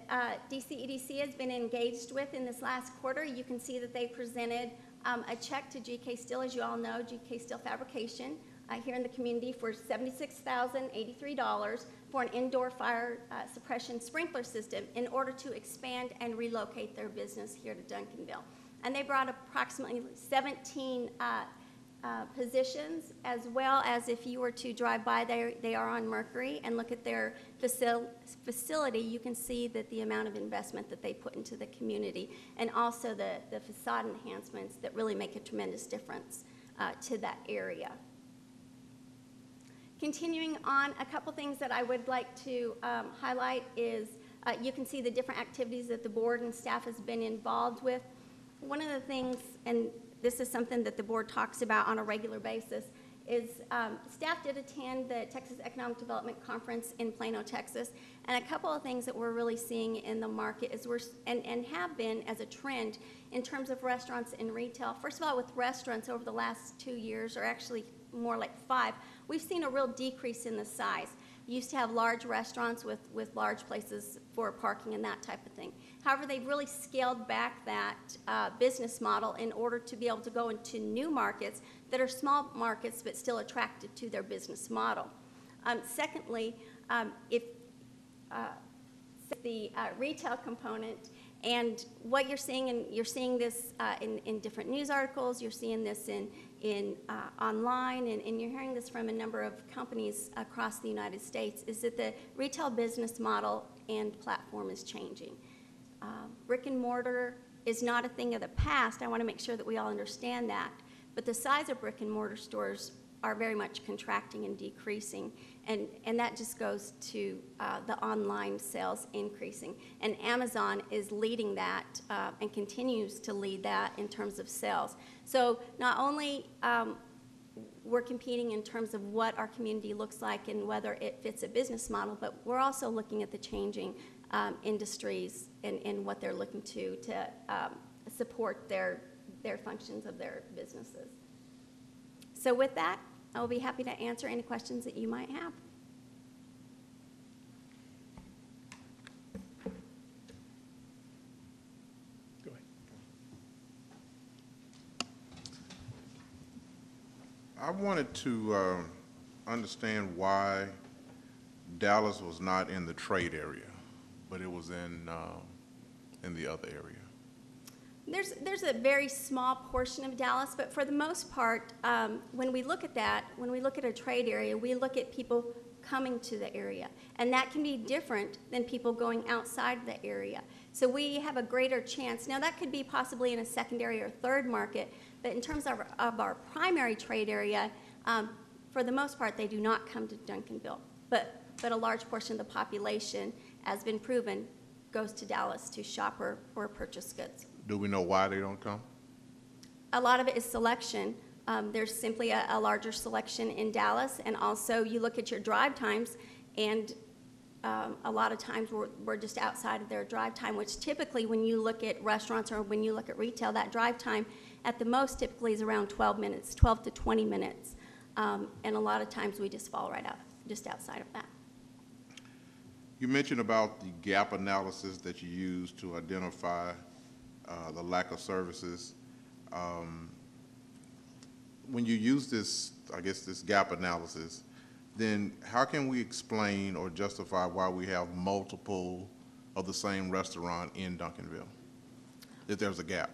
DCEDC has been engaged with in this last quarter, you can see that they presented a check to GK Steel, as you all know, GK Steel Fabrication, here in the community for $76,083 for an indoor fire suppression sprinkler system in order to expand and relocate their business here to Duncanville. And they brought approximately 17 positions, as well as if you were to drive by, they are on Mercury and look at their facility, you can see that the amount of investment that they put into the community, and also the facade enhancements that really make a tremendous difference to that area. Continuing on, a couple things that I would like to highlight is you can see the different activities that the board and staff has been involved with. One of the things, and this is something that the board talks about on a regular basis, is staff did attend the Texas Economic Development Conference in Plano, Texas, and a couple of things that we're really seeing in the market is and have been as a trend in terms of restaurants and retail. First of all, with restaurants over the last 2 years, or actually more like 5, we've seen a real decrease in the size. You used to have large restaurants with large places for parking and that type of thing. However, they've really scaled back that business model in order to be able to go into new markets that are small markets but still attractive to their business model. Secondly, if the retail component. And what you're seeing, and you're seeing this in different news articles, you're seeing this in online, and you're hearing this from a number of companies across the United States, is that the retail business model and platform is changing. Brick and mortar is not a thing of the past. I want to make sure that we all understand that. But the size of brick and mortar stores are very much contracting and decreasing, and that just goes to the online sales increasing. And Amazon is leading that and continues to lead that in terms of sales. So not only we're competing in terms of what our community looks like and whether it fits a business model, but we're also looking at the changing industries and what they're looking to support their functions of their businesses. So with that, I will be happy to answer any questions that you might have. Go ahead. I wanted to understand why Dallas was not in the trade area, but it was in the other area. There's a very small portion of Dallas, but for the most part, when we look at that, when we look at a trade area, we look at people coming to the area, and that can be different than people going outside the area. So we have a greater chance. Now that could be possibly in a secondary or third market, but in terms of our primary trade area, for the most part, they do not come to Duncanville. But a large portion of the population, has been proven, goes to Dallas to shop or purchase goods. Do we know why they don't come? A lot of it is selection. There's simply a larger selection in Dallas, and also you look at your drive times, and a lot of times we're just outside of their drive time, which typically when you look at restaurants or when you look at retail, that drive time at the most typically is around 12 minutes, 12 to 20 minutes. And a lot of times we just fall right out, just outside of that. You mentioned about the gap analysis that you use to identify the lack of services. When you use this, I guess, this gap analysis, then how can we explain or justify why we have multiple of the same restaurant in Duncanville, if there's a gap?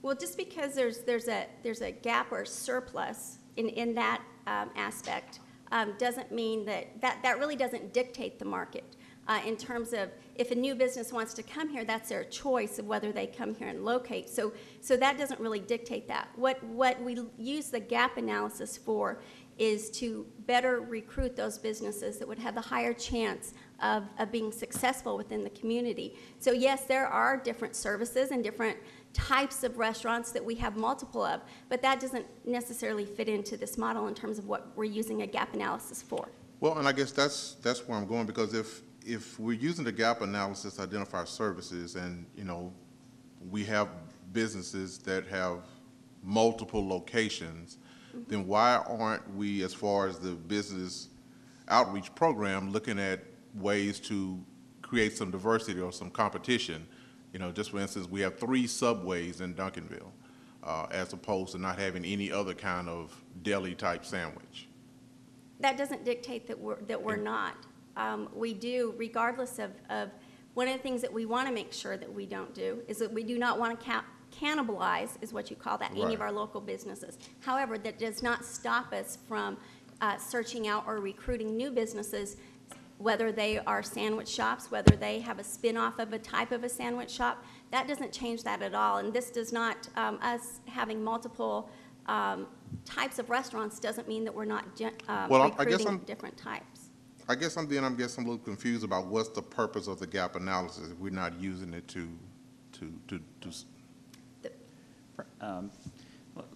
Well, just because there's a gap or surplus in that aspect doesn't mean that really doesn't dictate the market. In terms of if a new business wants to come here, that's their choice of whether they come here and locate. So that doesn't really dictate that. What we use the gap analysis for is to better recruit those businesses that would have the higher chance of being successful within the community. So yes, there are different services and different types of restaurants that we have multiple of, but that doesn't necessarily fit into this model in terms of what we're using a gap analysis for. Well, and I guess that's where I'm going, because if we're using the gap analysis to identify services, and we have businesses that have multiple locations, then why aren't we, as far as the business outreach program, looking at ways to create some diversity or some competition? Just for instance, we have 3 Subways in Duncanville, as opposed to not having any other kind of deli type sandwich. That doesn't dictate that we're not. We do, regardless of one of the things that we want to make sure that we don't do is that we do not want to cannibalize, is what you call that, any of our local businesses. However, that does not stop us from searching out or recruiting new businesses, whether they are sandwich shops, whether they have a spin-off of a type of a sandwich shop. That doesn't change that at all. And this does not, us having multiple types of restaurants doesn't mean that we're not recruiting different types. I guess I'm a little confused about what's the purpose of the gap analysis if we're not using it to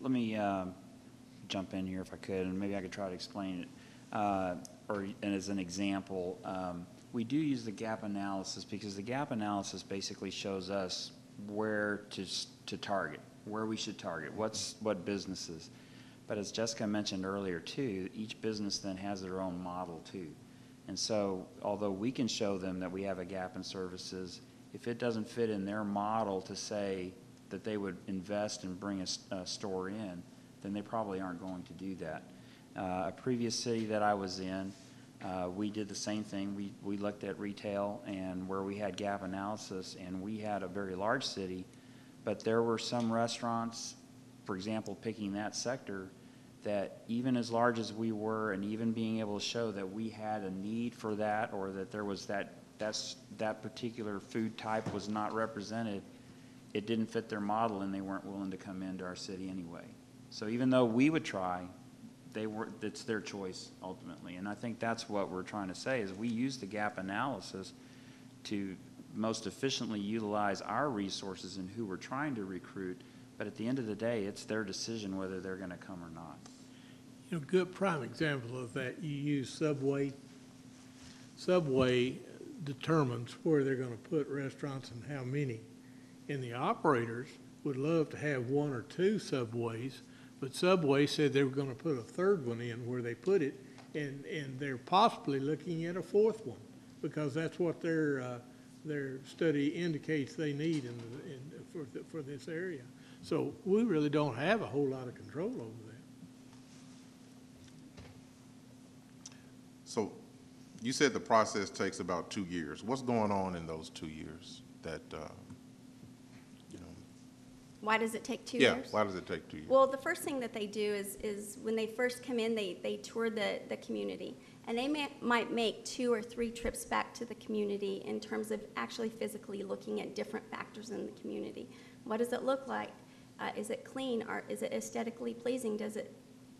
let me jump in here if I could, and maybe I could try to explain it. And as an example, we do use the gap analysis because the gap analysis basically shows us where to target, where we should target, what businesses. But as Jessica mentioned earlier too, each business then has their own model too. And so although we can show them that we have a gap in services, if it doesn't fit in their model to say that they would invest and bring a store in, then they probably aren't going to do that. A previous city that I was in, We did the same thing. We looked at retail and where we had gap analysis, and we had a very large city, but there were some restaurants, for example, picking that sector, that even as large as we were, and even being able to show that we had a need for that, or that there was that particular food type was not represented, it didn't fit their model, and they weren't willing to come into our city anyway. So even though we would try, it's their choice ultimately. And I think that's what we're trying to say, is we use the gap analysis to most efficiently utilize our resources and who we're trying to recruit. But at the end of the day, it's their decision whether they're going to come or not. You know, good prime example of that, you use Subway. Subway determines where they're going to put restaurants and how many. And the operators would love to have one or two Subways, but Subway said they were going to put a third one in where they put it, and they're possibly looking at a fourth one, because that's what their study indicates they need for this area. So we really don't have a whole lot of control over that. So you said the process takes about 2 years. What's going on in those 2 years that, Why does it take 2 yeah, years? why does it take 2 years? Well, the first thing that they do is when they first come in, they tour the community. And they might make 2 or 3 trips back to the community in terms of actually physically looking at different factors in the community. What does it look like? Is it clean, or is it aesthetically pleasing? Does it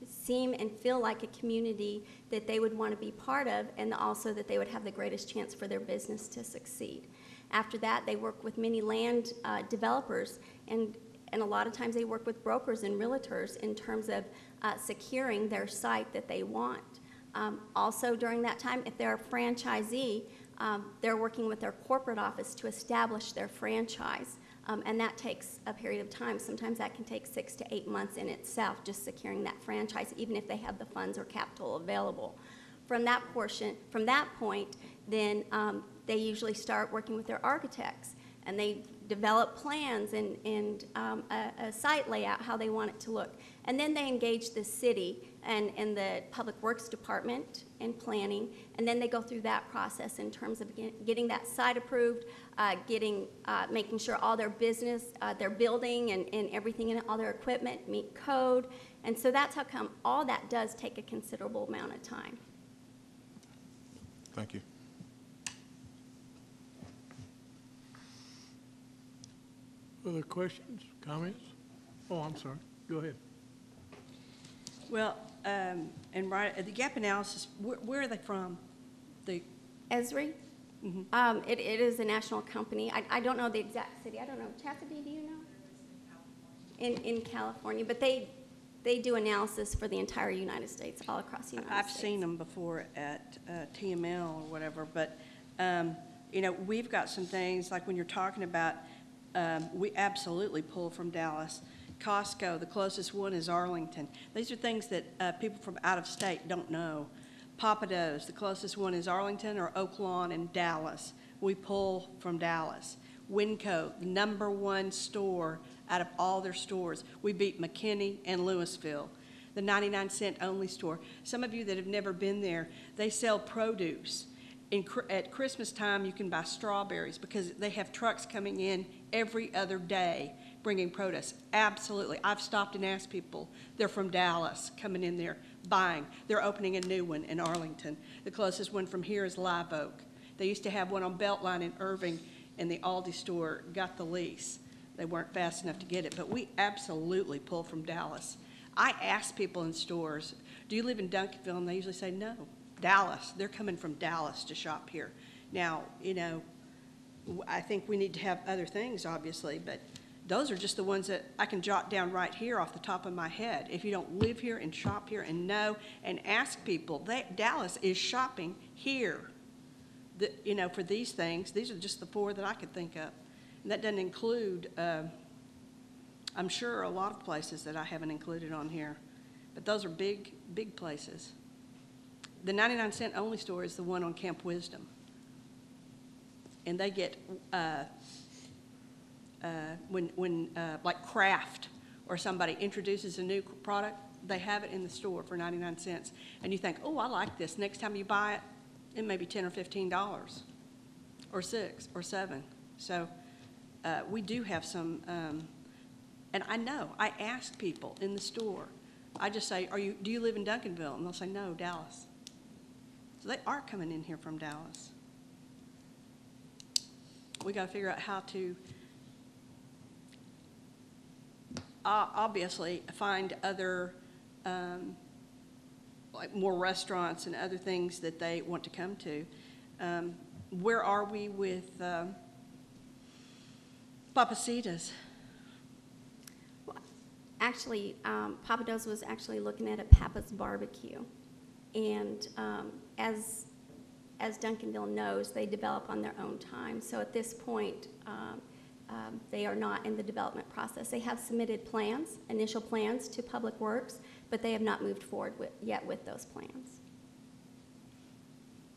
seem and feel like a community that they would want to be part of, and also that they would have the greatest chance for their business to succeed? After that, they work with many land developers, and a lot of times they work with brokers and realtors in terms of securing their site that they want. Also during that time, if they're a franchisee, they're working with their corporate office to establish their franchise. And that takes a period of time. Sometimes that can take 6 to 8 months in itself, just securing that franchise, even if they have the funds or capital available. From that point, then they usually start working with their architects, and they develop plans and a site layout, how they want it to look. And then they engage the city and the Public Works Department and planning, and then they go through that process in terms of getting that site approved, making sure all their business, their building and everything in it, all their equipment meet code. And so that's how come all that does take a considerable amount of time. Thank you. Other questions, comments? Oh, I'm sorry. Go ahead. Well, and the gap analysis, where are they from? Esri? Mm-hmm. It is a national company. I don't know the exact city. I don't know. Chastity, do you know? In California, but they do analysis for the entire United States, all across the United States. I've seen them before at TML or whatever, but we've got some things like when you're talking about, we absolutely pull from Dallas. Costco, the closest one is Arlington. These are things that people from out of state don't know. Papados, the closest one is Arlington or Oak Lawn and Dallas. We pull from Dallas. Winco, the #1 store out of all their stores. We beat McKinney and Louisville. The 99-cent only store. Some of you that have never been there, they sell produce. At Christmas time, you can buy strawberries because they have trucks coming in every other day bringing produce. Absolutely. I've stopped and asked people. They're from Dallas coming in there buying. They're opening a new one in Arlington. The closest one from here is Live Oak. They used to have one on Beltline in Irving, and the Aldi store got the lease. They weren't fast enough to get it, but we absolutely pull from Dallas. I ask people in stores, do you live in Duncanville? And they usually say, no, Dallas. They're coming from Dallas to shop here. Now, I think we need to have other things, obviously, but those are just the ones that I can jot down right here off the top of my head. If you don't live here and shop here and know and ask people, Dallas is shopping here. For these things, these are just the 4 that I could think of. And that doesn't include, I'm sure, a lot of places that I haven't included on here. But those are big, big places. The 99-cent only store is the one on Camp Wisdom. And they get, when like Kraft or somebody introduces a new product, they have it in the store for 99 cents. And you think, oh, I like this. Next time you buy it, it may be $10 or $15, or $6 or $7. So we do have some, and I know, I ask people in the store, I just say, do you live in Duncanville? And they'll say, no, Dallas. So they are coming in here from Dallas. We got to figure out how to obviously find other, like more restaurants and other things that they want to come to. Where are we with Papacitas? Actually, Papados was actually looking at a Papa's Barbecue. And as Duncanville knows, they develop on their own time. So at this point, they are not in the development process. They have submitted plans, initial plans to Public Works, but they have not moved forward yet with those plans.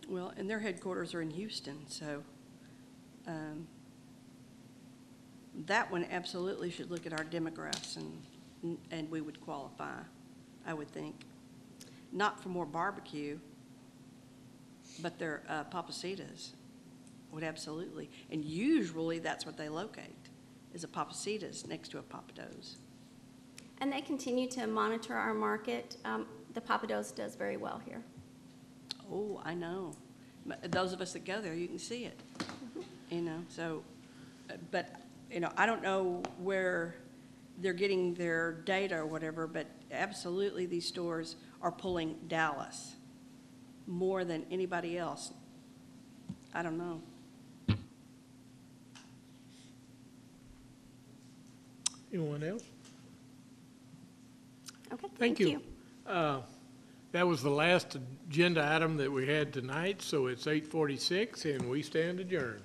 Well, and their headquarters are in Houston, so that one absolutely should look at our demographics, and we would qualify, I would think. Not for more barbecue, but their Papacitas would absolutely. And usually that's what they locate, is a Papacitas next to a Papados. And they continue to monitor our market. The Papados does very well here. Oh, I know. Those of us that go there, you can see it. You know, so, but, you know, I don't know where they're getting their data or whatever, but absolutely these stores are pulling Dallas more than anybody else. I don't know. Anyone else? Okay, Thank you. That was the last agenda item that we had tonight, so it's 8:46 and we stand adjourned.